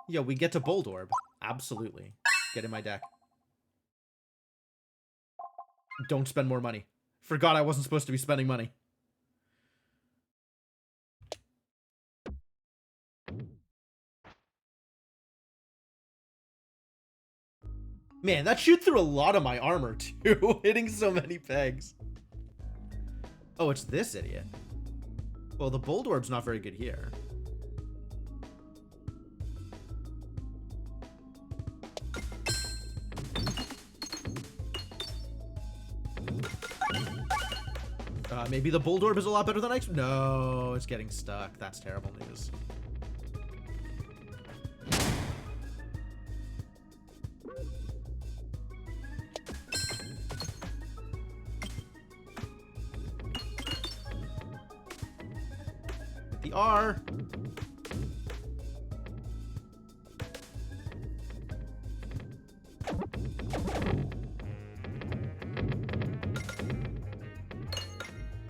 S1: Yeah, we get to Bold Orb. Absolutely. Get in my deck. Don't spend more money. Forgot I wasn't supposed to be spending money. Man, that shoots through a lot of my armor, too. Hitting so many pegs. Oh, it's this idiot. Well, the Bold Orb's not very good here. Maybe the Bold Orb is a lot better than I expected. No, it's getting stuck. That's terrible news. The R.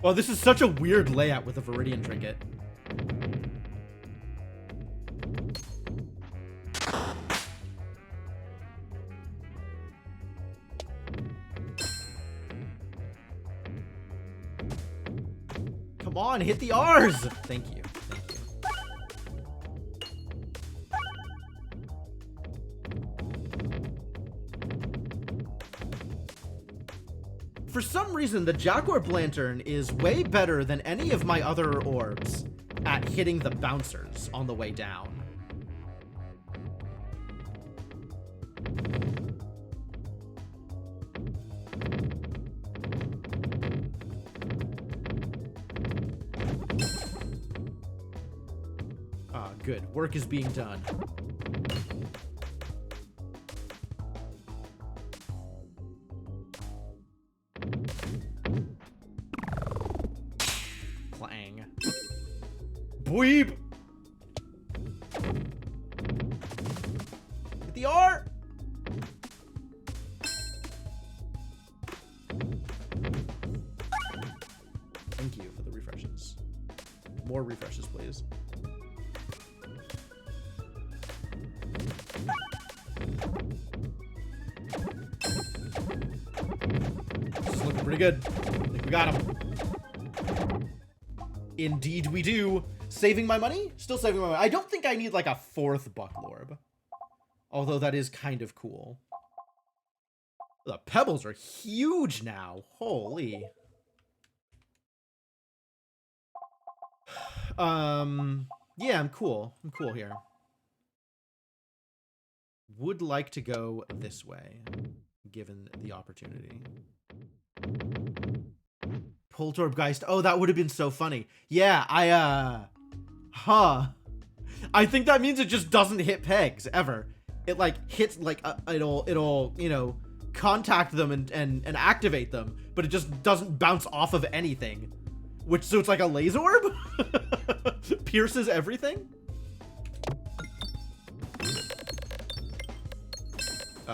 S1: Well, this is such a weird layout with a Viridian Trinket. Come on, hit the R's! Thank you. Thank you. For some reason, the Jackorp Lantern is way better than any of my other orbs at hitting the bouncers on the way down. Ah, good. Work is being done. Clang. Bweeb! Hit the R! Thank you for the refreshes. More refreshes, please. This is looking pretty good. I think we got him. Indeed we do. Saving my money? Still saving my money. I don't think I need like a 4th Bucklorb. Although that is kind of cool. The pebbles are huge now. Holy. Yeah, I'm cool. I'm cool here. Would like to go this way, given the opportunity. Poltorbgeist. Oh, that would have been so funny. Yeah, I think that means it just doesn't hit pegs, ever. It, like, hits, like, it'll, you know, contact them and activate them, but it just doesn't bounce off of anything. Which, so it's like a laser orb? Pierces everything?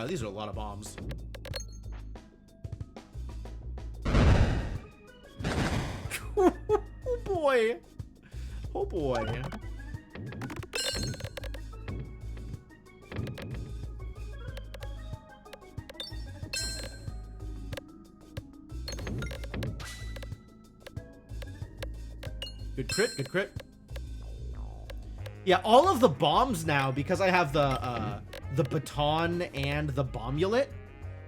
S1: These are a lot of bombs. Oh boy. Oh boy. Good crit, good crit. Yeah, all of the bombs now, because I have the baton and the bombulet,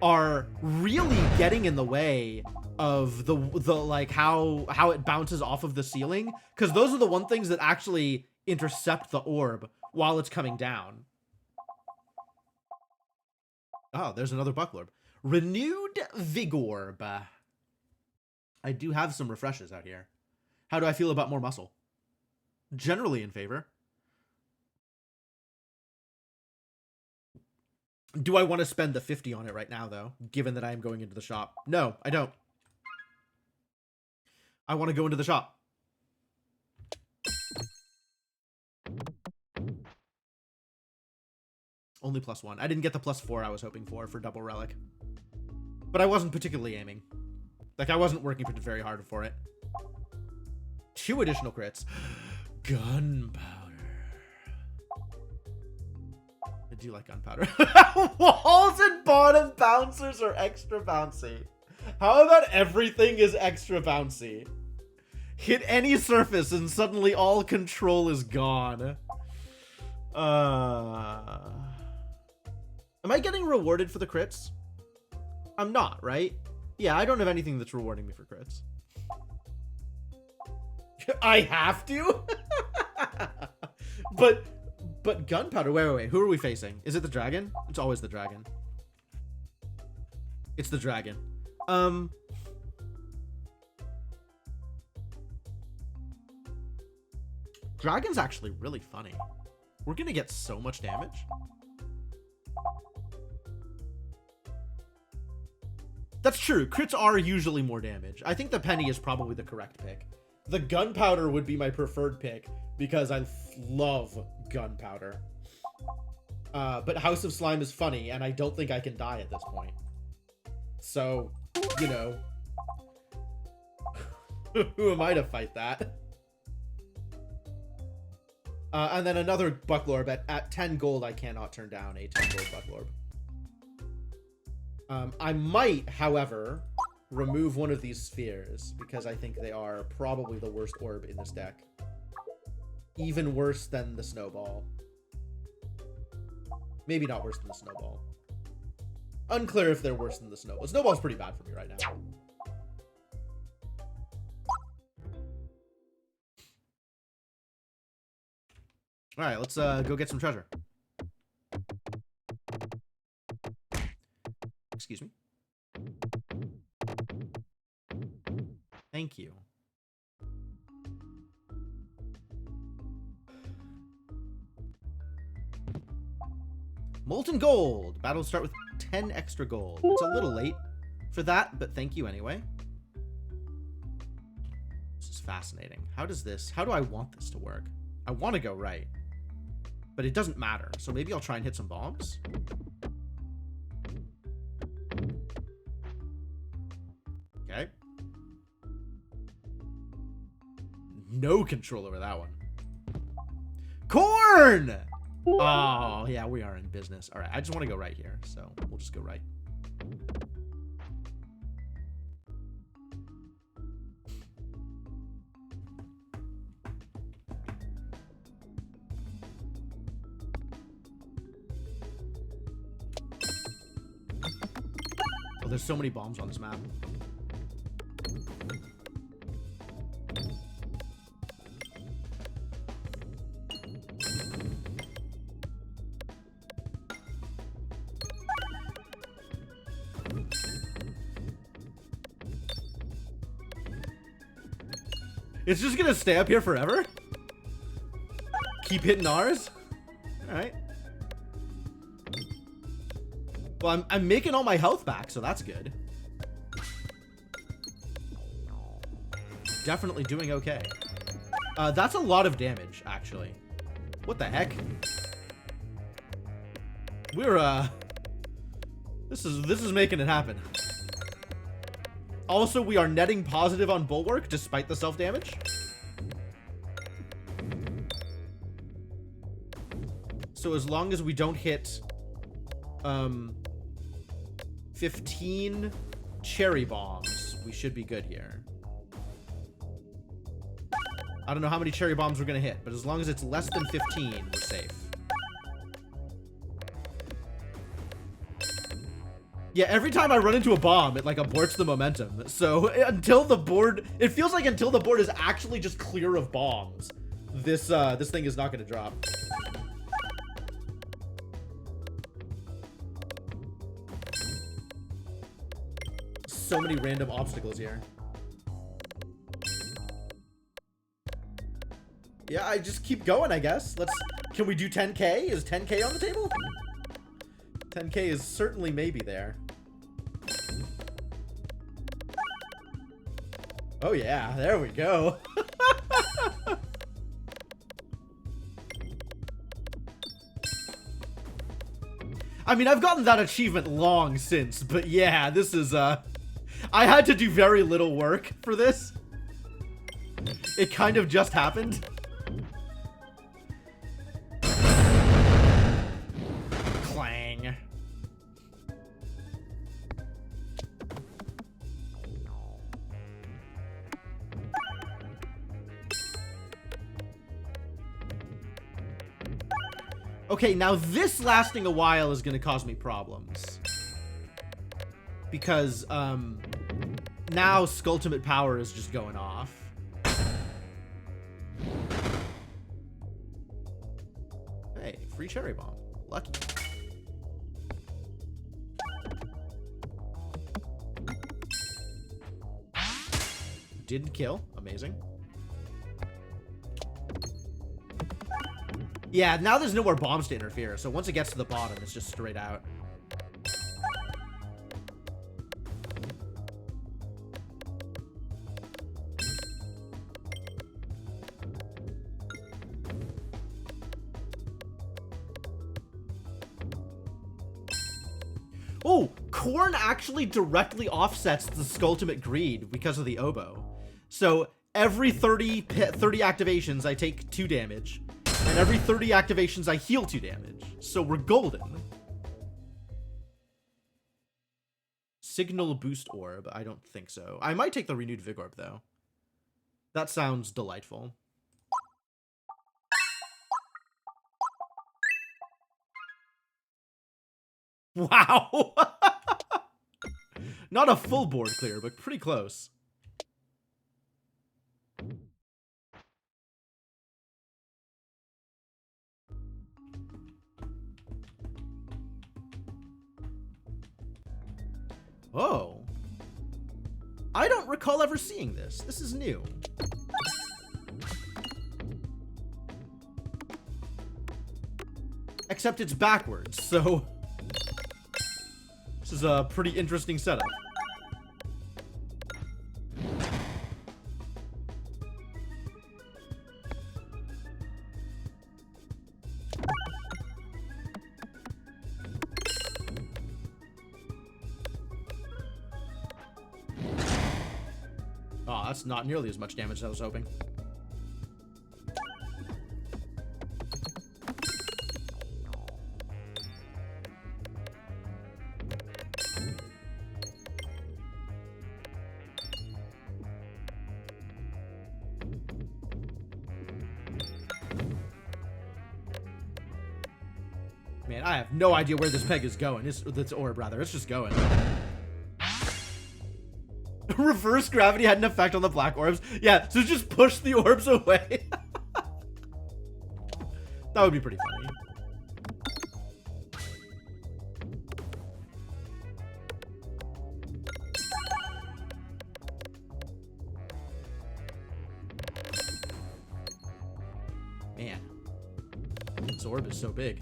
S1: are really getting in the way of the like how it bounces off of the ceiling, because those are the one things that actually intercept the orb while it's coming down. Oh, there's another Bucklorb. Renewed Vigorb. I do have some refreshes out here. How do I feel about more muscle? Generally in favor. Do I want to spend the 50 on it right now, though, given that I am going into the shop? No, I don't. I want to go into the shop. Only +1. I didn't get the +4 I was hoping for double relic. But I wasn't particularly aiming. Like, I wasn't working very hard for it. 2 additional crits. Gunpowder. I do like gunpowder. Walls and bottom bouncers are extra bouncy. How about everything is extra bouncy? Hit any surface and suddenly all control is gone. Am I getting rewarded for the crits? I'm not, right? Yeah, I don't have anything that's rewarding me for crits. I have to? But gunpowder. Wait. Who are we facing? Is it the dragon? It's always the dragon. It's the dragon. Dragon's actually really funny. We're gonna get so much damage. That's true. Crits are usually more damage. I think the penny is probably the correct pick. The gunpowder would be my preferred pick because I love gunpowder. But House of Slime is funny, and I don't think I can die at this point. So, you know. Who am I to fight that? And then another Bucklorb. At 10 gold, I cannot turn down a 10 gold Bucklorb. I might, however, remove one of these spheres because I think they are probably the worst orb in this deck. Even worse than the snowball. Maybe not worse than the snowball. Unclear if they're worse than the snowball. Snowball's pretty bad for me right now. All right, let's go get some treasure. Excuse me. Thank you. Molten gold. Battle start with 10 extra gold. It's a little late for that, but thank you anyway. This is fascinating. How do I want this to work? I want to go right, but it doesn't matter. So maybe I'll try and hit some bombs. Okay. No control over that one. Corn! Oh, yeah, we are in business. All right, I just want to go right here, so we'll just go right. Oh, there's so many bombs on this map. It's just gonna stay up here forever? Keep hitting ours? Alright. Well, I'm making all my health back, so that's good. Definitely doing okay. That's a lot of damage, actually. What the heck? We're, This is making it happen. Also, we are netting positive on Bulwark, despite the self-damage. So as long as we don't hit 15 cherry bombs, we should be good here. I don't know how many cherry bombs we're gonna hit, but as long as it's less than 15, we're safe. Yeah, every time I run into a bomb, it like aborts the momentum. So until the board, it feels like until the board is actually just clear of bombs, this thing is not gonna drop. So many random obstacles here. Yeah, I just keep going, I guess. Can we do 10K? Is 10K on the table? 10K is certainly maybe there. Oh yeah, there we go. I mean, I've gotten that achievement long since, but yeah, this is, I had to do very little work for this. It kind of just happened. Clang. Okay, now this lasting a while is gonna cause me problems. Because, now Skulltimate power is just going off. Hey, free cherry bomb. Lucky. Didn't kill. Amazing. Yeah, now there's no more bombs to interfere, so once it gets to the bottom, it's just straight out. Oh, corn actually directly offsets the Skulltimate Greed because of the oboe. So every 30 activations, I take 2 damage. And every 30 activations, I heal 2 damage. So we're golden. Signal Boost Orb. I don't think so. I might take the Renewed Vig Orb, though. That sounds delightful. Wow! Not a full board clear, but pretty close. Oh. I don't recall ever seeing this. This is new. Except it's backwards, so... This is a pretty interesting setup. Oh, that's not nearly as much damage as I was hoping. Man, I have no idea where this peg is going. This orb, rather. It's just going. Reverse gravity had an effect on the black orbs. Yeah, so just push the orbs away. That would be pretty funny. Man, this orb is so big.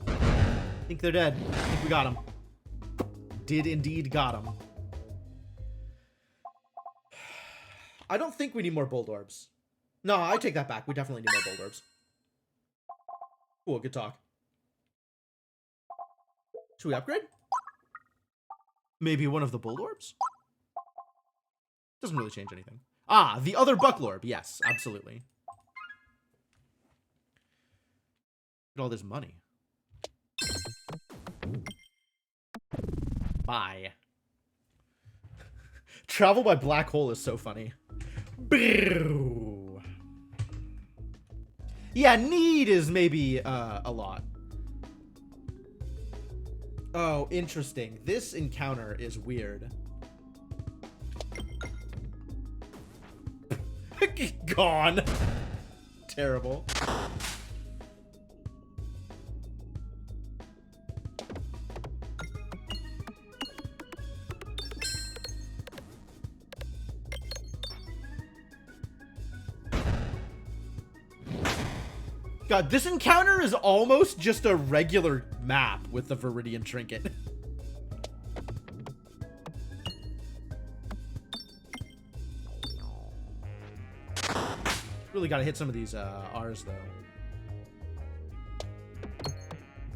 S1: I think they're dead. I think we got them. Did indeed got him. I don't think we need more bold orbs. No, I take that back. We definitely need more bold orbs. Cool, good talk. Should we upgrade? Maybe one of the bold orbs? Doesn't really change anything. Ah, the other buckle orb. Yes, absolutely. Look at all this money. Bye. Travel by black hole is so funny. Yeah, need is maybe a lot. Oh, interesting. This encounter is weird. Gone. Terrible. God, this encounter is almost just a regular map with the Viridian Trinket. Really gotta hit some of these R's, though.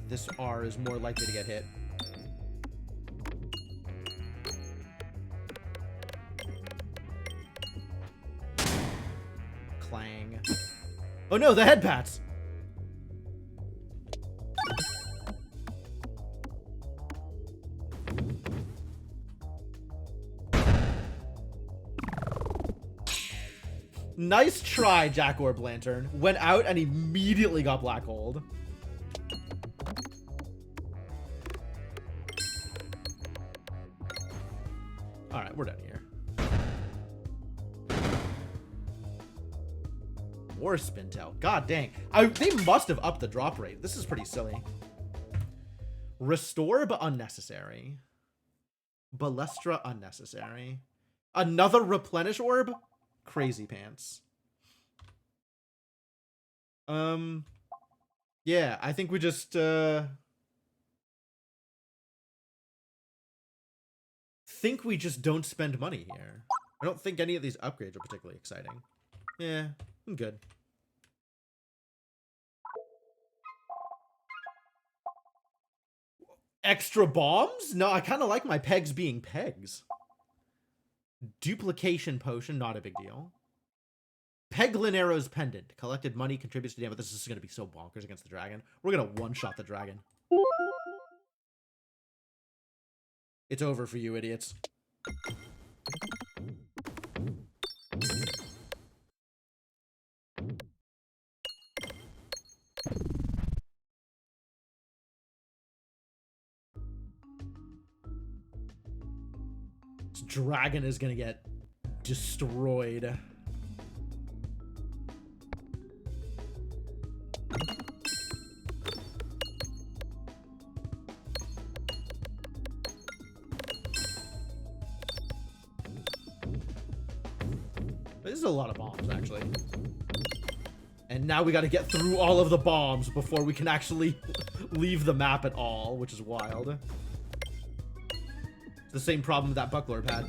S1: This R is more likely to get hit. Clang. Oh no, the head pats! Nice try, Jack Orb Lantern. Went out and immediately got black holed. Alright, we're done here. More Spintail. God dang. They must have upped the drop rate. This is pretty silly. Restore, but unnecessary. Balestra, unnecessary. Another Replenish Orb? Crazy pants. Yeah, I think we just, don't spend money here. I don't think any of these upgrades are particularly exciting. Yeah, I'm good. Extra bombs? No, I kind of like my pegs being pegs. Duplication potion, not a big deal. Peglin Arrow's pendant. Collected money contributes to damage. This is going to be so bonkers against the dragon. We're going to one-shot the dragon. It's over for you, idiots. This dragon is going to get destroyed. This is a lot of bombs, actually. And now we got to get through all of the bombs before we can actually leave the map at all, which is wild. It's the same problem that Bucklorb had.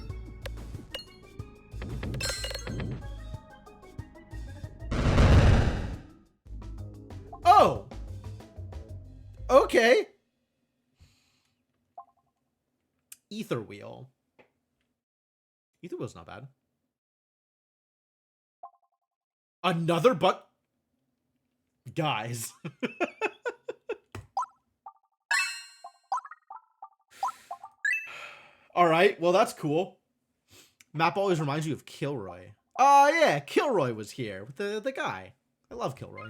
S1: Oh! Okay. Ether Wheel. Ether Wheel's not bad. Another buck. Guys. Alright, well that's cool. Map always reminds you of Kilroy. Oh yeah, Kilroy was here with the guy. I love Kilroy.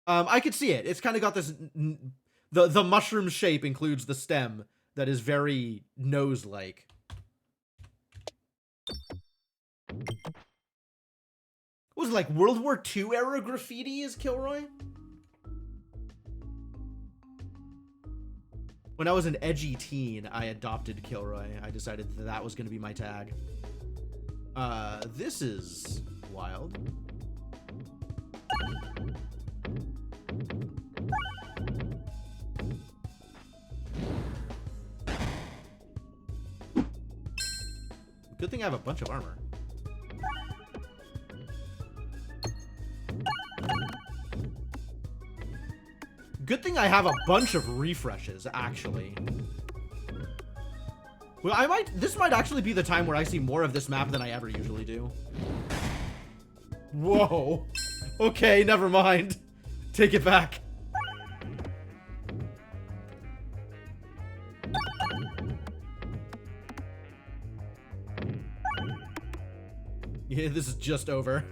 S1: I could see it. It's kind of got this... The mushroom shape includes the stem that is very nose-like. What was it, like World War II era graffiti is Kilroy? When I was an edgy teen, I adopted Kilroy. I decided that was going to be my tag. This is wild. Good thing I have a bunch of armor. Good thing I have a bunch of refreshes, actually. Well, this might actually be the time where I see more of this map than I ever usually do. Whoa. Okay, never mind. Take it back. Yeah, this is just over.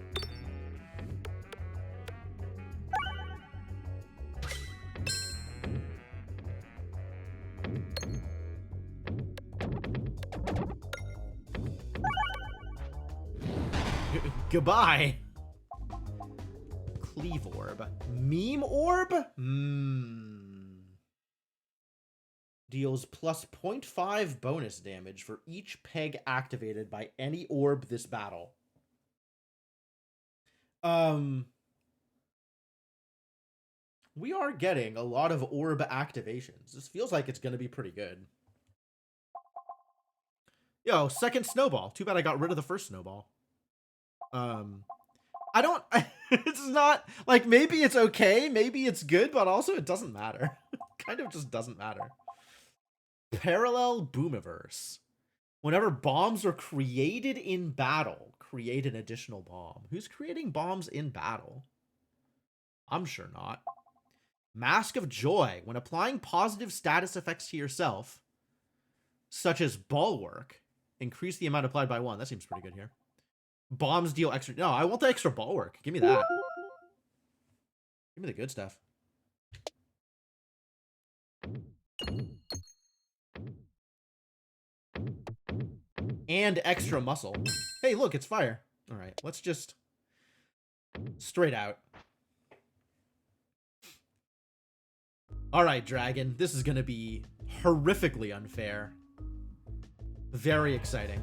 S1: Goodbye. Cleave Orb. Meme Orb? Deals plus 0.5 bonus damage for each peg activated by any orb this battle. We are getting a lot of orb activations. This feels like it's going to be pretty good. Yo, second snowball. Too bad I got rid of the first snowball. I don't... It's not... Like, maybe it's okay, maybe it's good, but also it doesn't matter. Kind of just doesn't matter. Parallel Boomiverse. Whenever bombs are created in battle, create an additional bomb. Who's creating bombs in battle? I'm sure not. Mask of Joy. When applying positive status effects to yourself, such as Bulwark, increase the amount applied by 1. That seems pretty good here. Bombs deal extra. No, I want the extra bulwark. Give me that. Give me the good stuff. And extra muscle. Hey, look, it's fire. All right, let's just straight out. All right, Dragon. This is going to be horrifically unfair. Very exciting.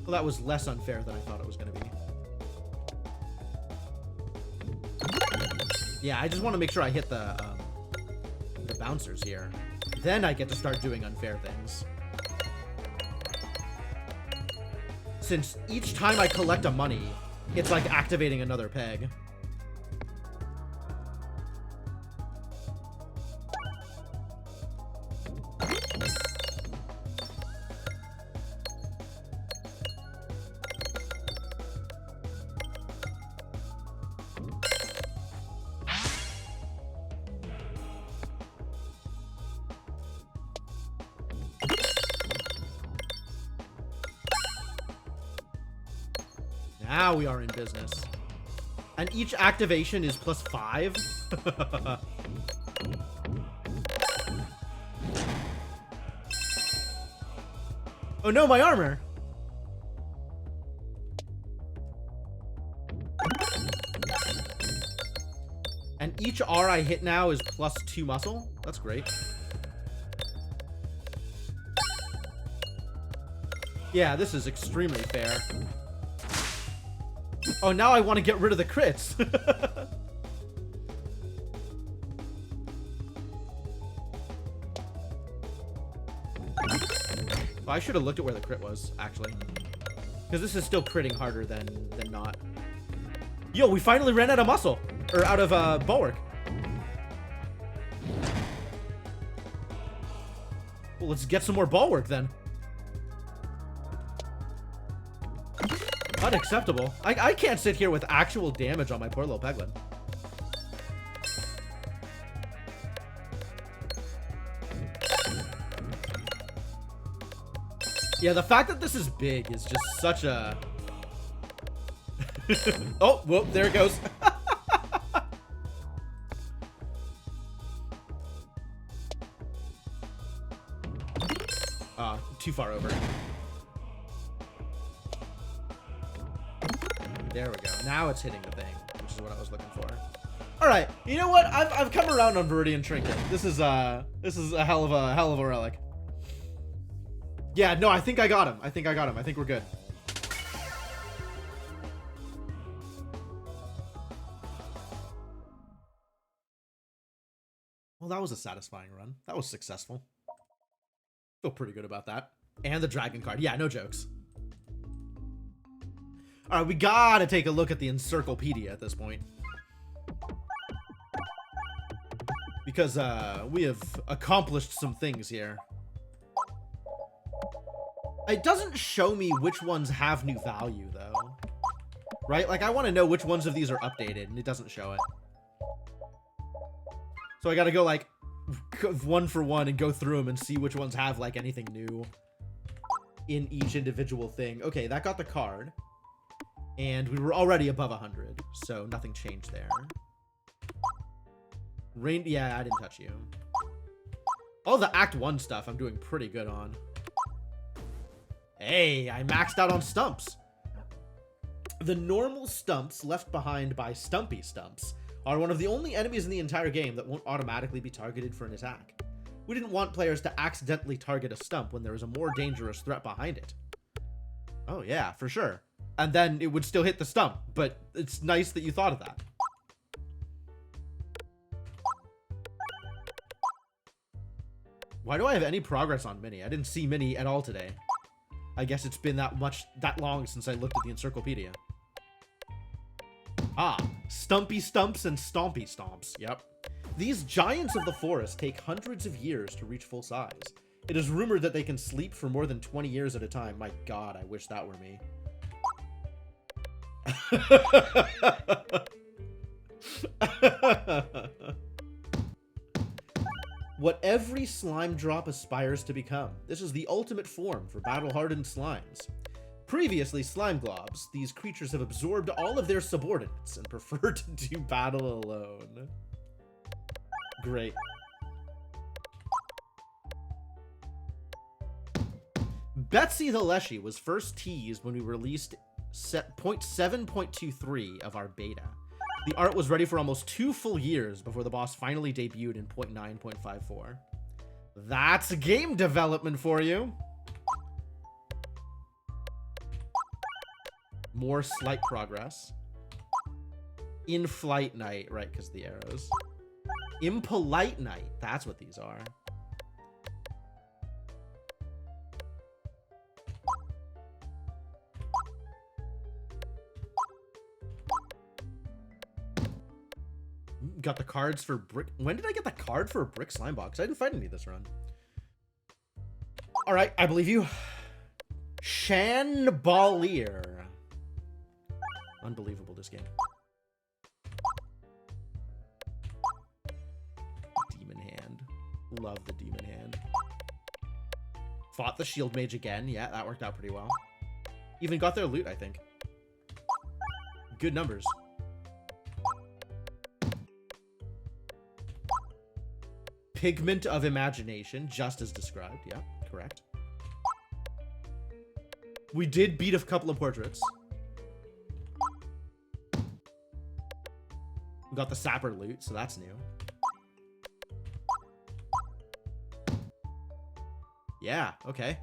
S1: Well, that was less unfair than I thought it was going to be. Yeah, I just want to make sure I hit the bouncers here. Then I get to start doing unfair things. Since each time I collect a money, it's like activating another peg. Now we are in business. And each activation is +5. Oh no, my armor! And each R I hit now is +2 muscle. That's great. Yeah, this is extremely fair. Oh, now I want to get rid of the crits. Well, I should have looked at where the crit was, actually. Because this is still critting harder than not. Yo, we finally ran out of muscle. Or out of bulwark. Well, let's get some more bulwark then. Unacceptable. I can't sit here with actual damage on my poor little Peglin. Yeah, the fact that this is big is just such a... Oh, whoop, there it goes. Too far over. There we go. Now it's hitting the thing, which is what I was looking for. All right, you know what? I've come around on Viridian Trinket. This is a hell of a relic. Yeah, no, I think I got him. I think we're good. Well, that was a satisfying run. That was successful. Feel pretty good about that. And the dragon card. Yeah, no jokes. All right, we gotta take a look at the encyclopedia at this point. Because we have accomplished some things here. It doesn't show me which ones have new value, though. Right? Like, I want to know which ones of these are updated, and it doesn't show it. So I gotta go, like, one for one and go through them and see which ones have, like, anything new in each individual thing. Okay, that got the card. And we were already above 100, so nothing changed there. Yeah, I didn't touch you. All the Act 1 stuff I'm doing pretty good on. Hey, I maxed out on stumps. The normal stumps left behind by Stumpy Stumps are one of the only enemies in the entire game that won't automatically be targeted for an attack. We didn't want players to accidentally target a stump when there was a more dangerous threat behind it. Oh yeah, for sure. And then it would still hit the stump, but it's nice that you thought of that. Why do I have any progress on Mini? I didn't see Mini at all today. I guess it's been that long since I looked at the encyclopedia. Ah, Stumpy Stumps and Stompy Stomps. Yep. These giants of the forest take hundreds of years to reach full size. It is rumored that they can sleep for more than 20 years at a time. My god, I wish that were me. What every slime drop aspires to become. This is the ultimate form for battle-hardened slimes. Previously slime globs, these creatures have absorbed all of their subordinates and prefer to do battle alone. Great. Betsy the Leshy was first teased when we released 0.7.23 of our beta. The art was ready for almost 2 full years before the boss finally debuted in 0.9.54. That's game development for you. More slight progress. In-flight night, right, because the arrows. Impolite night, that's what these are. Got the cards for brick. When did I get the card for a brick slime box? I didn't find any this run. All right, I believe you. Chandelier. Unbelievable, this game. Demon hand. Love the demon hand. Fought the shield mage again. Yeah, that worked out pretty well. Even got their loot, I think. Good numbers. Pigment of imagination, just as described. Yeah, correct. We did beat a couple of portraits. We got the sapper loot, so that's new. Yeah, okay.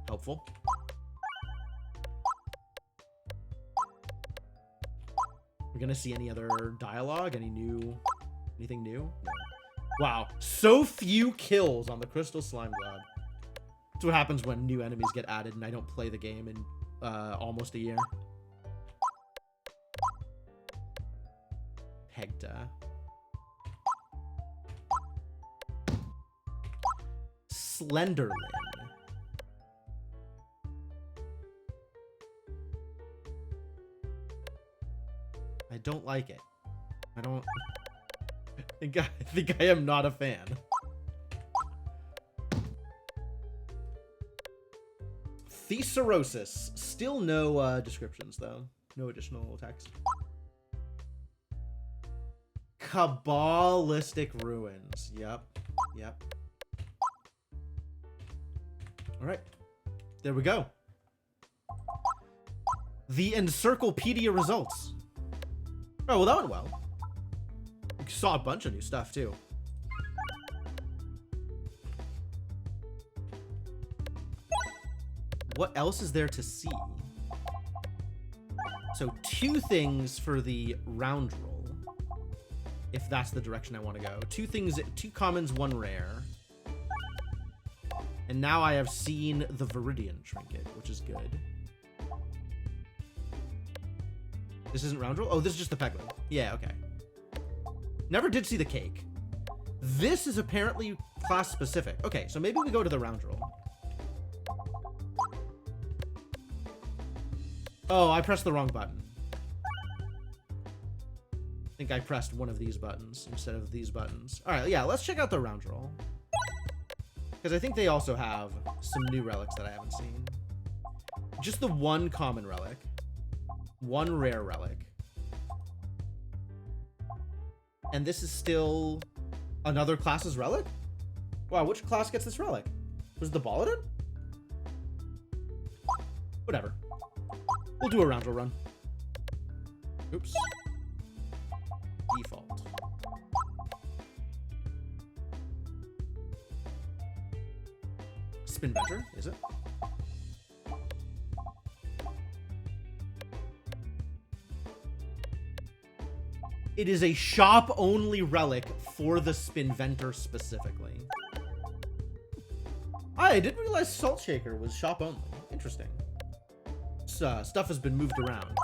S1: Helpful. We're gonna see any other dialogue? Anything new? No. Wow, so few kills on the Crystal Slime God. That's what happens when new enemies get added and I don't play the game in almost a year. Pegda. Slenderlin. I don't like it. I think I am not a fan. Thesaurus. Still no descriptions, though. No additional text. Kabbalistic ruins. Yep. Yep. All right. There we go. The Encyclopedia results. Oh, well, that went well. We saw a bunch of new stuff, too. What else is there to see? So 2 things for the round roll, if that's the direction I want to go. 2 things, 2 commons, 1 rare. And now I have seen the Viridian trinket, which is good. This isn't round roll? Oh, this is just the Peglin. Yeah, okay. Never did see the cake. This is apparently class specific. Okay, so maybe we go to the round roll. Oh, I pressed the wrong button. I think I pressed one of these buttons instead of these buttons. All right, yeah, let's check out the round roll. Because I think they also have some new relics that I haven't seen. Just the 1 common relic. 1 rare relic. And this is still another class's relic? Wow, which class gets this relic? Was it the Baladin? Whatever. We'll do a round roll run. Oops. Default. Spin Venture, is it? It is a shop-only relic for the Spinventor specifically. I didn't realize Salt Shaker was shop-only. Interesting. Stuff has been moved around.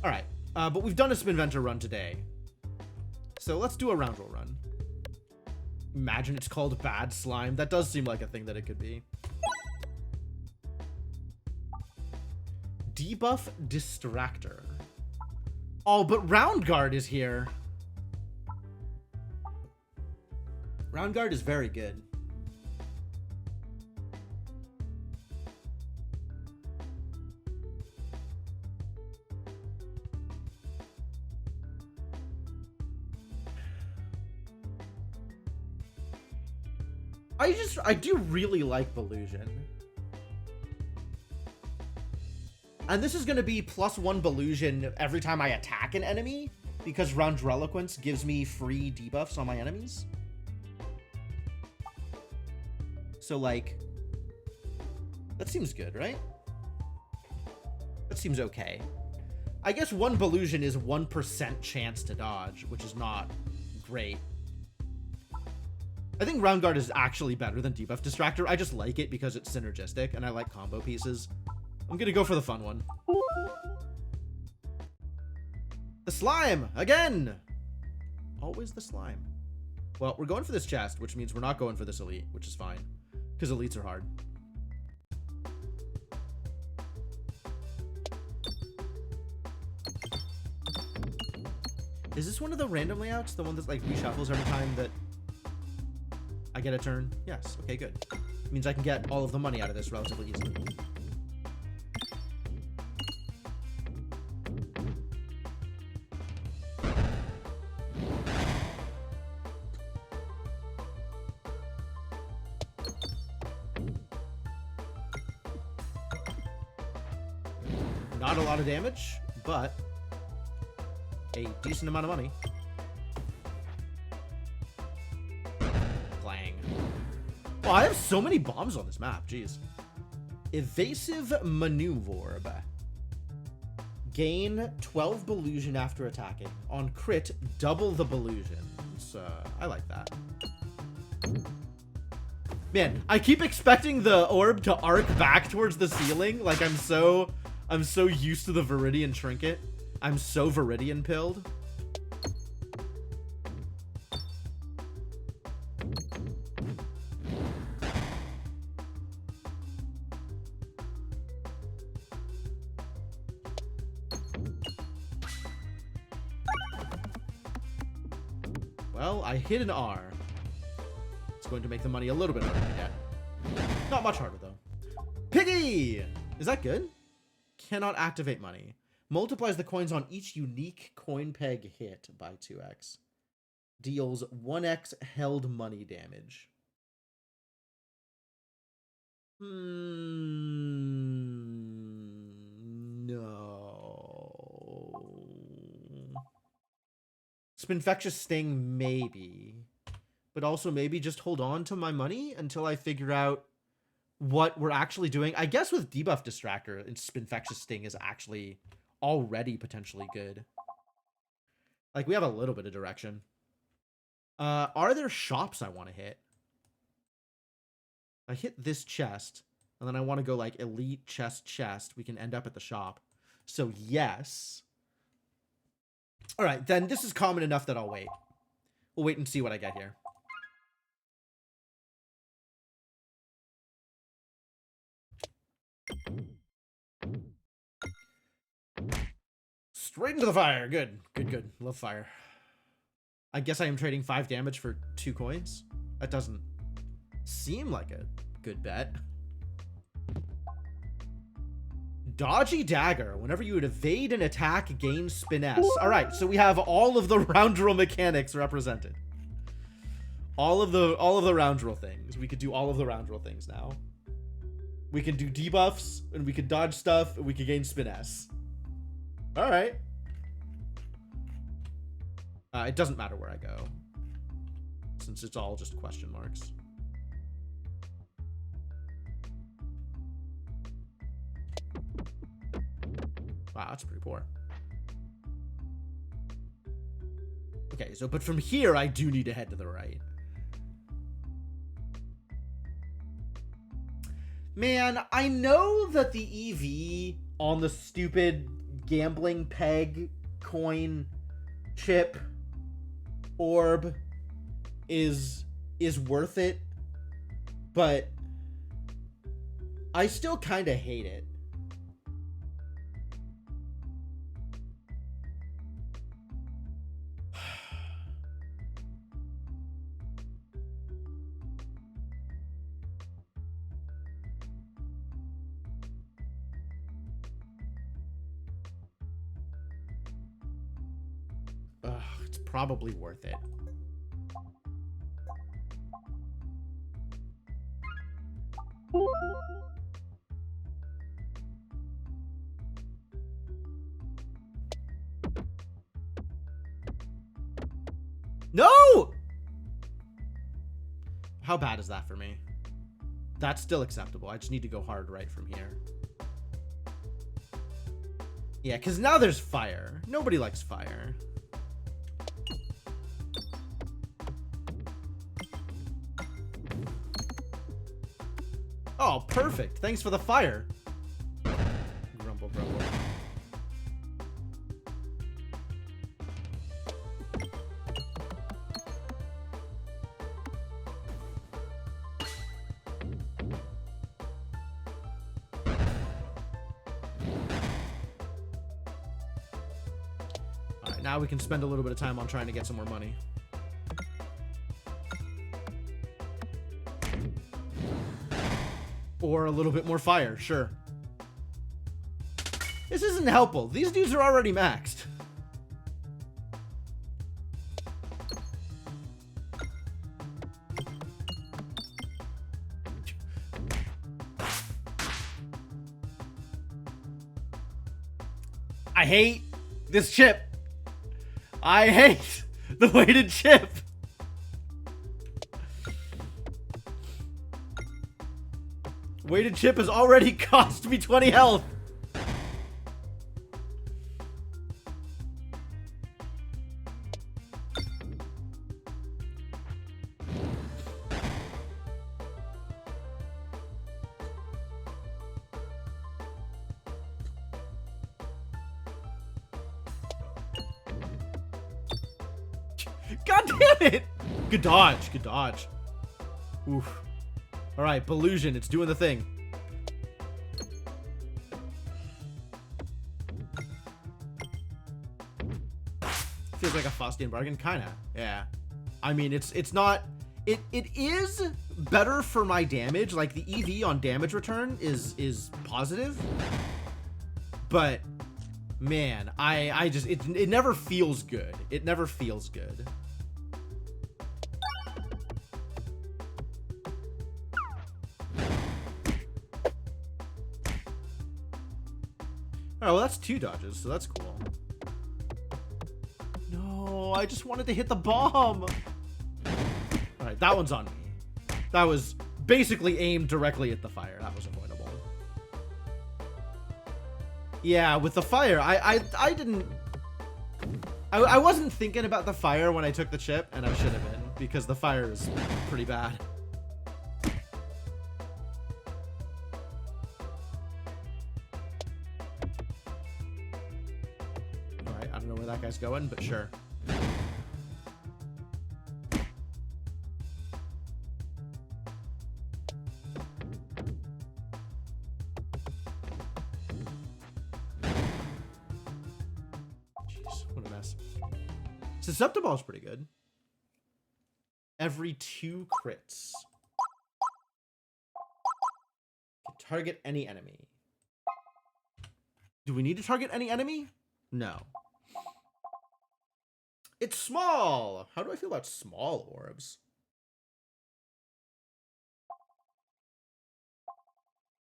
S1: Alright, but we've done a Spinventor run today. So let's do a round roll run. Imagine it's called Bad Slime. That does seem like a thing that it could be. Debuff Distractor. Oh, but Round Guard is here. Round Guard is very good. I do really like Belusion. And this is going to be +1 Belusion every time I attack an enemy, because Roundreloquence gives me free debuffs on my enemies. So, like, that seems good, right? That seems okay. I guess 1 Belusion is 1% chance to dodge, which is not great. I think Round Guard is actually better than Debuff Distractor. I just like it because it's synergistic, and I like combo pieces. I'm gonna go for the fun one. The slime! Again! Always the slime. Well, we're going for this chest, which means we're not going for this elite, which is fine. Because elites are hard. Is this one of the random layouts? The one that, like, reshuffles every time that I get a turn? Yes. Okay, good. It means I can get all of the money out of this relatively easily. Not a lot of damage, but a decent amount of money. Clang. Oh, I have so many bombs on this map. Jeez. Evasive Maneuver. Gain 12 Belusion after attacking. On crit, double the Belusions. I like that. Man, I keep expecting the orb to arc back towards the ceiling. Like, I'm so used to the Viridian Trinket. I'm so Viridian pilled. Well, I hit an R. It's going to make the money a little bit harder to get. Not much harder, though. Piggy! Is that good? Cannot activate money. Multiplies the coins on each unique coin peg hit by 2x. Deals 1x held money damage. No. Spinfectious Sting, maybe. But also maybe just hold on to my money until I figure out what we're actually doing. I guess with Debuff Distractor, Spinfectious Sting is actually already potentially good. Like, we have a little bit of direction. Are there shops I want to hit? I hit this chest, and then I want to go, like, elite chest. We can end up at the shop. So, yes. All right, then this is common enough that I'll wait. We'll wait and see what I get here. Straight into the fire. Good. Good. Love fire. I guess I am trading 5 damage for 2 coins. That doesn't seem like a good bet. Dodgy Dagger. Whenever you would evade an attack, gain spin S. All right, so we have all of the round-roll mechanics represented. All of the round-roll things. We could do all of the round-roll things now. We can do debuffs, and we could dodge stuff, and we could gain spin S. All right. It doesn't matter where I go, since it's all just question marks. Wow, that's pretty poor. Okay, so, but from here, I do need to head to the right. Man, I know that the EV on the stupid gambling peg coin chip orb is worth it, but I still kind of hate it. It's probably worth it. No! How bad is that for me? That's still acceptable. I just need to go hard right from here. Yeah, because now there's fire. Nobody likes fire. Oh, perfect. Thanks for the fire. Grumble, grumble. All right, now we can spend a little bit of time on trying to get some more money. Or a little bit more fire, sure. This isn't helpful. These dudes are already maxed. I hate this chip. I hate the weighted chip. Weighted chip has already cost me 20 health. God damn it! Good dodge, good dodge. Oof. Alright, Belusion, it's doing the thing. Feels like a Faustian bargain, kinda. Yeah. I mean, it's not... It is better for my damage. Like, the EV on damage return is positive. But, man, I just... It never feels good. It never feels good. Oh, well, that's 2 dodges, so that's cool. No, I just wanted to hit the bomb. All right, that one's on me. That was basically aimed directly at the fire. That was avoidable. Yeah, with the fire, I didn't... I wasn't thinking about the fire when I took the chip, and I should have been, because the fire is pretty bad. That guy's going, but sure. Jeez, what a mess. Susceptible is pretty good. Every 2 crits. Target any enemy. Do we need to target any enemy? No. It's small! How do I feel about small orbs?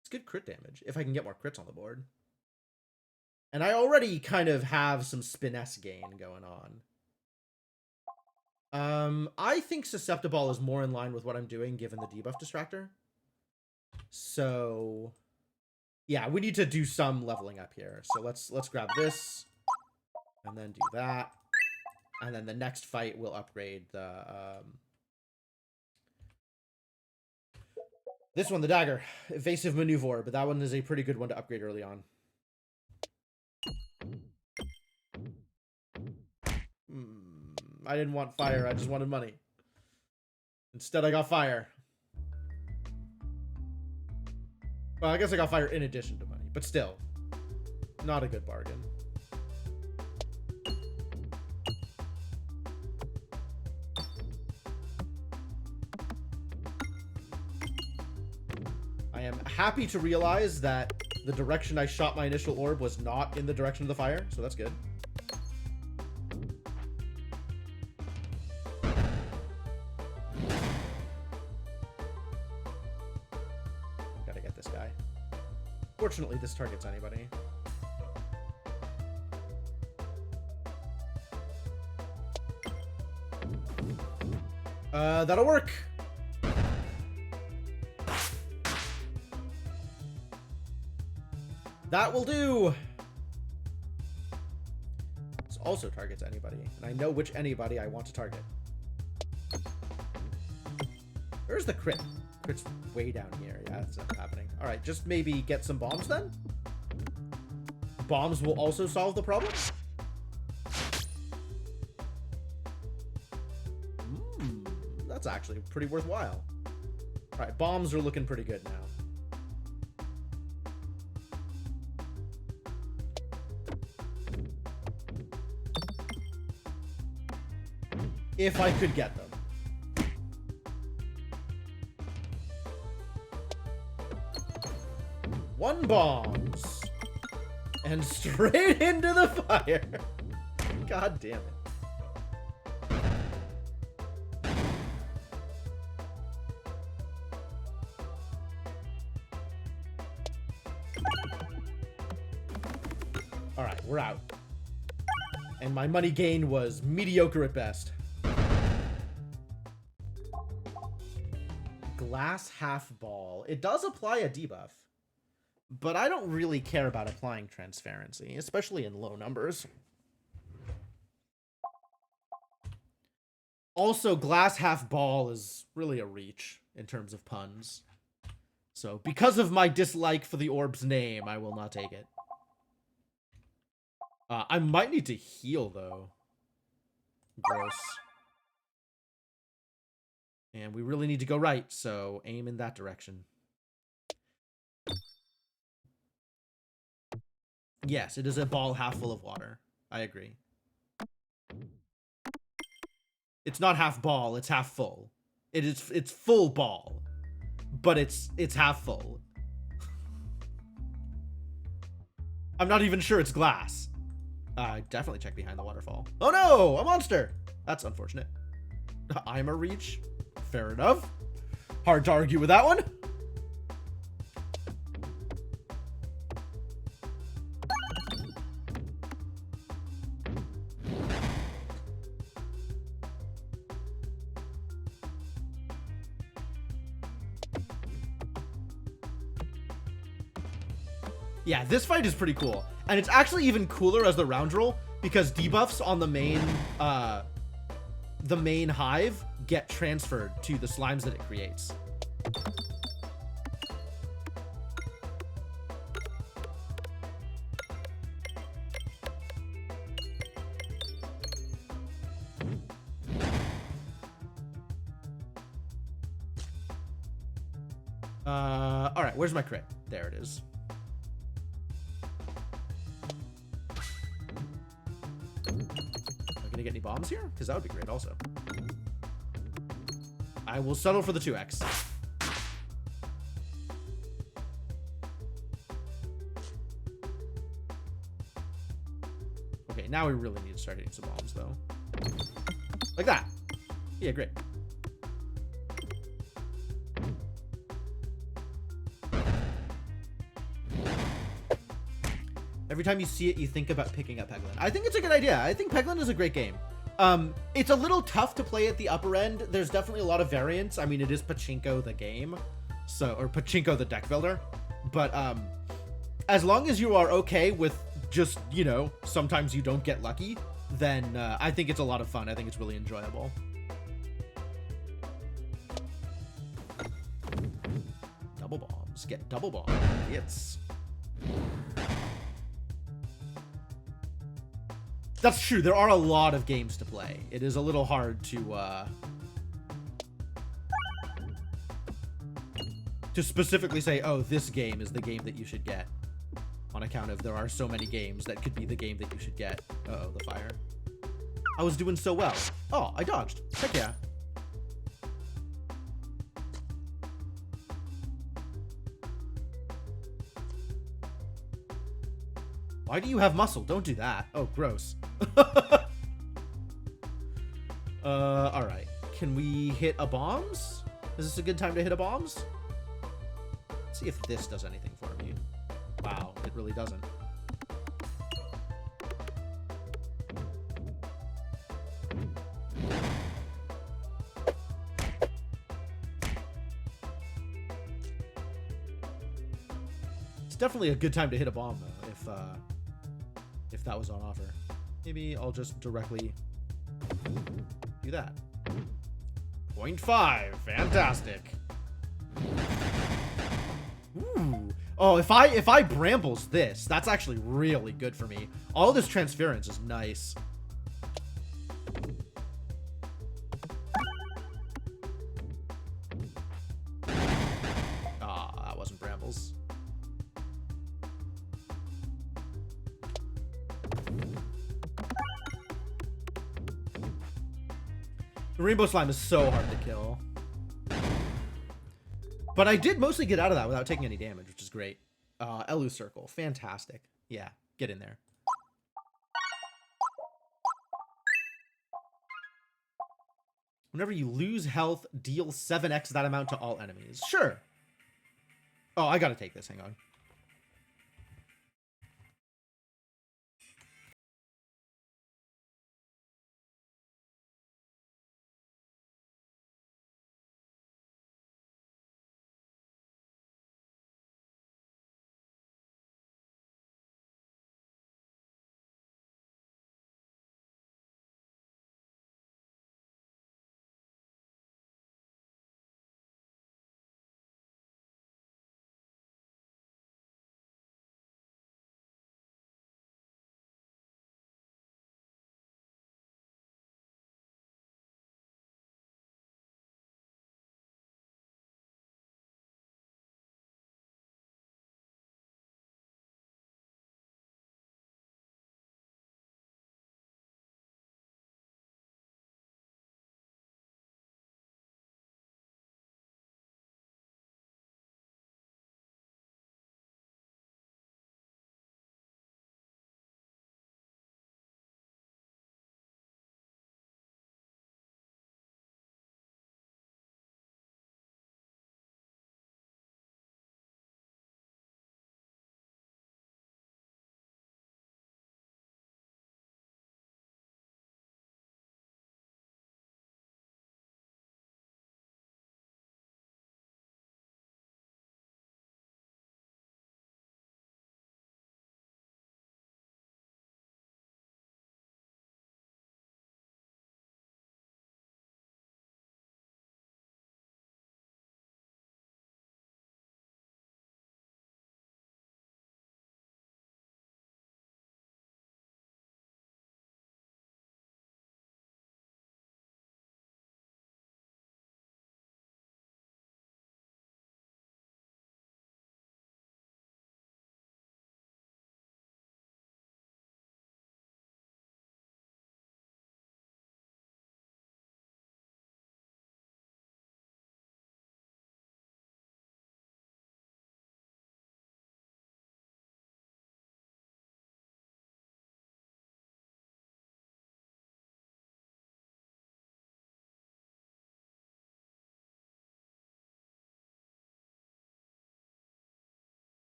S1: It's good crit damage, if I can get more crits on the board. And I already kind of have some Spiness gain going on. I think Susceptible is more in line with what I'm doing, given the debuff distractor. So... yeah, we need to do some leveling up here. So let's grab this, and then do that. And then the next fight will upgrade the, this one, the dagger. Evasive maneuver, but that one is a pretty good one to upgrade early on. I didn't want fire, I just wanted money. Instead, I got fire. Well, I guess I got fire in addition to money, but still, not a good bargain. I am happy to realize that the direction I shot my initial orb was not in the direction of the fire, so that's good. Fortunately, this targets anybody. That'll work. That will do. This also targets anybody, and I know which anybody I want to target. Where's the crit? Crit's way down here. Yeah, that's not happening. All right, just maybe get some bombs then. Bombs will also solve the problem. That's actually pretty worthwhile. All right, bombs are looking pretty good now. If I could get them. One bombs. And straight into the fire. God damn it. Alright, we're out. And my money gain was mediocre at best. Glass half ball. It does apply a debuff. But I don't really care about applying transparency, especially in low numbers. Also, glass half ball is really a reach in terms of puns. So, because of my dislike for the orb's name, I will not take it. I might need to heal, though. Gross. And we really need to go right, so aim in that direction. Yes, it is a ball half full of water. I agree. It's not half ball, it's half full. It's full ball. But it's half full. I'm not even sure it's glass. Definitely check behind the waterfall. Oh no, a monster! That's unfortunate. I'm a reach. Fair enough. Hard to argue with that one. Yeah, this fight is pretty cool. And it's actually even cooler as the round roll because debuffs on the main hive get transferred to the slimes that it creates. All right, where's my crit? There it is. Get any bombs here? Because that would be great also. I will settle for the 2x. Okay, now we really need to start hitting some bombs though. Like that. Yeah, great. Every time you see it, you think about picking up Peglin. I think it's a good idea. I think Peglin is a great game. It's a little tough to play at the upper end. There's definitely a lot of variance. I mean, it is Pachinko the game, or Pachinko the deck builder. But as long as you are okay with just, you know, sometimes you don't get lucky, then I think it's a lot of fun. I think it's really enjoyable. Double bombs. Get double bombs. It's... That's true. There are a lot of games to play. It is a little hard to specifically say, oh, this game is the game that you should get. On account of there are so many games that could be the game that you should get. Uh-oh, the fire. I was doing so well. Oh, I dodged. Heck yeah. Why do you have muscle? Don't do that. Oh, gross. Alright. Can we hit a bombs? Is this a good time to hit a bombs? Let's see if this does anything for me. Wow, it really doesn't. It's definitely a good time to hit a bomb, though, if that was on offer. Maybe I'll just directly do that. 0.5. Fantastic. Ooh. Oh, if I brambles this, that's actually really good for me. All this transference is nice. Ah, that wasn't brambles. The rainbow slime is so hard to kill. But I did mostly get out of that without taking any damage, which is great. Elu circle. Fantastic. Yeah, get in there. Whenever you lose health, deal 7x that amount to all enemies. Sure. Oh, I gotta take this. Hang on.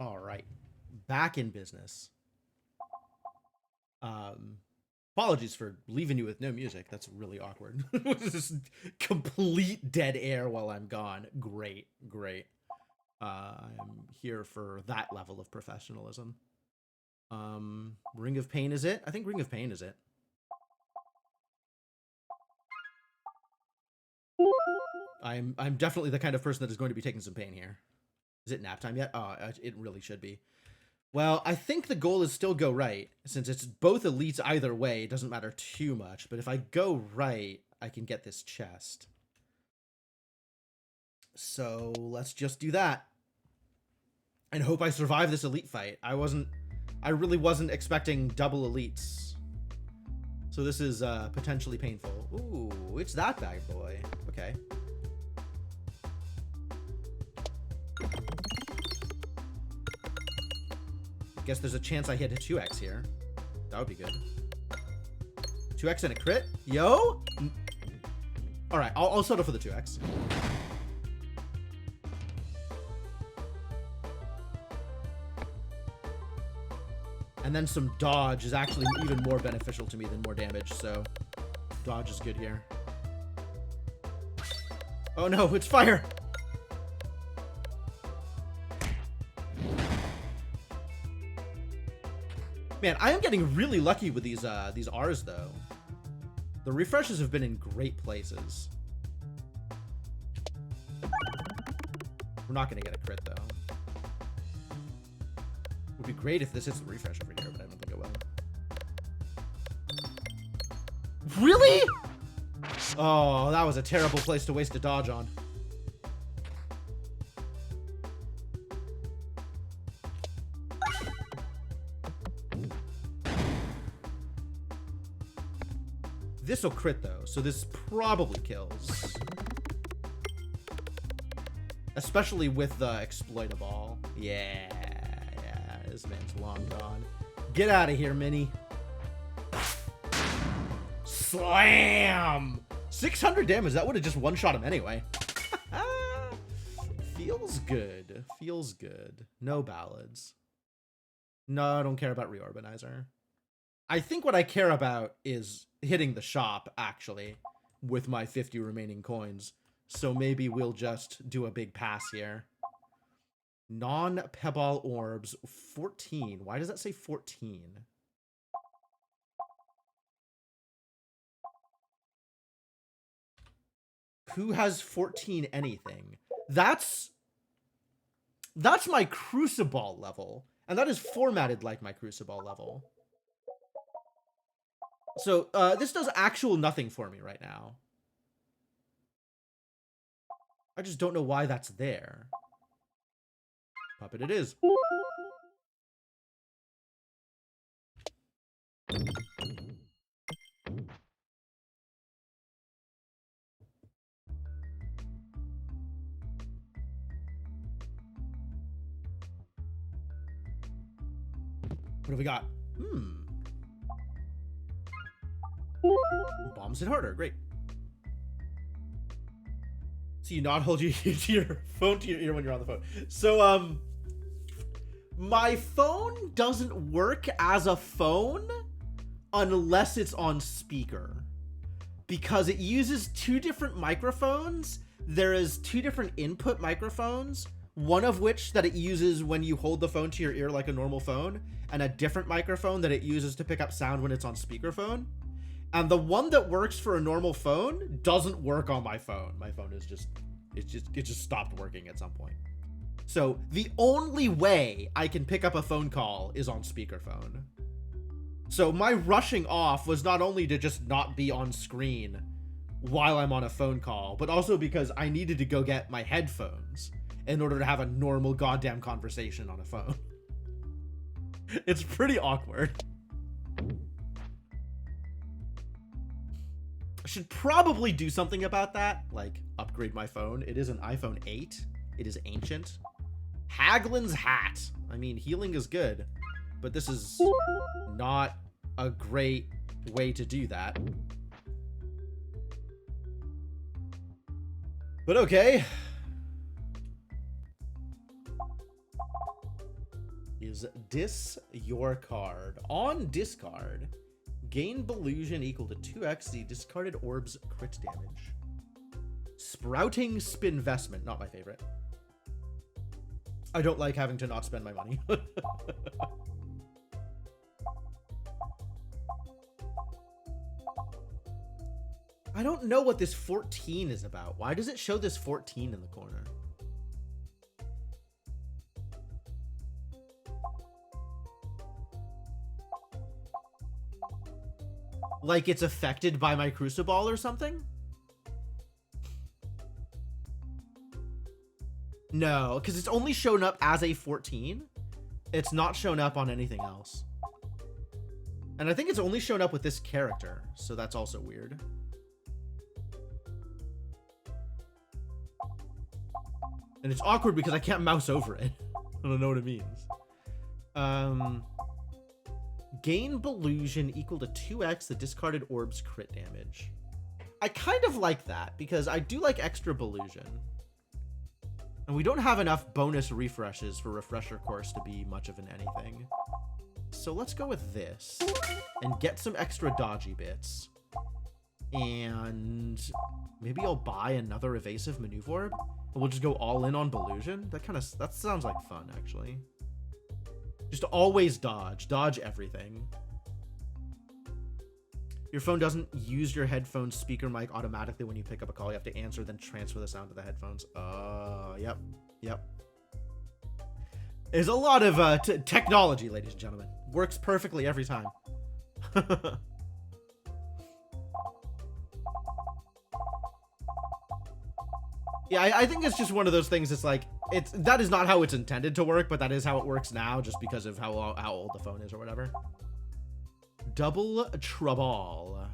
S1: All right. Back in business. Apologies for leaving you with no music. That's really awkward. Just complete dead air while I'm gone. Great, great. I'm here for that level of professionalism. Ring of Pain is it? I think Ring of Pain is it. I'm definitely the kind of person that is going to be taking some pain here. Is it nap time yet? Oh, it really should be. Well, I think the goal is still go right. Since it's both elites either way, it doesn't matter too much. But if I go right, I can get this chest. So let's just do that. And hope I survive this elite fight. I really wasn't expecting double elites. So this is potentially painful. Ooh, it's that bad boy. Okay. Guess there's a chance I hit a 2x here. That would be good. 2x and a crit? Yo! Alright, I'll settle for the 2x. And then some dodge is actually even more beneficial to me than more damage, so dodge is good here. Oh no, it's fire! Man, I am getting really lucky with these R's though. The refreshes have been in great places. We're not gonna get a crit though. Would be great if this hits the refresh over here, but I don't think it will. Really? Oh, that was a terrible place to waste a dodge on. This'll crit though, so this probably kills. Especially with the exploitable. Yeah, this man's long gone. Get out of here, Mini. Slam! 600 damage, that would have just one-shot him anyway. Feels good, feels good. No ballads. No, I don't care about Reorbanizer. I think what I care about is hitting the shop, actually, with my 50 remaining coins. So maybe we'll just do a big pass here. Non-Pebble Orbs, 14. Why does that say 14? Who has 14 anything? That's my Crucible level. And that is formatted like my Crucible level. So, this does actual nothing for me right now. I just don't know why that's there. Puppet it is. What have we got? Bombs hit harder. Great. So you not hold your phone to your ear when you're on the phone. So, my phone doesn't work as a phone unless it's on speaker. Because it uses two different microphones. There is two different input microphones. One of which that it uses when you hold the phone to your ear like a normal phone. And a different microphone that it uses to pick up sound when it's on speakerphone. And the one that works for a normal phone doesn't work on my phone. My phone is it just stopped working at some point. So the only way I can pick up a phone call is on speakerphone. So my rushing off was not only to just not be on screen while I'm on a phone call, but also because I needed to go get my headphones in order to have a normal goddamn conversation on a phone. It's pretty awkward. I should probably do something about that, like upgrade my phone. It is an iPhone 8. It is ancient. Haglin's hat. I mean, healing is good, but this is not a great way to do that. But okay. is Dis your card. On discard, gain Belusion equal to 2x the discarded orb's crit damage. Sprouting Spinvestment, not my favorite. I don't like having to not spend my money. I don't know what this 14 is about. Why does it show this 14 in the corner? Like it's affected by my Crucible or something? No, because it's only shown up as a 14. It's not shown up on anything else. And I think it's only shown up with this character, so that's also weird. And it's awkward because I can't mouse over it. I don't know what it means. Gain Belusion equal to 2x the discarded orb's crit damage. I kind of like that because I do like extra Belusion. And we don't have enough bonus refreshes for Refresher Course to be much of an anything. So let's go with this and get some extra dodgy bits. And maybe I'll buy another Evasive Maneuver Orb. And we'll just go all in on Belusion. That sounds like fun, actually. Just always dodge. Dodge everything. Your phone doesn't use your headphones speaker mic automatically when you pick up a call. You have to answer, then transfer the sound to the headphones. Yep. There's a lot of technology, ladies and gentlemen. Works perfectly every time. Yeah, I think it's just one of those things. It's like, that is not how it's intended to work, but that is how it works now, just because of how old the phone is or whatever. Double Trouble.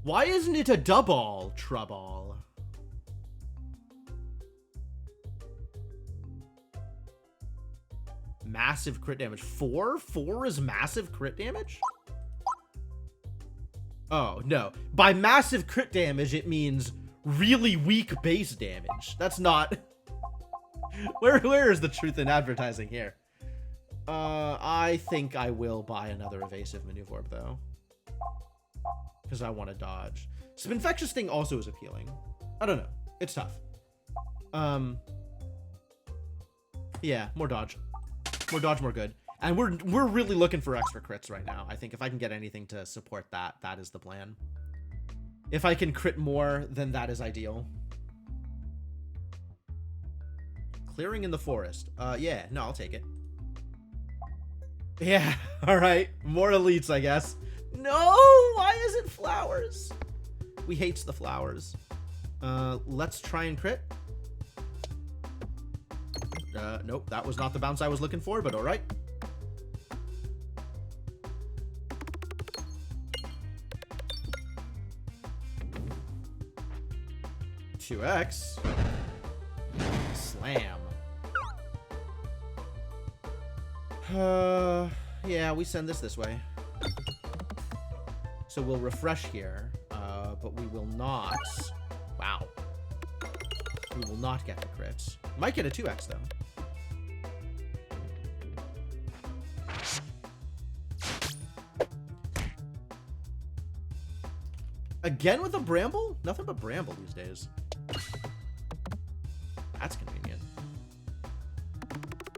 S1: Why isn't it a double Trouble? Massive crit damage. 4? 4 is massive crit damage? Oh, no. By massive crit damage, it means really weak base damage. That's not... Where is the truth in advertising here? I think I will buy another Evasive Maneuver Orb, though. Because I want to dodge. Spinfectious Sting also is appealing. I don't know. It's tough. Yeah, more dodge. More dodge, more good. And we're really looking for extra crits right now. I think if I can get anything to support that, that is the plan. If I can crit more, then that is ideal. Clearing in the forest. Yeah, no, I'll take it. Yeah, alright. More elites, I guess. No! Why is it flowers? We hates the flowers. Let's try and crit. Nope, that was not the bounce I was looking for, but alright. $2x. Slam. Yeah, we send this way. So we'll refresh here, but we will not. Wow. We will not get the crits. Might get a 2x, though. Again with a Bramble? Nothing but Bramble these days. That's convenient.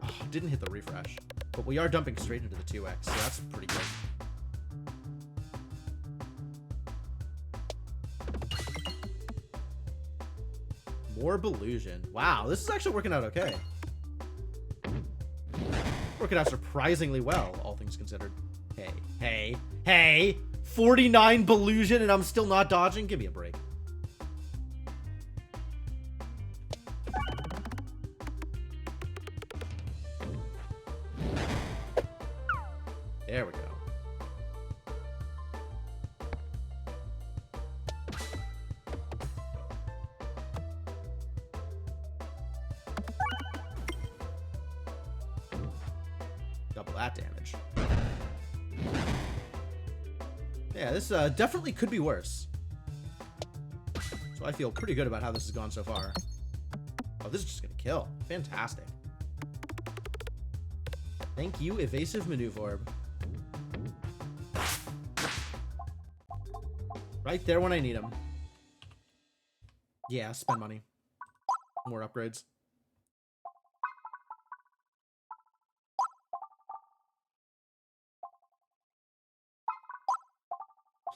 S1: Oh, didn't hit the refresh. But we are dumping straight into the 2x, so that's pretty good. More Belusion. Wow, this is actually working out okay. Working out surprisingly well, all things considered. Hey! 49 Belusion and I'm still not dodging? Give me a break. There we go. Double that damage. Yeah, this definitely could be worse. So I feel pretty good about how this has gone so far. Oh, this is just gonna kill. Fantastic. Thank you, evasive maneuver. Right there when I need them. Yeah, spend money. More upgrades.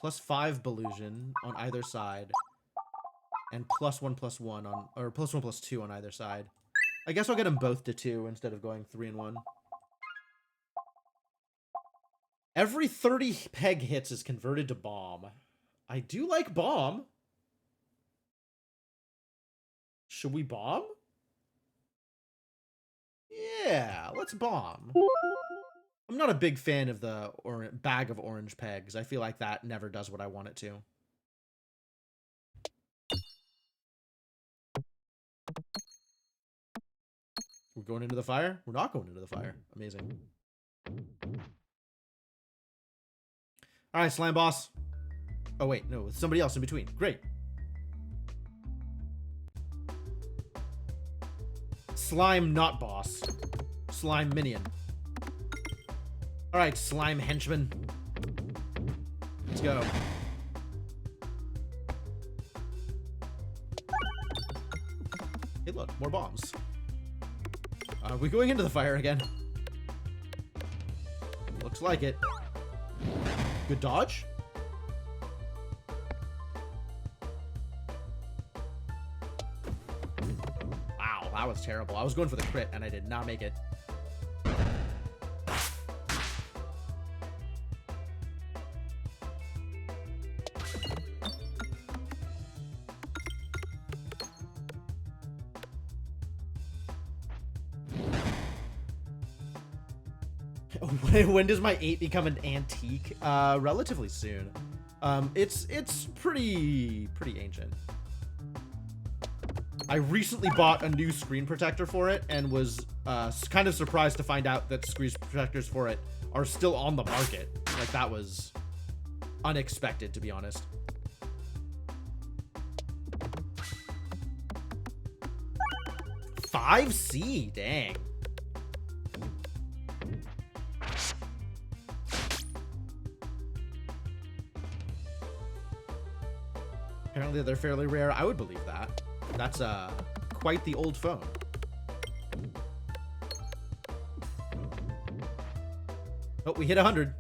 S1: +5 Belusion on either side. And +1/+1 on, or +1/+2 on either side. I guess I'll get them both to 2 instead of going 3 and 1. Every 30 peg hits is converted to bomb. I do like bomb. Should we bomb? Yeah, let's bomb. I'm not a big fan of the bag of orange pegs. I feel like that never does what I want it to. We're going into the fire? We're not going into the fire. Amazing. Alright, slime boss. Oh, wait. No, with somebody else in between. Great. Slime not boss. Slime minion. Alright, slime henchman. Let's go. Hey, look. More bombs. Are we going into the fire again? Looks like it. Good dodge. Wow, that was terrible. I was going for the crit and I did not make it. When does my 8 become an antique? Relatively soon. It's pretty ancient. I recently bought a new screen protector for it and was kind of surprised to find out that screen protectors for it are still on the market. Like, that was unexpected, to be honest. $5C, dang. Apparently they're fairly rare. I would believe that. That's quite the old phone. Oh, we hit 100.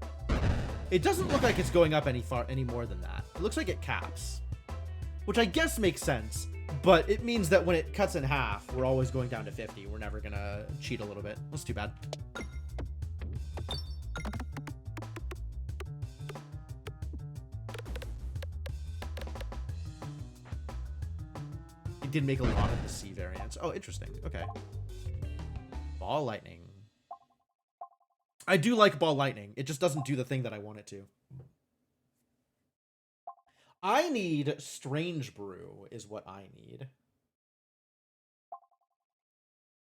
S1: It doesn't look like it's going up any more than that. It looks like it caps, which I guess makes sense, but it means that when it cuts in half, we're always going down to 50. We're never gonna cheat a little bit. That's too bad. Did make a lot of the C variants. Oh, interesting. Okay. Ball lightning. I do like ball lightning. It just doesn't do the thing that I want it to. I need strange brew is what I need.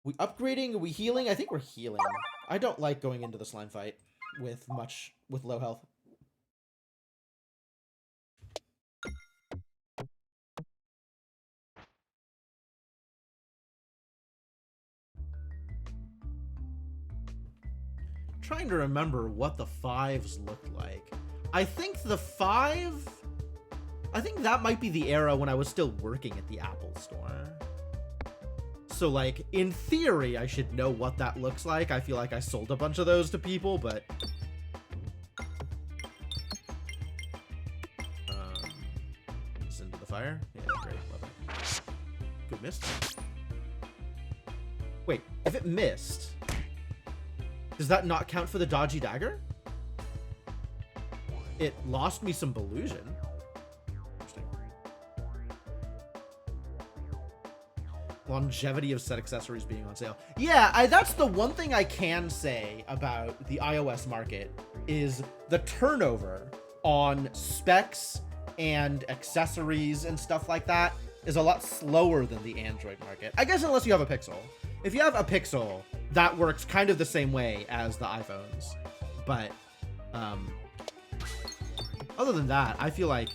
S1: We upgrading? Are we healing? I think we're healing. I don't like going into the slime fight with low health. Trying to remember what the 5s looked like. I think the 5... I think that might be the era when I was still working at the Apple store. So, like, in theory, I should know what that looks like. I feel like I sold a bunch of those to people, but... Is into the fire? Yeah, great. Love it. Good miss. Wait, if it missed... Does that not count for the dodgy dagger? It lost me some Belusion. Interesting. Longevity of set accessories being on sale. Yeah, that's the one thing I can say about the iOS market is the turnover on specs and accessories and stuff like that is a lot slower than the Android market. I guess unless you have a Pixel. If you have a Pixel, that works kind of the same way as the iPhones. But other than that, I feel like,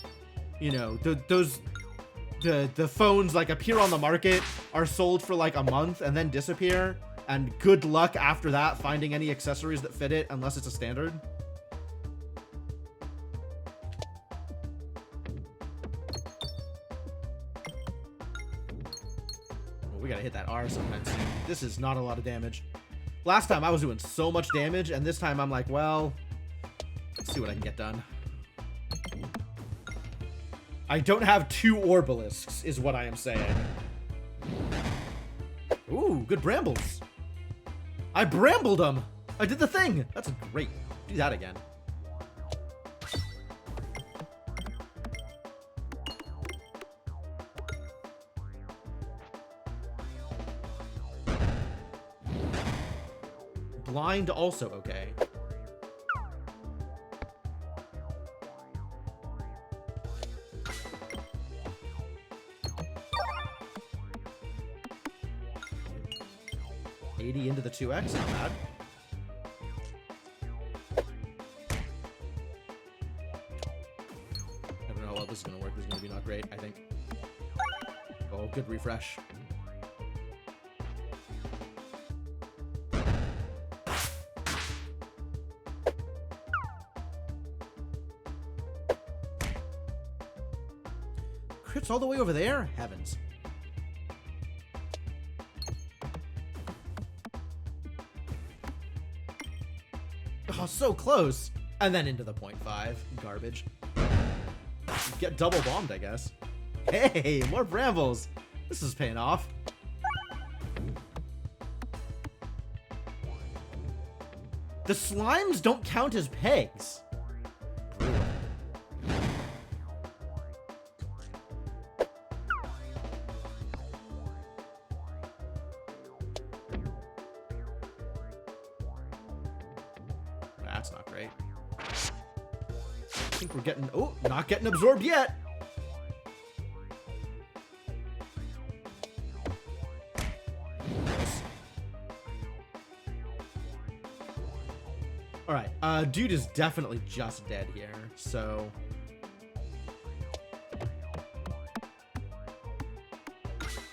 S1: you know, the phones like appear on the market, are sold for like a month and then disappear. And good luck after that finding any accessories that fit it, unless it's a standard. Oh, we gotta hit that R sometimes. This is not a lot of damage. Last time I was doing so much damage, and this time I'm like, well, let's see what I can get done. I don't have 2 Orbalisks, is what I am saying. Ooh, good brambles. I brambled them. I did the thing. That's great. Do that again. Blind also okay. Into the 2x, not bad. Never know how well this is going to work. This is going to be not great, I think. Oh, good refresh. Crits all the way over there? Heavens. Oh, so close. And then into the 0.5. Garbage. Get double bombed, I guess. Hey, more brambles. This is paying off. The slimes don't count as pegs. That's not great. I think we're getting... Oh, not getting absorbed yet. All right, dude is definitely just dead here, so...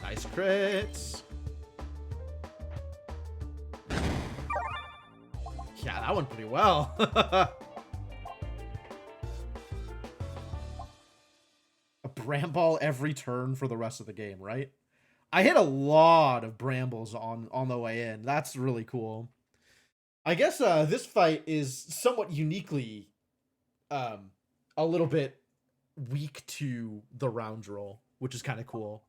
S1: Nice crits. Yeah, that went pretty well. A bramball every turn for the rest of the game, right? I hit a lot of brambles on the way in. That's really cool. I guess this fight is somewhat uniquely a little bit weak to the round roll, which is kind of cool.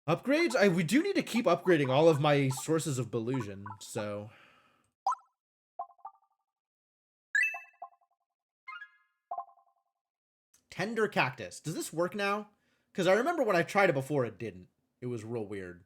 S1: Upgrades? We do need to keep upgrading all of my sources of Belusion, so... Tender Cactus. Does this work now? Because I remember when I tried it before, it didn't. It was real weird.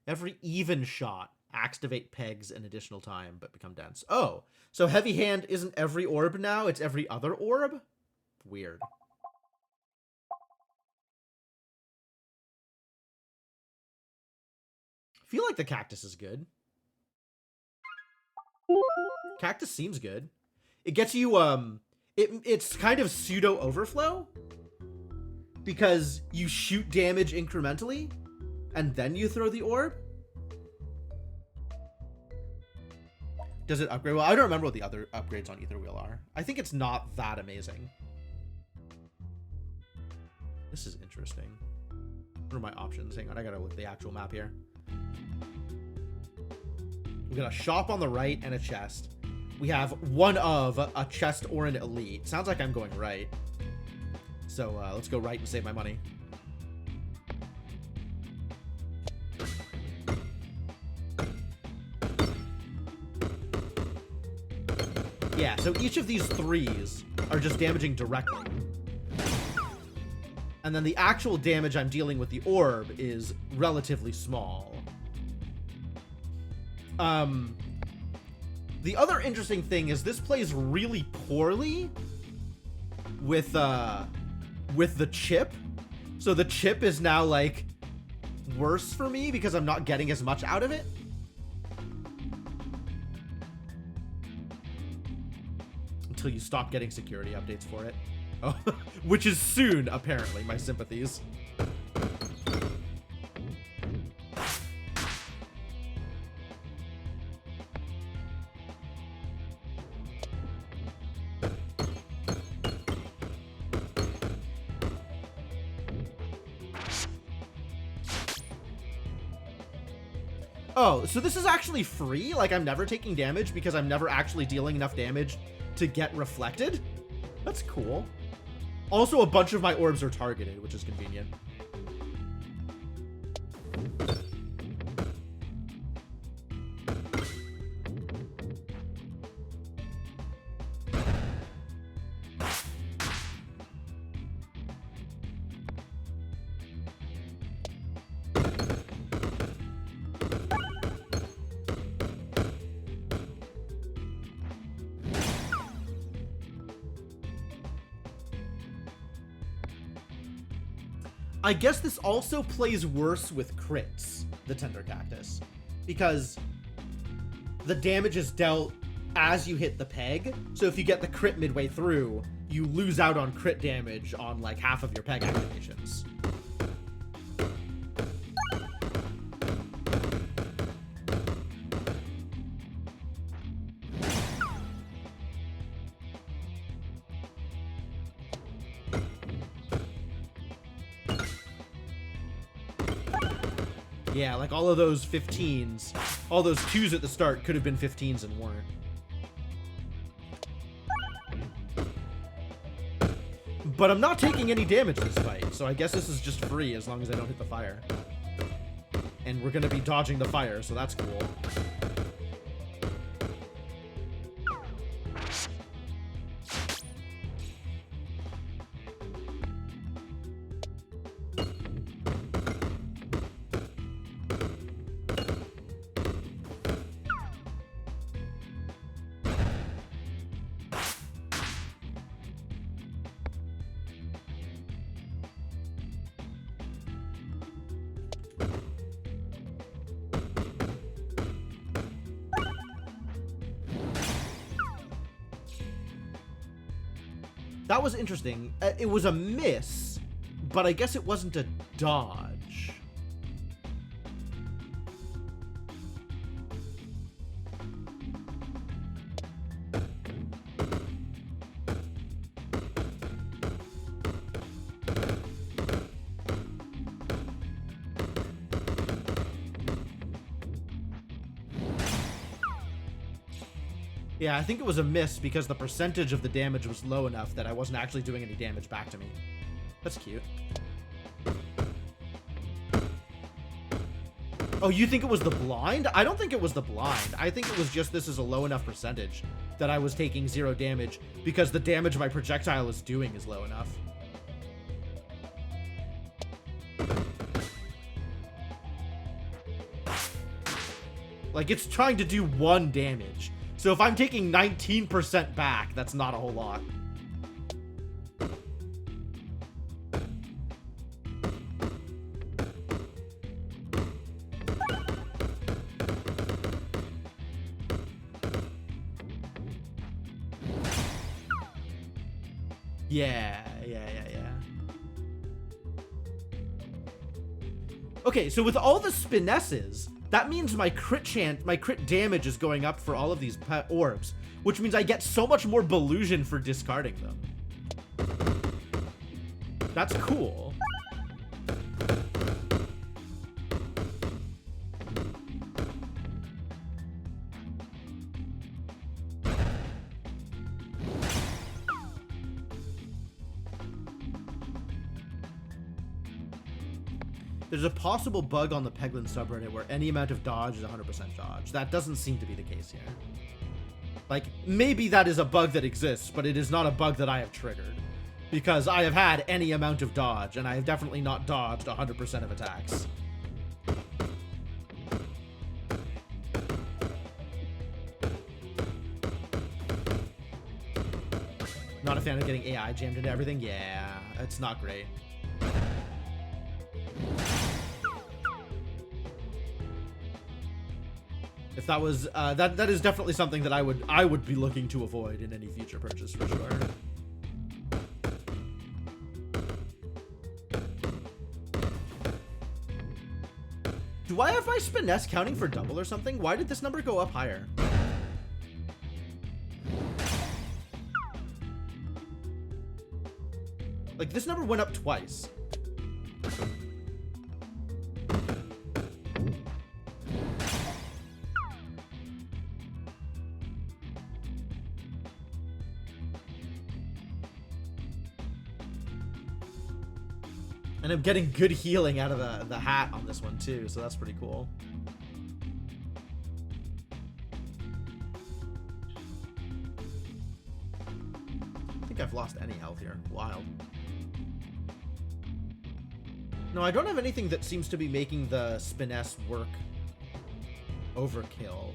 S1: Every even shot, activate pegs an additional time, but become dense. Oh, so Heavy Hand isn't every orb now? It's every other orb? Weird. I feel like the Cactus is good. Cactus seems good. It gets you, it's kind of pseudo overflow because you shoot damage incrementally and then you throw the orb. Does it upgrade? Well, I don't remember what the other upgrades on Ether Wheel are. I think it's not that amazing. This is interesting. What are my options? Hang on, I gotta look at the actual map here. We got a shop on the right and a chest. We have one of a chest or an elite. Sounds like I'm going right. So let's go right and save my money. Yeah, so each of these threes are just damaging directly. And then the actual damage I'm dealing with the orb is relatively small. The other interesting thing is this plays really poorly with the chip. So the chip is now, like, worse for me because I'm not getting as much out of it. Until you stop getting security updates for it. Oh, which is soon, apparently, my sympathies. Oh, so this is actually free? Like, I'm never taking damage because I'm never actually dealing enough damage to get reflected? That's cool. Also, a bunch of my orbs are targeted, which is convenient. I guess this also plays worse with crits, the Tender Cactus, because the damage is dealt as you hit the peg. So if you get the crit midway through, you lose out on crit damage on like half of your peg activations. Yeah, like all of those 15s, all those 2s at the start could have been 15s and weren't. But I'm not taking any damage this fight, so I guess this is just free as long as I don't hit the fire. And we're gonna be dodging the fire, so that's cool. That was interesting. It was a miss, but I guess it wasn't a dodge. Yeah, I think it was a miss because the percentage of the damage was low enough that I wasn't actually doing any damage back to me. That's cute. Oh, you think it was the blind? I don't think it was the blind. I think it was just this is a low enough percentage that I was taking 0 damage because the damage my projectile is doing is low enough. Like, it's trying to do 1 damage. So if I'm taking 19% back, that's not a whole lot. Yeah. Okay, so with all the spinesses, that means my crit damage is going up for all of these orbs, which means I get so much more Belusion for discarding them. That's cool. There's a possible bug on the Peglin subreddit where any amount of dodge is 100% dodge. That doesn't seem to be the case here. Like, maybe that is a bug that exists, but it is not a bug that I have triggered. Because I have had any amount of dodge, and I have definitely not dodged 100% of attacks. Not a fan of getting AI jammed into everything? Yeah, it's not great. If that was that is definitely something that I would be looking to avoid in any future purchase for sure. Do I have my finesse counting for double or something? Why did this number go up higher? Like, this number went up twice. And I'm getting good healing out of the hat on this one too, so that's pretty cool. I think I've lost any health here. Wild. No, I don't have anything that seems to be making the Spiness work overkill.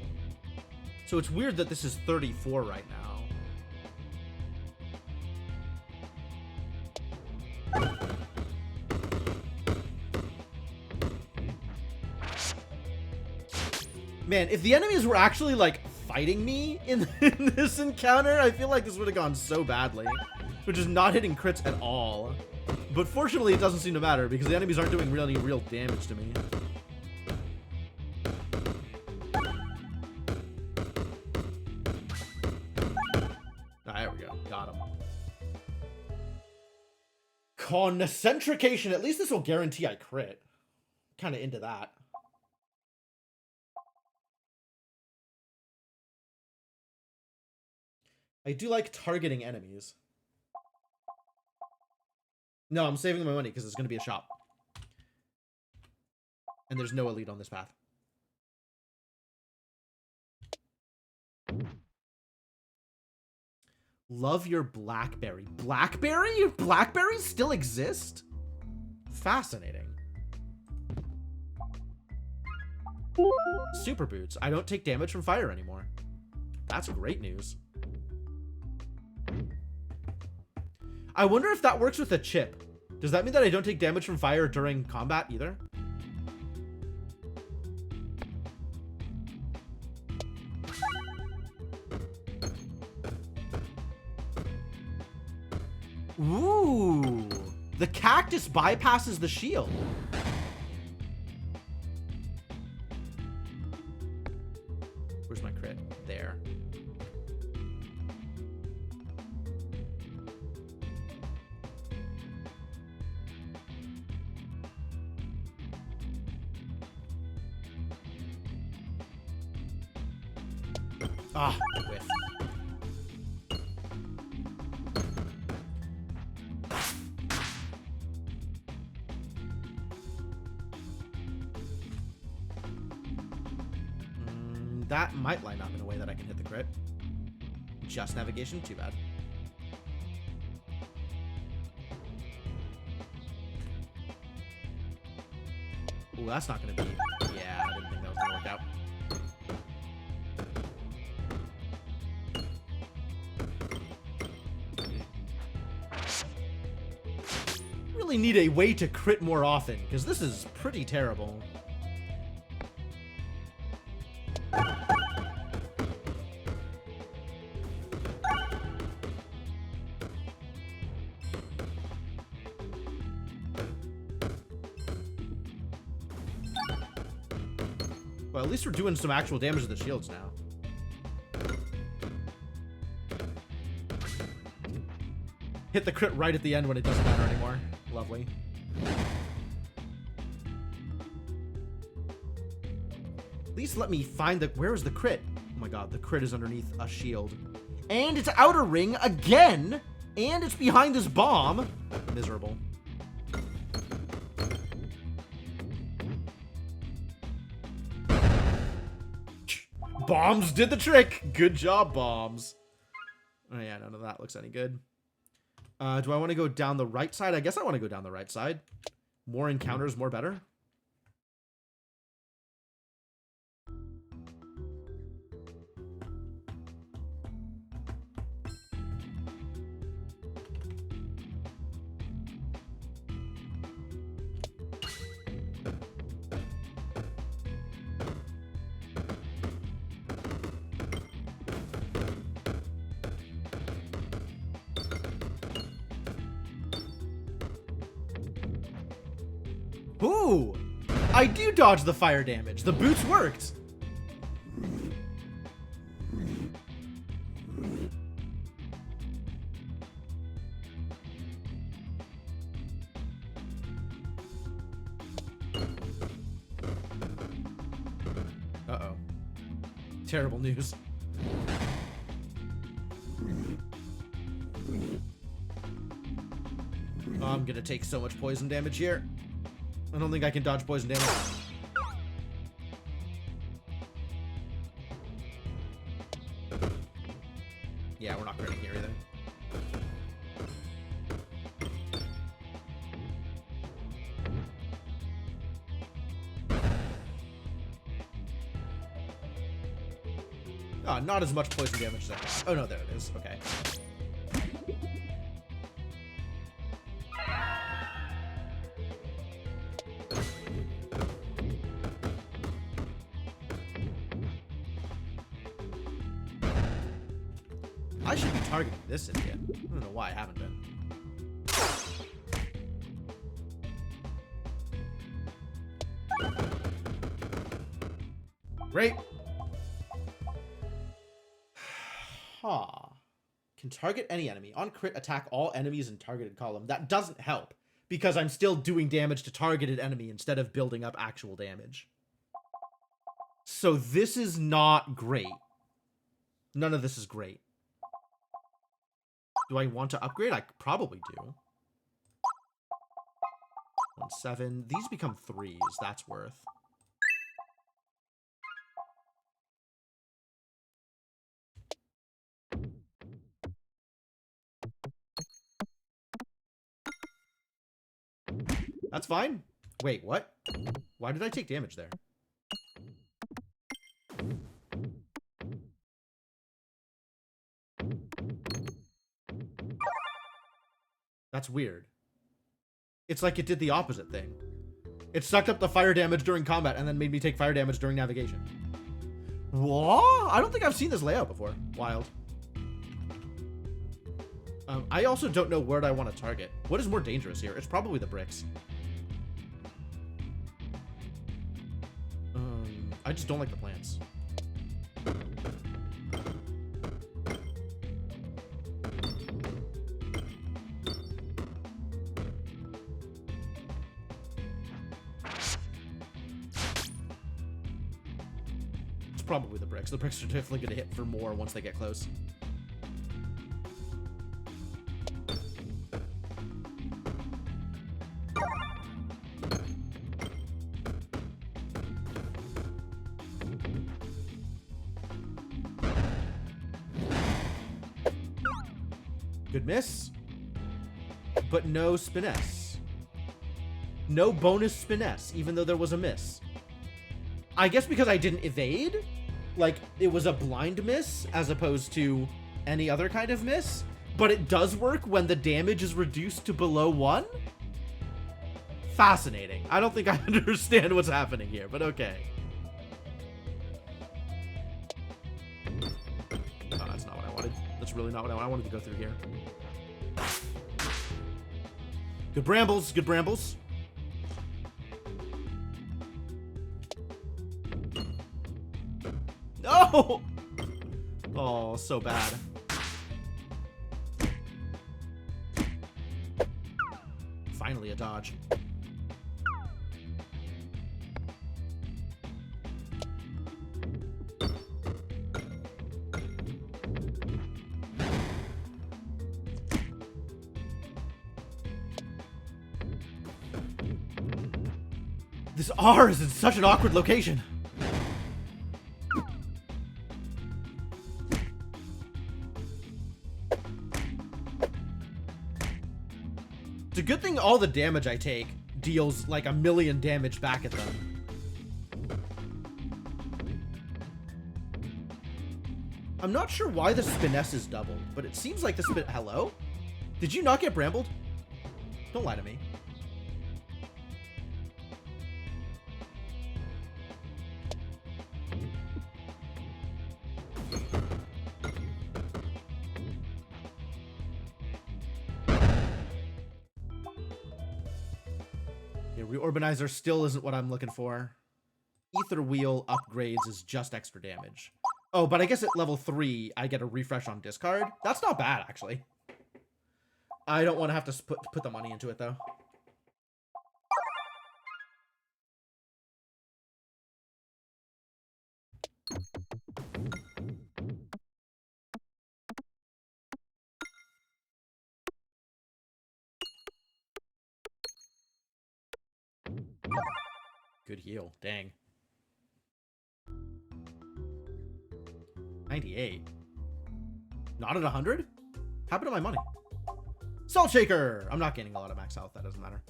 S1: So it's weird that this is 34 right now. Man, if the enemies were actually, like, fighting me in this encounter, I feel like this would have gone so badly. Which is not hitting crits at all. But fortunately, it doesn't seem to matter, because the enemies aren't doing any real damage to me. Ah, there we go. Got him. Concentrication. At least this will guarantee I crit. Kind of into that. I do like targeting enemies. No, I'm saving my money because it's going to be a shop. And there's no elite on this path. Love your blackberry. Blackberry? Blackberries still exist? Fascinating. Super boots. I don't take damage from fire anymore. That's great news. I wonder if that works with a chip. Does that mean that I don't take damage from fire during combat either? Ooh. The cactus bypasses the shield. Where's my crit? There. Ah, whiff. That might line up in a way that I can hit the crit. Just navigation, too bad. Ooh, that's not gonna be... Yeah, I didn't think that was gonna work out. Really need a way to crit more often, because this is pretty terrible. Well, at least we're doing some actual damage to the shields now. Hit the crit right at the end when it doesn't matter anymore. Lovely. At least let me find the... Where is the crit? Oh my god, the crit is underneath a shield. And it's outer ring again! And it's behind this bomb. Miserable. Bombs did the trick. Good job, bombs. Oh yeah, none of that looks any good. Do I want to go down the right side? I guess I want to go down the right side. More encounters, more better. Ooh! I do dodge the fire damage. The boots worked. Uh-oh. Terrible news. Oh, I'm gonna take so much poison damage here. I don't think I can dodge poison damage. Yeah, we're not critting here either. Oh, not as much poison damage as I thought. Oh no, there it is. Okay. I should be targeting this idiot. I don't know why I haven't been. Great. Ha. Can target any enemy. On crit, attack all enemies in targeted column. That doesn't help, because I'm still doing damage to targeted enemy instead of building up actual damage. So this is not great. None of this is great. Do I want to upgrade? I probably do. 1-7. These become 3s. That's worth. That's fine. Wait, what? Why did I take damage there? That's weird. It's like it did the opposite thing. It sucked up the fire damage during combat and then made me take fire damage during navigation. What? I don't think I've seen this layout before. Wild. I also don't know where I want to target. What is more dangerous here? It's probably the bricks. I just don't like the plants. It's probably the bricks. The bricks are definitely going to hit for more once they get close. Good miss. But no spiness. No bonus spiness, even though there was a miss. I guess because I didn't evade? Like, it was a blind miss as opposed to any other kind of miss? But it does work when the damage is reduced to below 1? Fascinating. I don't think I understand what's happening here, but okay. Oh, that's not what I wanted. That's really not what I wanted. I wanted to go through here. Good brambles, good brambles. No! Oh, so bad. Finally a dodge. This R is in such an awkward location. It's a good thing all the damage I take deals like 1,000,000 damage back at them. I'm not sure why the spiness is doubled, but it seems like the spin... Hello? Did you not get brambled? Don't lie to me. Yeah, Reorbanizer still isn't what I'm looking for. Ether Wheel upgrades is just extra damage. Oh, but I guess at level 3, I get a refresh on discard. That's not bad, actually. I don't want to have to put the money into it, though. Good heal. Dang. 98. Not at 100? Happened to my money. Salt Shaker! I'm not gaining a lot of max health. That doesn't matter.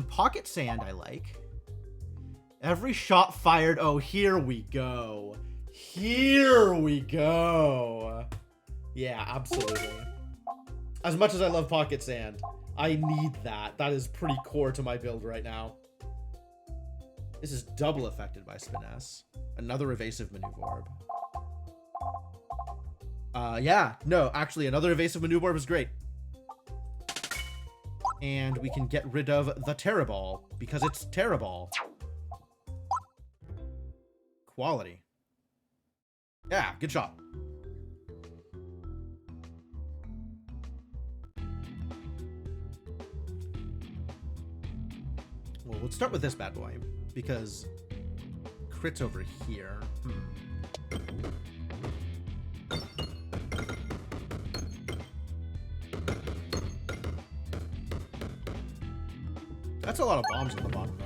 S1: Pocket Sand I like. Every shot fired. Oh, here we go. Here we go. Yeah, absolutely. As much as I love Pocket Sand, I need that. That is pretty core to my build right now. This is double affected by Spiness. Another evasive maneuver orb. Yeah, no, actually, another evasive maneuver orb is great. And we can get rid of the Terra Ball because it's Terra Ball. Quality. Yeah, good shot. Well, let's start with this bad boy because crits over here. That's a lot of bombs on the bottom, though.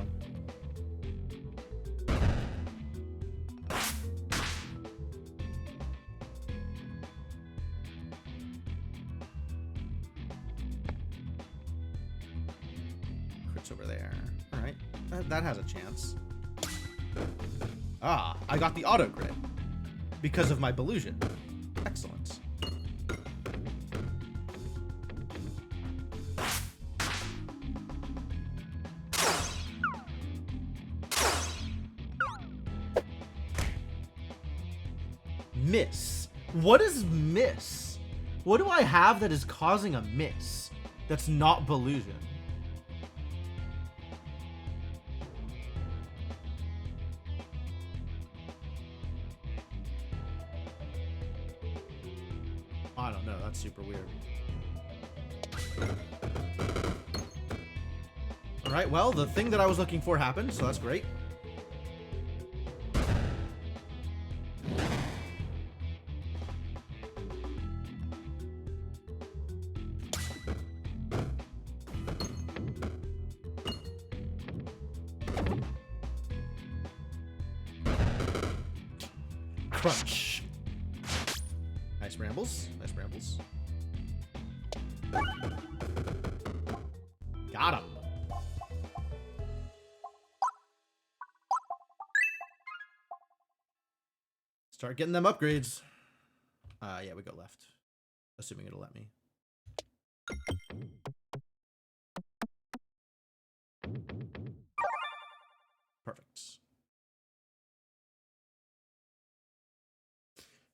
S1: Crits over there. All right, that has a chance. Ah, I got the auto crit because of my Belusion. Excellent. Miss. What is miss? What do I have that is causing a miss that's not Belusion? I don't know. That's super weird. All right. Well, the thing that I was looking for happened, so that's great. Crunch. Nice rambles. Nice rambles. Got him. Start getting them upgrades. Yeah, we go left. Assuming it'll let me. Perfect.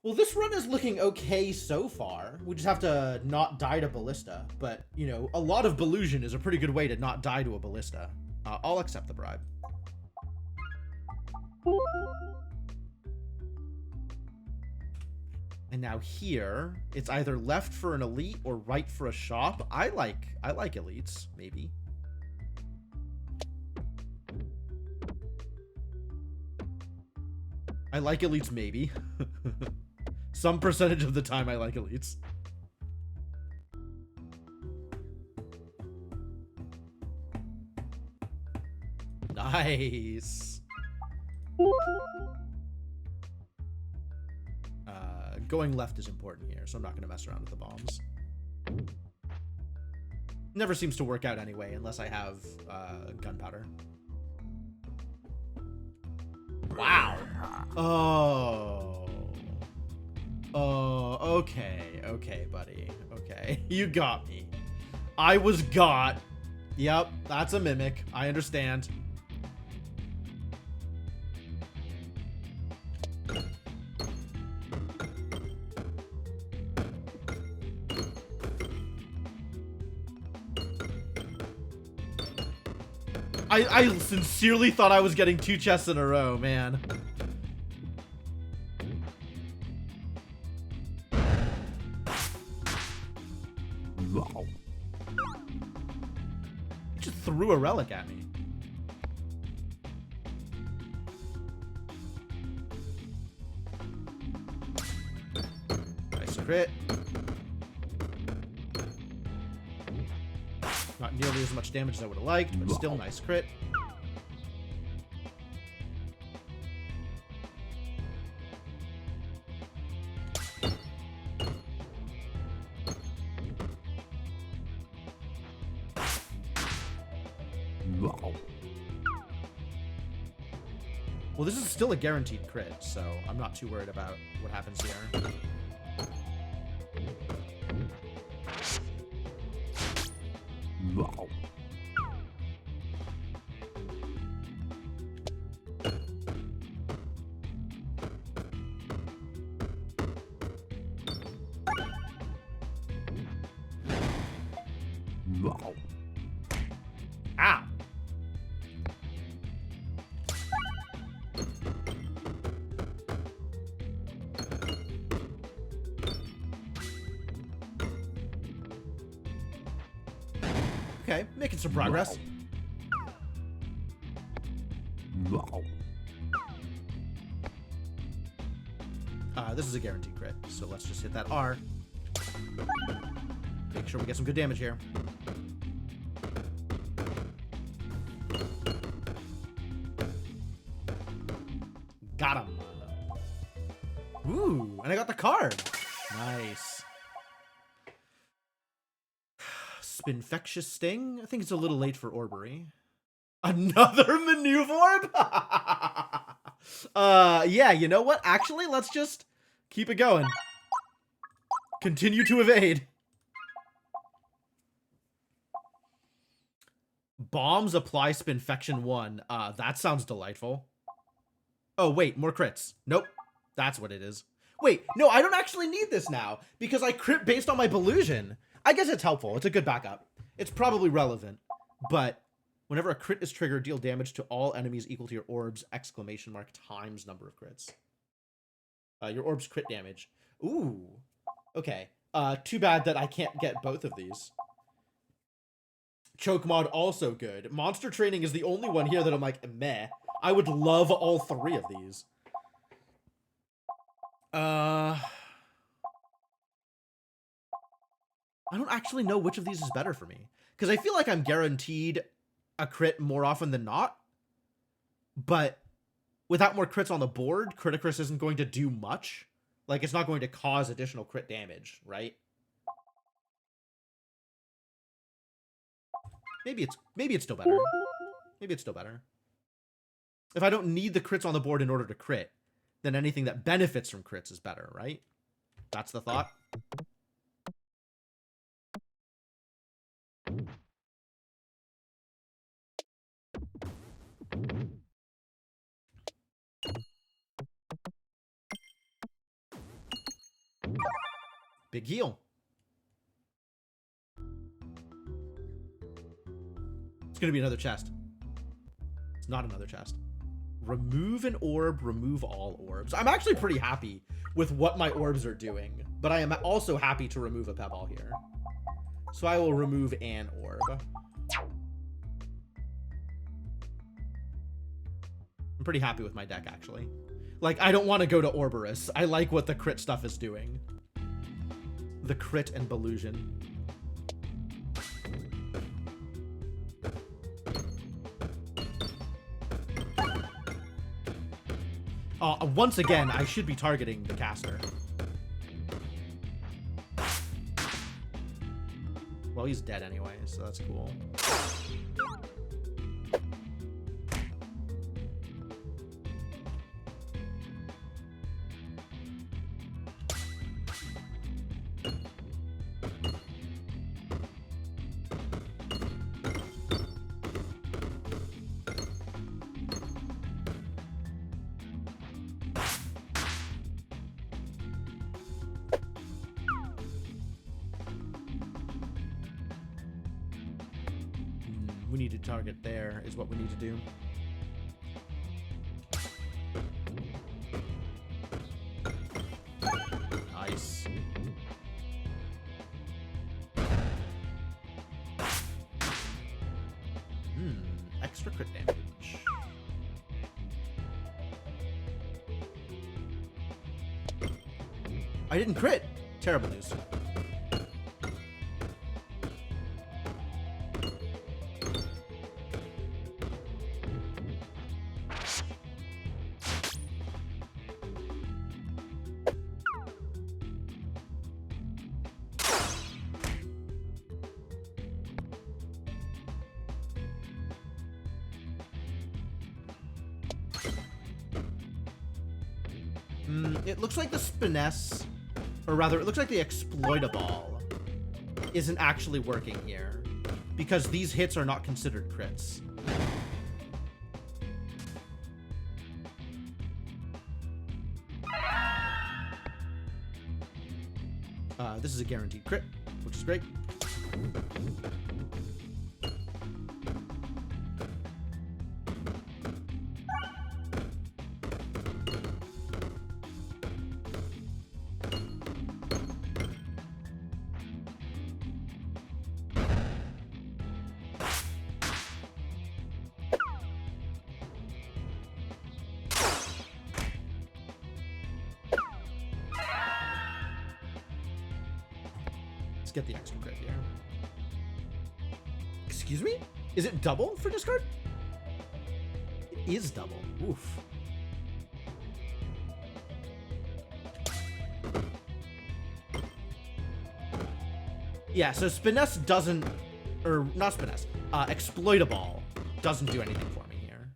S1: Well, this run is looking okay so far. We just have to not die to Ballista. But, you know, a lot of Belusion is a pretty good way to not die to a Ballista. I'll accept the bribe. And now here, it's either left for an elite or right for a shop. I like elites, maybe. I like elites, maybe. Some percentage of the time I like elites. Nice. Going left is important here, so I'm not going to mess around with the bombs. Never seems to work out anyway, unless I have gunpowder. Wow. Oh. Oh, okay. Okay, buddy. Okay. You got me. I was got. Yep, that's a mimic. I understand. I sincerely thought I was getting 2 chests in a row, man.
S2: Wow.
S1: Just threw a relic at me. Nice crit. Not nearly as much damage as I would have liked, but still nice crit.
S2: Wow.
S1: Well, this is still a guaranteed crit, so I'm not too worried about what happens here.
S2: Wow. Wow.
S1: Ow! Okay, making some progress.
S2: Wow.
S1: This is a guaranteed crit, so let's just hit that R. Make sure we get some good damage here. Got him. Ooh, and I got the card. Nice. Spinfectious Sting? I think it's a little late for Orbery. Another maneuver orb? Yeah, you know what? Actually, let's just keep it going. Continue to evade. Bombs apply Spinfection 1. That sounds delightful. Oh, wait, more crits. Nope. That's what it is. Wait, no, I don't actually need this now, because I crit based on my Belusion. I guess it's helpful. It's a good backup. It's probably relevant, but whenever a crit is triggered, deal damage to all enemies equal to your orb's exclamation mark times number of crits. Your orb's crit damage. Ooh. Okay. Too bad that I can't get both of these. Choke mod also good. Monster training is the only one here that I'm like, meh. I would love all 3 of these. I don't actually know which of these is better for me. Because I feel like I'm guaranteed a crit more often than not. But without more crits on the board, Criticris isn't going to do much. Like, it's not going to cause additional crit damage, right? Maybe it's still better. Maybe it's still better. If I don't need the crits on the board in order to crit, then anything that benefits from crits is better, right? That's the thought. Big heal. It's gonna be another chest. It's not another chest. Remove an orb, remove all orbs. I'm actually pretty happy with what my orbs are doing, but I am also happy to remove a pebble here. So I will remove an orb. I'm pretty happy with my deck, actually. Like, I don't want to go to Orberus. I like what the crit stuff is doing. The crit and Belusion. Once again, I should be targeting the caster. Well, he's dead anyway, so that's cool. We need to target there is what we need to do. Nice. Extra crit damage. I didn't crit. Terrible news. It looks like the Spinesse, or rather, it looks like the Exploitable isn't actually working here because these hits are not considered crits. This is a guaranteed crit, which is great. Get the extra crit here. Excuse me? Is it double for discard? It is double. Oof. Yeah, so Spinesse doesn't, or not Spinesse, Exploitable doesn't do anything for me here.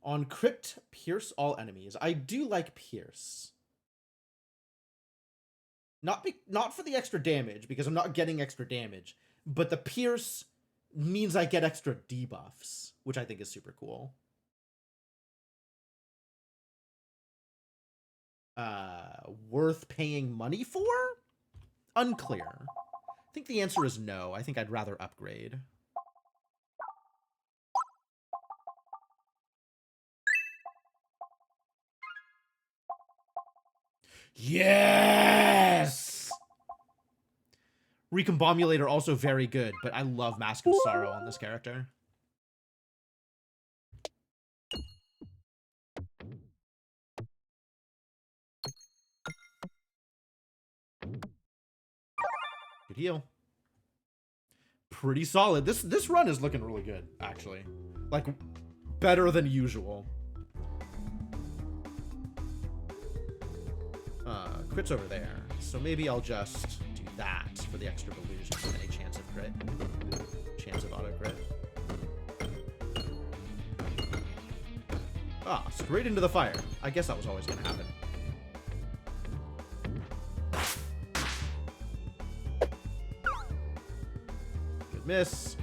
S1: On crit, pierce all enemies. I do like pierce. Not for the extra damage, because I'm not getting extra damage, but the pierce means I get extra debuffs, which I think is super cool. Worth paying money for? Unclear. I think the answer is no. I think I'd rather upgrade. Yes! Recombobulator also very good, but I love Mask of Sorrow on this character. Good heal. Pretty solid. This run is looking really good, actually. Like, better than usual. Crit's over there, so maybe I'll just do that for the extra illusion. Any chance of crit? Chance of auto crit. Ah, straight into the fire. I guess that was always gonna happen. Good miss.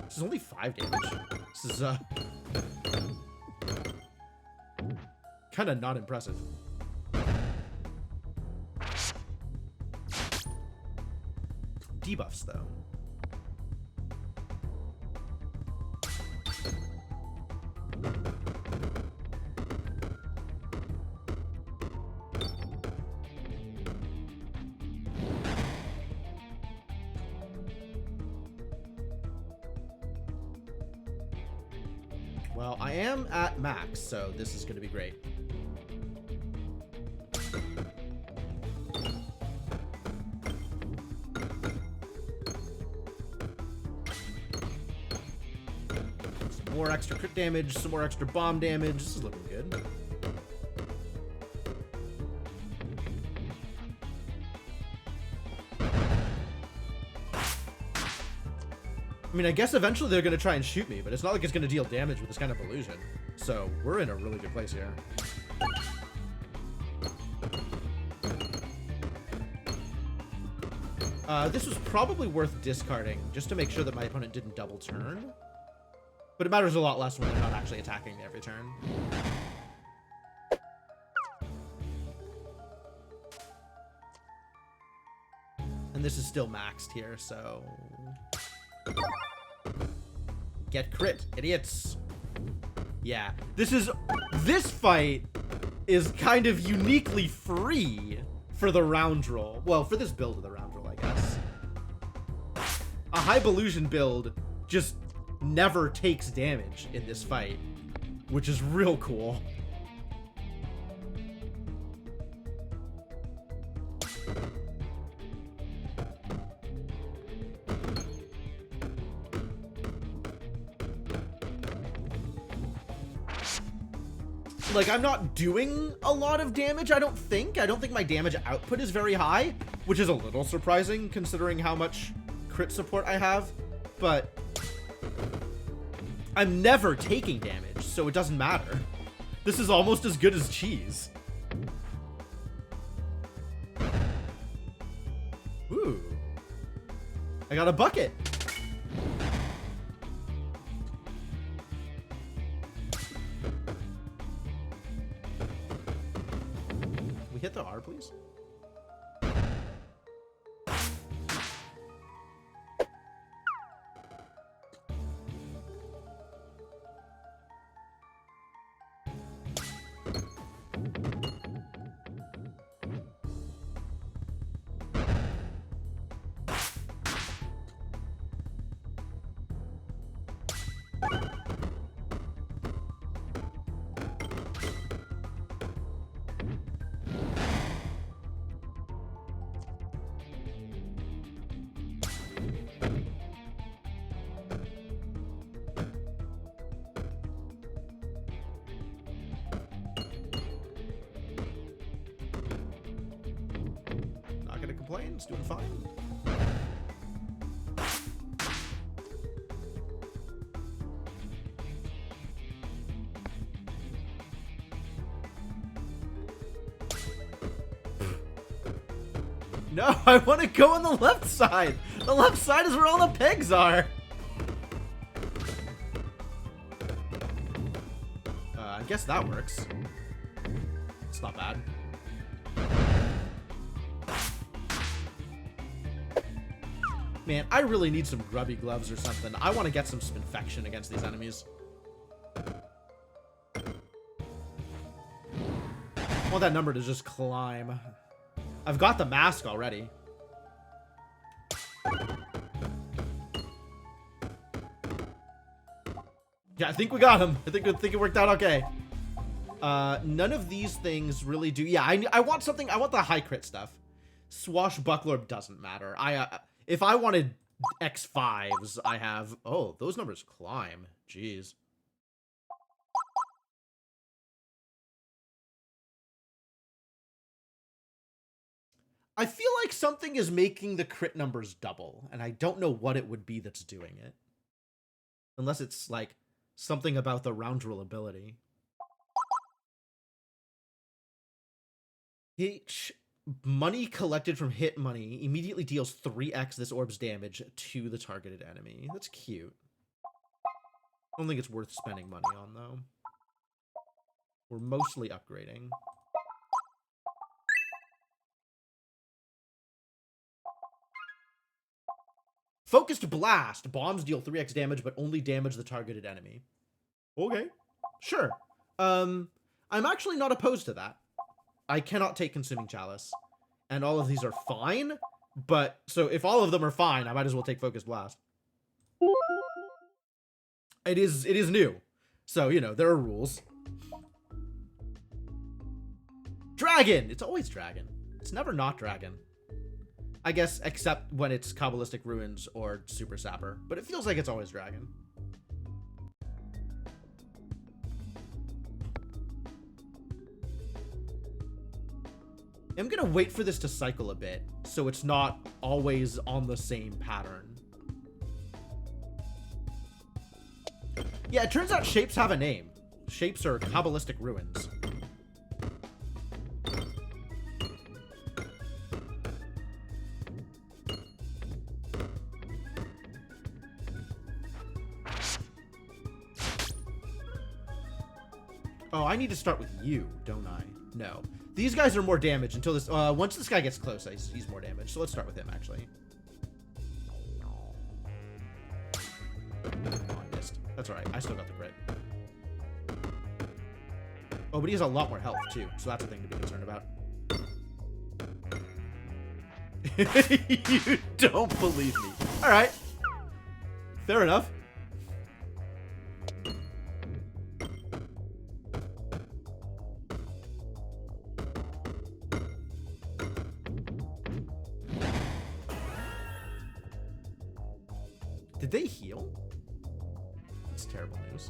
S1: This is only 5 damage. This is, kind of not impressive. Debuffs, though. Well, I am at max, so this is going to be great. Some more extra crit damage, some more extra bomb damage. This is looking good. I mean, I guess eventually they're going to try and shoot me, but it's not like it's going to deal damage with this kind of illusion. So we're in a really good place here. This was probably worth discarding just to make sure that my opponent didn't double turn. But it matters a lot less when they're not actually attacking me every turn. And this is still maxed here, so... Get crit, idiots. Yeah, this fight is kind of uniquely free for the round roll. Well, for this build of the round roll, I guess. A Hybelusion build just never takes damage in this fight, which is real cool. Like, I'm not doing a lot of damage, I don't think. I don't think my damage output is very high, which is a little surprising considering how much crit support I have. But I'm never taking damage, so it doesn't matter. This is almost as good as cheese. Ooh. I got a bucket. Hit the R, please. It's doing fine. No, I want to go on the left side. The left side is where all the pegs are. I guess that works. It's not bad. Man, I really need some grubby gloves or something. I want to get some spinfection against these enemies. I want that number to just climb. I've got the mask already. Yeah, I think we got him. I think it worked out okay. None of these things really do. Yeah, I want something. I want the high crit stuff. Swashbuckler doesn't matter. If I wanted X5s, I have... Oh, those numbers climb. Jeez. I feel like something is making the crit numbers double, and I don't know what it would be that's doing it. Unless it's, like, something about the round roll ability. Money collected from hit money immediately deals 3x this orb's damage to the targeted enemy. That's cute. I don't think it's worth spending money on, though. We're mostly upgrading. Focused Blast. Bombs deal 3x damage, but only damage the targeted enemy. Okay. Sure. I'm actually not opposed to that. I cannot take Consuming Chalice. And all of these are fine. But, so if all of them are fine, I might as well take Focused Blast. It is new. So, you know, there are rules. Dragon! It's always dragon. It's never not dragon. I guess, except when it's Kabbalistic Ruins or Super Sapper. But it feels like it's always dragon. I'm gonna wait for this to cycle a bit, so it's not always on the same pattern. Yeah, it turns out shapes have a name. Shapes are Kabbalistic Ruins. Oh, I need to start with you, don't I? No. These guys are more damage until this... once this guy gets close, he's more damage. So let's start with him, actually. Oh, I missed. That's alright. I still got the crit. Oh, but he has a lot more health, too. So that's a thing to be concerned about. You don't believe me. Alright. Fair enough. Did they heal? That's terrible news.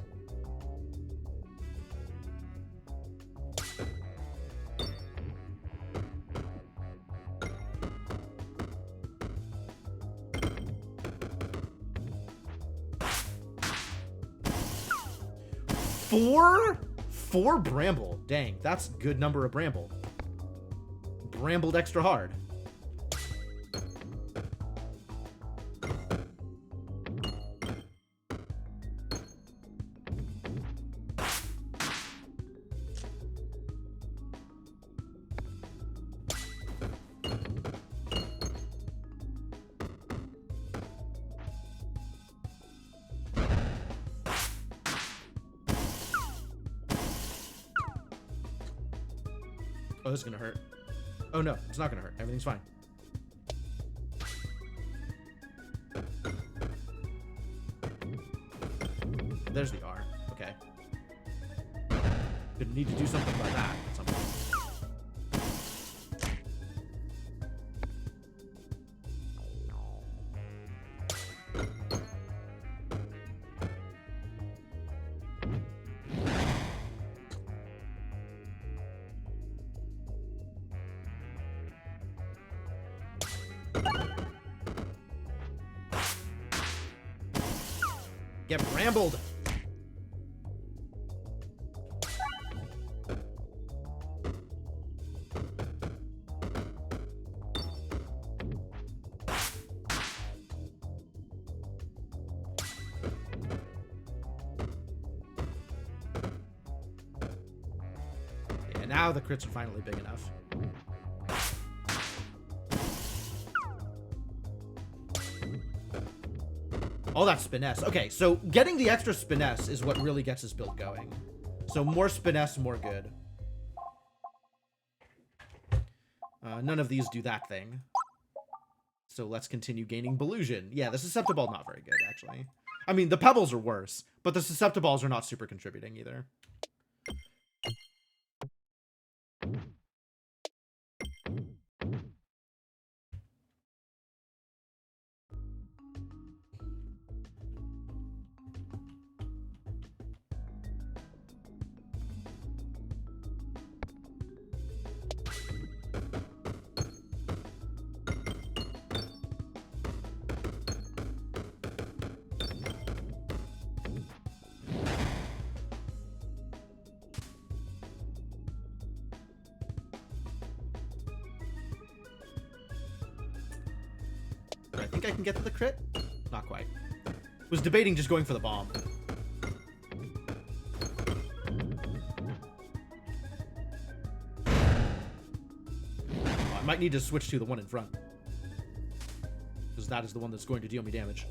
S1: Four bramble. Dang, that's a good number of bramble. Brambled extra hard. Oh, this is gonna hurt. Oh no, it's not gonna hurt. Everything's fine. There's the R. Okay. Gonna need to do something about that at some point. Get brambled. Yeah, now the crits are finally big enough. Oh, that's Spiness. Okay, so getting the extra Spiness is what really gets his build going. So more Spiness, more good. None of these do that thing. So let's continue gaining Belusion. Yeah, the Susceptible not very good, actually. I mean, the Pebbles are worse, but the Susceptibles are not super contributing either. I think I can get to the crit? Not quite. Was debating just going for the bomb. Oh, I might need to switch to the one in front. Because that is the one that's going to deal me damage.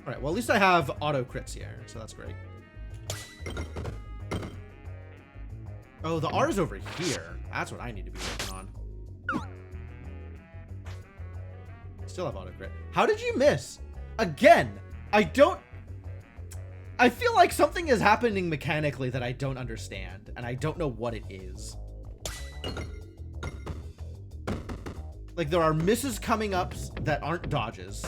S1: Alright, well at least I have auto crits here, so that's great. Oh, the R is over here. That's what I need to be working on. Still have auto crit. How did you miss? Again, I feel like something is happening mechanically that I don't understand, and I don't know what it is. Like, there are misses coming up that aren't dodges,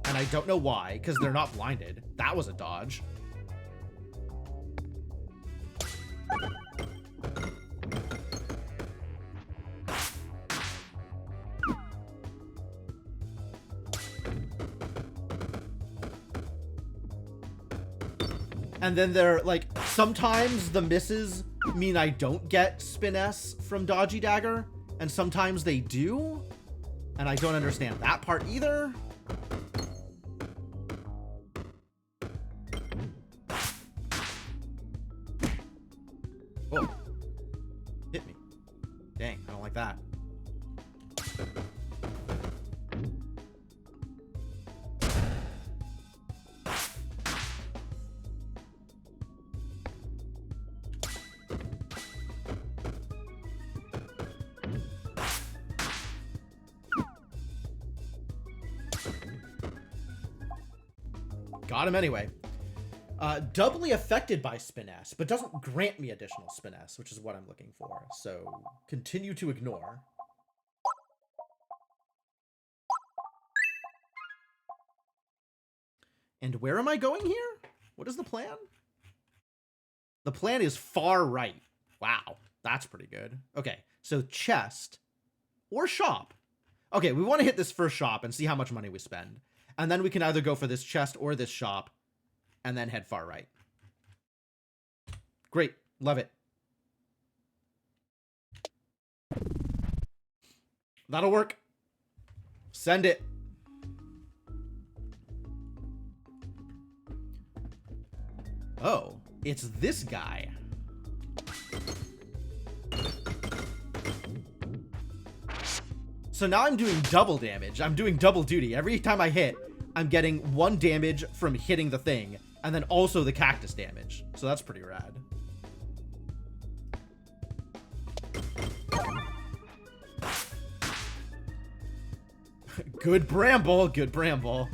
S1: and I don't know why, because they're not blinded. That was a dodge. And then they're like, sometimes the misses mean I don't get Spiness from Dodgy Dagger, and sometimes they do, and I don't understand that part either. Whoa. Hit me. Dang, I don't like that. Got him anyway. Doubly affected by Spin S, but doesn't grant me additional Spin S, which is what I'm looking for. So, continue to ignore. And where am I going here? What is the plan? The plan is far right. Wow, that's pretty good. Okay, so chest or shop. Okay, we want to hit this first shop and see how much money we spend. And then we can either go for this chest or this shop and then head far right. Great. Love it. That'll work. Send it. Oh, it's this guy. So now I'm doing double damage. I'm doing double duty. Every time I hit, I'm getting 1 damage from hitting the thing, and then also the cactus damage. So that's pretty rad. Good bramble, good bramble.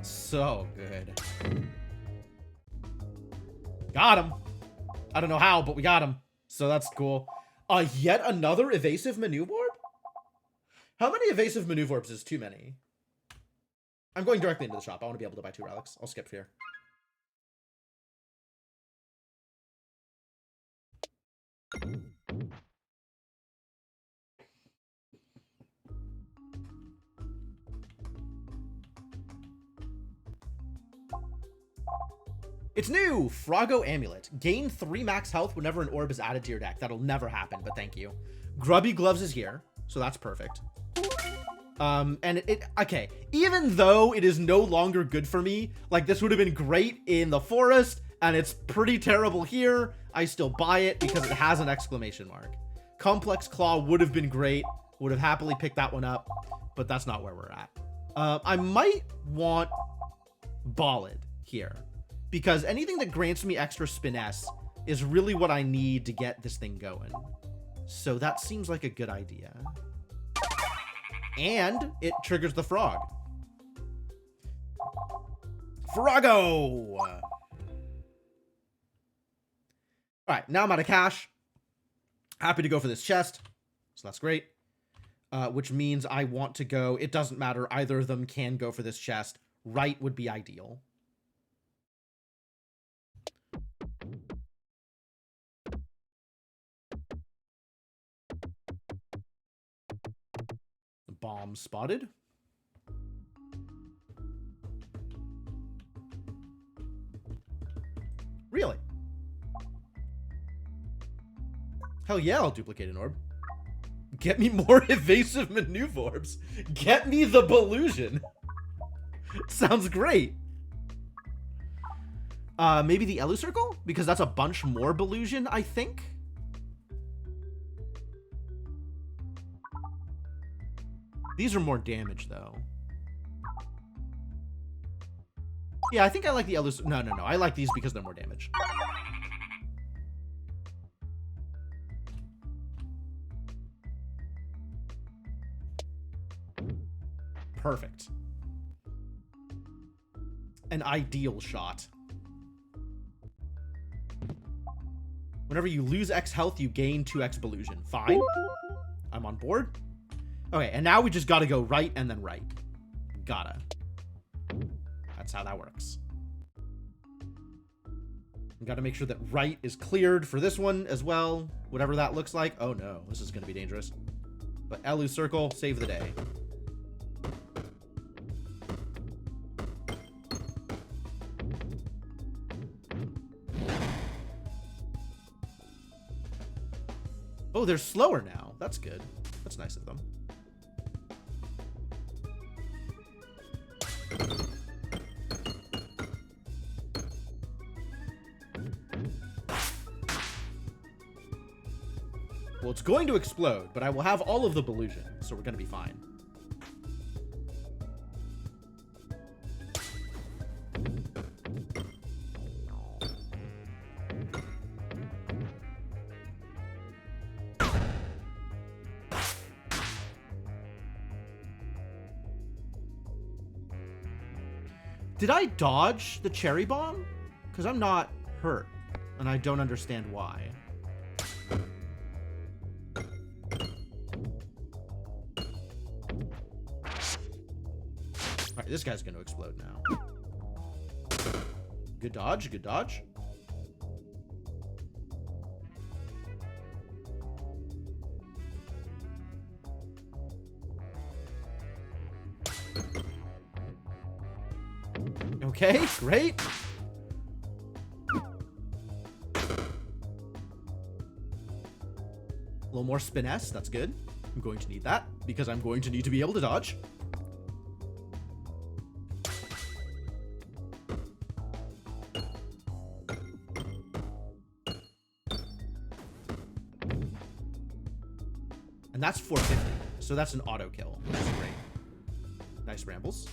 S1: So good. Got him. I don't know how, but we got him. So that's cool. Yet another evasive maneuver orb? How many evasive maneuver orbs is too many? I'm going directly into the shop. I want to be able to buy 2 relics. I'll skip here. It's new! Froggo Amulet. Gain 3 max health whenever an orb is added to your deck. That'll never happen, but thank you. Grubby Gloves is here, so that's perfect. And okay, even though it is no longer good for me, like this would have been great in the forest, and it's pretty terrible here, I still buy it because it has an exclamation mark. Complex Claw would have been great, would have happily picked that one up, but that's not where we're at. I might want Ballad here, because anything that grants me extra Spin S is really what I need to get this thing going. So that seems like a good idea. And it triggers the frog. Froggo! Alright, now I'm out of cash. Happy to go for this chest. So that's great. Which means I want to go... It doesn't matter. Either of them can go for this chest. Right would be ideal. Bomb spotted. Really? Hell yeah, I'll duplicate an orb. Get me more evasive maneuver orbs. Get me the Belusion. Sounds great. Maybe the Elu Circle? Because that's a bunch more Belusion, I think. These are more damage, though. Yeah, I think I like the Elu... No. I like these because they're more damage. Perfect. An ideal shot. Whenever you lose X health, you gain 2X Belusion. Fine. I'm on board. Okay, and now we just gotta go right and then right. Gotta. That's how that works. We gotta make sure that right is cleared for this one as well. Whatever that looks like. Oh no, this is gonna be dangerous. But Elu Circle, save the day. Oh, they're slower now. That's good. That's nice of them. Well, it's going to explode, but I will have all of the Belusion, so we're going to be fine. Did I dodge the cherry bomb? Because I'm not hurt, and I don't understand why. Alright, this guy's going to explode now. Good dodge, good dodge. Okay, great. A little more spin-S, that's good. I'm going to need that, because I'm going to need to be able to dodge. And that's 450, so that's an auto kill, which is great. Nice rambles.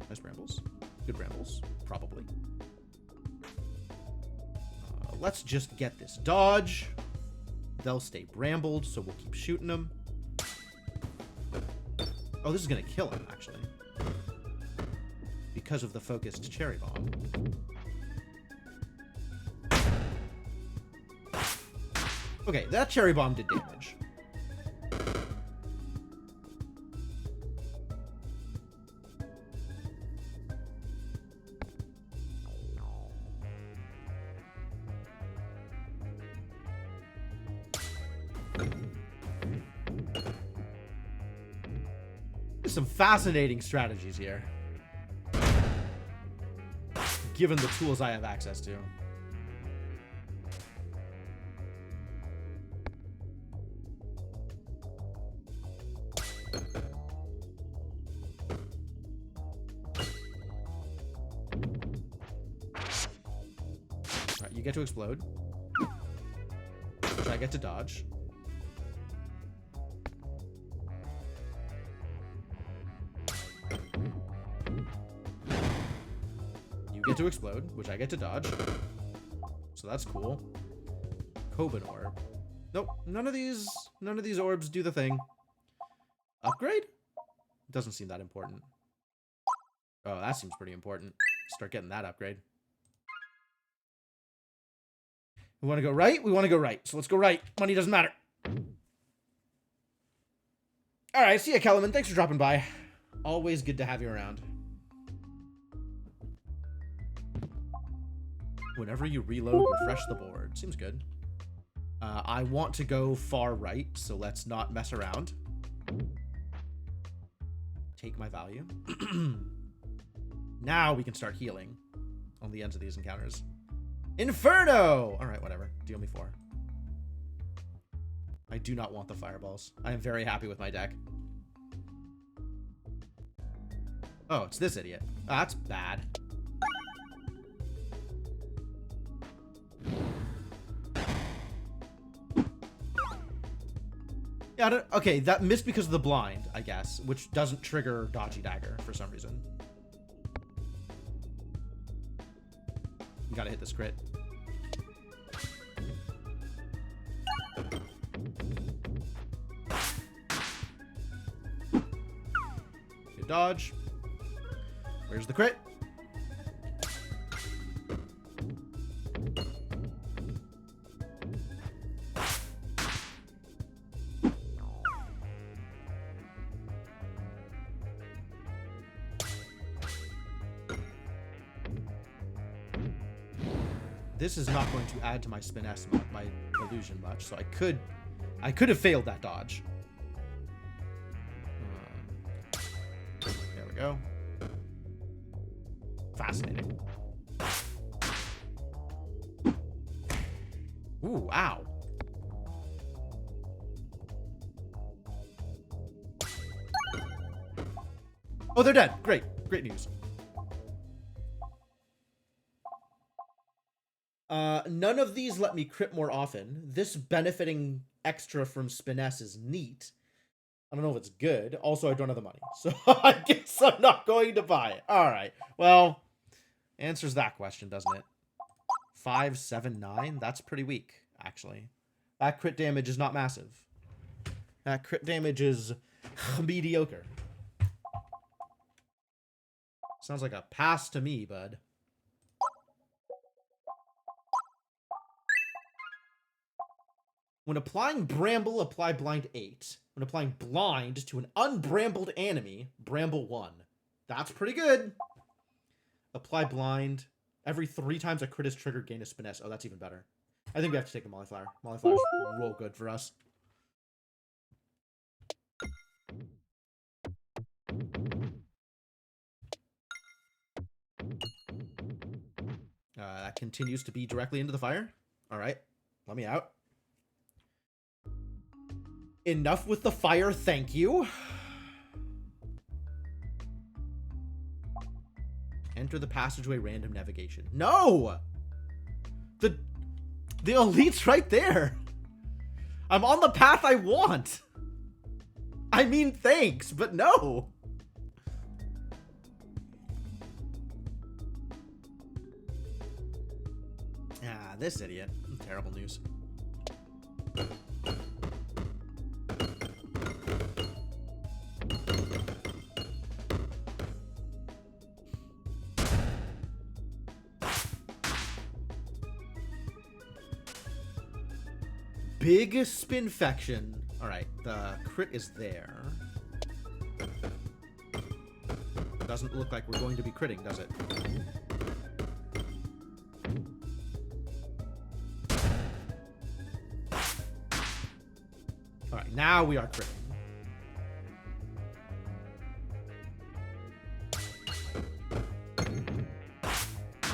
S1: Nice rambles. Good rambles, probably. Let's just get this dodge. They'll stay brambled, so we'll keep shooting them. Oh, this is going to kill him, actually. Because of the focused cherry bomb. Okay, that cherry bomb did damage. Some fascinating strategies here, given the tools I have access to. Alright, you get to explode, which I get to dodge. Get to explode, which I get to dodge. So that's cool. Coban orb. Nope, none of these orbs do the thing. Upgrade? Doesn't seem that important. Oh, that seems pretty important. Start getting that upgrade. We want to go right? We want to go right. So let's go right. Money doesn't matter. Alright, see ya, Kellerman. Thanks for dropping by. Always good to have you around. Whenever you reload, refresh the board. Seems good. I want to go far right, so let's not mess around. Take my value. Now we can start healing on the ends of these encounters. Inferno! Alright, whatever. Deal me 4. I do not want the fireballs. I am very happy with my deck. Oh, it's this idiot. Oh, that's bad. Yeah, okay, that missed because of the blind, I guess, which doesn't trigger Dodgy Dagger for some reason. You gotta hit this crit. Good dodge. Where's the crit? This is not going to add to my spin-S, my illusion much, so I could have failed that dodge. There we go. Fascinating. Ooh, ow. Oh, they're dead. Great. Great news. None of these let me crit more often. This benefiting extra from Spiness is neat. I don't know if it's good. Also, I don't have the money. So I guess I'm not going to buy it. All right. Well, answers that question, doesn't it? 5, 7, 9. That's pretty weak, actually. That crit damage is not massive. That crit damage is mediocre. Sounds like a pass to me, bud. When applying Bramble, apply Blind 8. When applying Blind to an unbrambled enemy, Bramble 1. That's pretty good. Apply Blind. Every 3 times a crit is triggered, gain a Spiness. Oh, that's even better. I think we have to take the Mollyflower. Mollyflower's real good for us. That continues to be directly into the fire. All right. Let me out. Enough with the fire, thank you. Enter the passageway random navigation. No! The elite's right there. I'm on the path I want. I mean, thanks, but no. Ah, this idiot. Terrible news. Big Spinfection. Alright, the crit is there. Doesn't look like we're going to be critting, does it? Alright, now we are critting.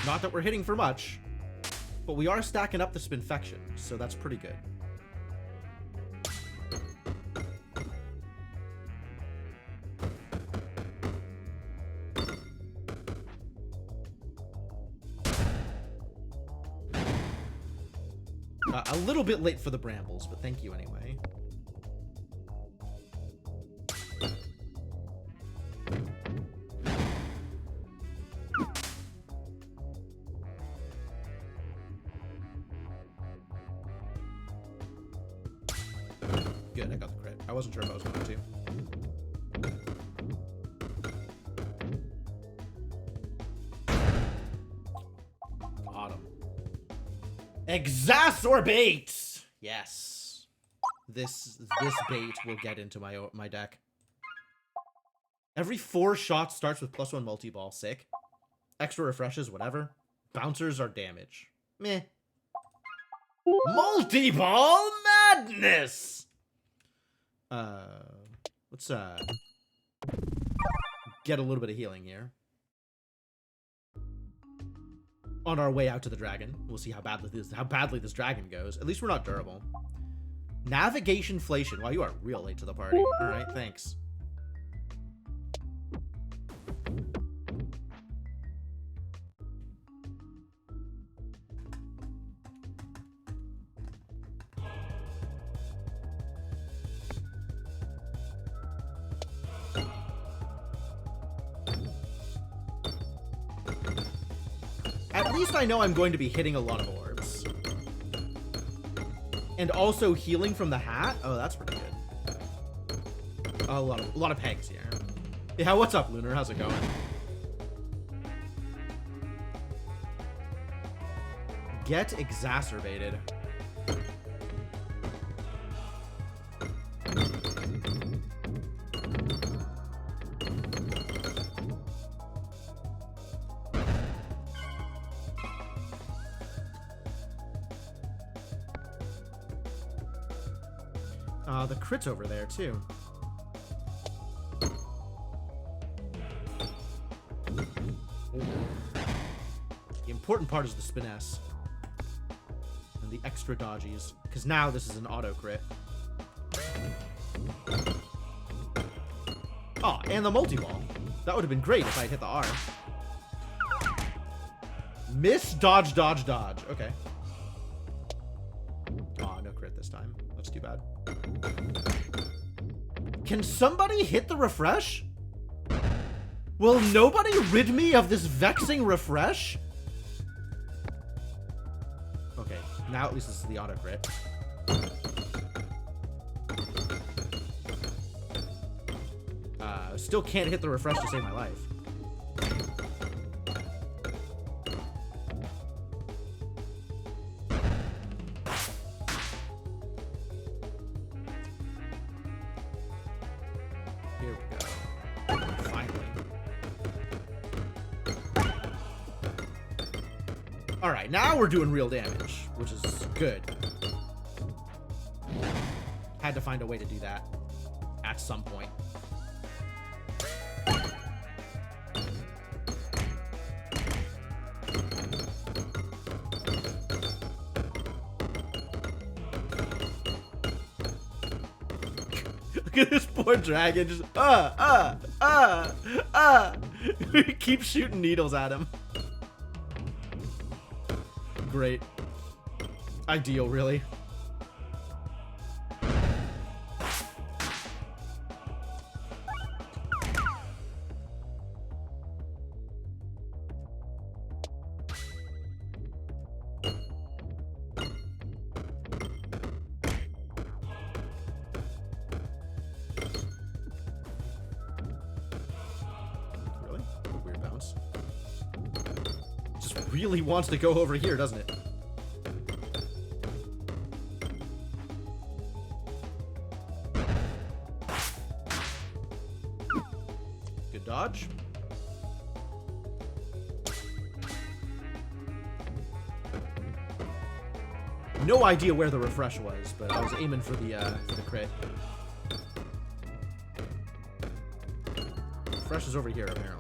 S1: Not that we're hitting for much, but we are stacking up the Spinfection, so that's pretty good. A little bit late for the brambles, but thank you anyway. Good, I got the crit. I wasn't sure if I was going to. Exacerbate! Yes. This bait will get into my deck. Every 4 shots starts with +1 multi-ball. Sick. Extra refreshes, whatever. Bouncers are damage. Meh. Multi-ball madness! Let's get a little bit of healing here. On our way out to the dragon. We'll see how badly this dragon goes. At least we're not durable. Navigation-flation. Wow, you are real late to the party. Alright, thanks. At least I know I'm going to be hitting a lot of orbs. And also healing from the hat? Oh, that's pretty good. A lot of pegs here. Yeah, what's up, Lunar? How's it going? Get exacerbated. The crit's over there, too. The important part is the Spiness. And the extra dodgies. Because now this is an auto crit. Oh, and the multi-ball. That would have been great if I had hit the R. Miss, dodge, dodge, dodge. Okay. Aw, no crit this time. That's too bad. Can somebody hit the refresh? Will nobody rid me of this vexing refresh? Okay, now at least this is the auto crit. Still can't hit the refresh to save my life. Here we go. Finally. Alright, now we're doing real damage, which is good. Had to find a way to do that at some point. Look at this poor dragon just We keep shooting needles at him. Great. Ideal, really. Really wants to go over here, doesn't it? Good dodge. No idea where the refresh was, but I was aiming for the crit. Refresh is over here, apparently.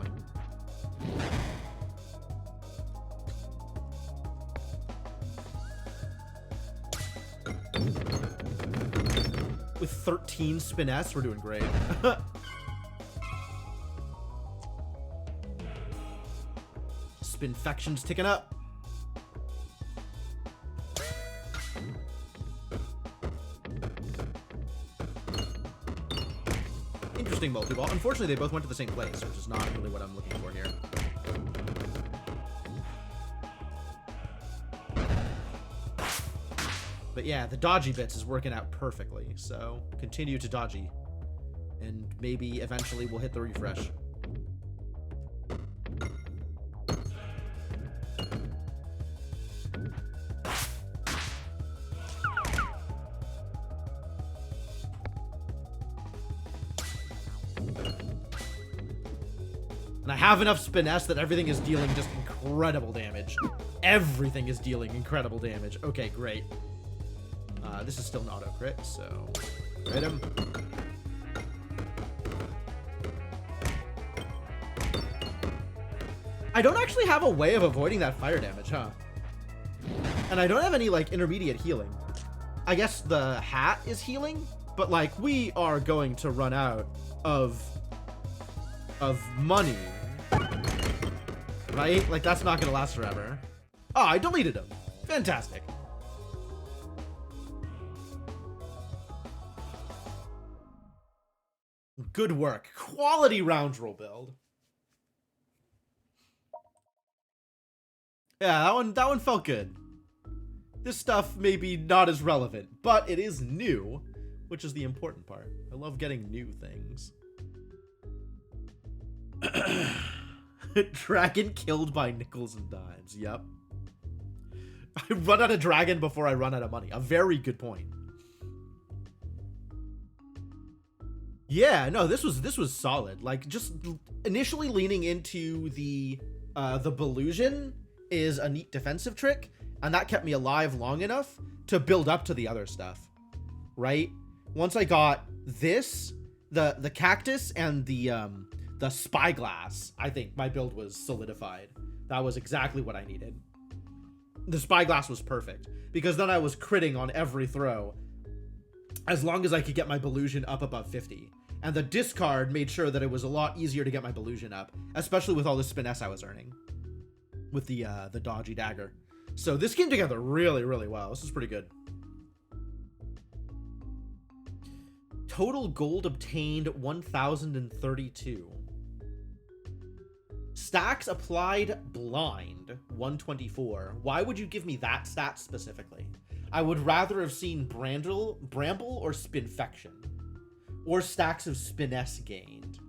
S1: With 13 spin S, we're doing great. Spinfection's ticking up. Interesting multi-ball. Unfortunately, they both went to the same place, which is not really what I'm looking for here. But yeah, the dodgy bits is working out perfectly, so continue to dodgy. And maybe eventually we'll hit the refresh. And I have enough spin S that everything is dealing just incredible damage. Everything is dealing incredible damage. Okay, great. This is still an auto crit, so hit him. I don't actually have a way of avoiding that fire damage, huh? And I don't have any, like, intermediate healing. I guess the hat is healing, but, like, we are going to run out of money. Right? Like, that's not gonna last forever. Oh, I deleted him. Fantastic. Good work. Quality round roll build. Yeah, that one felt good. This stuff may be not as relevant, but it is new, which is the important part. I love getting new things. Dragon killed by nickels and dimes. Yep. I run out of dragon before I run out of money. A very good point. Yeah, no, this was solid. Like, just initially leaning into the Belusion is a neat defensive trick, and that kept me alive long enough to build up to the other stuff, right? Once I got this, the cactus and the spyglass, I think my build was solidified. That was exactly what I needed. The spyglass was perfect, because then I was critting on every throw, as long as I could get my Belusion up above 50. And the discard made sure that it was a lot easier to get my Belusion up, especially with all the spin S I was earning with the dodgy dagger. So this came together really, really well. This is pretty good. Total gold obtained 1,032. Stacks applied blind 124. Why would you give me that stat specifically? I would rather have seen Bramble or Spinfection. Or stacks of Spiness gained.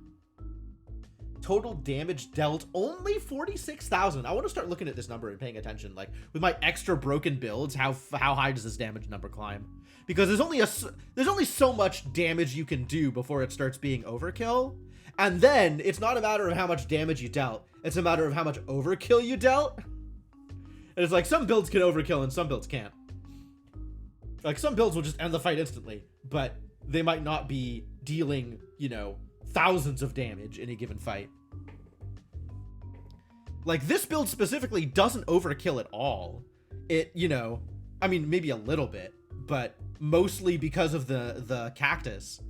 S1: Total damage dealt only 46,000. I want to start looking at this number and paying attention. Like with my extra broken builds, how high does this damage number climb? Because there's only so much damage you can do before it starts being overkill. And then it's not a matter of how much damage you dealt. It's a matter of how much overkill you dealt. And it's like some builds can overkill and some builds can't. Like some builds will just end the fight instantly, but they might not be dealing, you know, thousands of damage in a given fight. Like this build specifically doesn't overkill at all. It, you know, I mean, maybe a little bit, but mostly because of the cactus,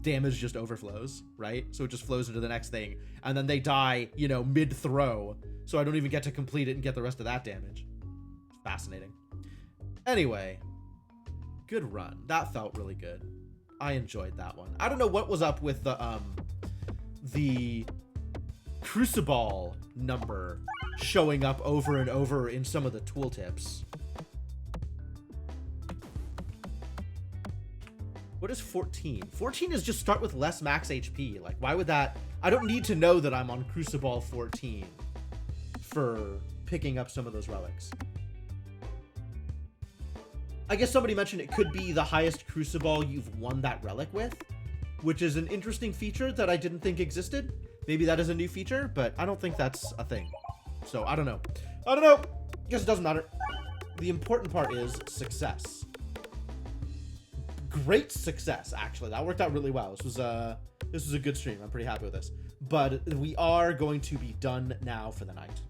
S1: damage just overflows, right? So it just flows into the next thing, and then they die, you know, mid-throw, so I don't even get to complete it and get the rest of that damage. Fascinating. Anyway, good run. That felt really good. I enjoyed that one. I don't know what was up with the Crucible number showing up over and over in some of the tooltips. What is 14? 14 is just start with less max HP. Like, why would that... I don't need to know that I'm on Crucible 14 for picking up some of those relics. I guess somebody mentioned it could be the highest Crucible you've won that relic with, which is an interesting feature that I didn't think existed. Maybe that is a new feature, but I don't think that's a thing. So, I don't know. I don't know! Guess it doesn't matter. The important part is success. Great success, actually. That worked out really well. This was a good stream. I'm pretty happy with this. But we are going to be done now for the night.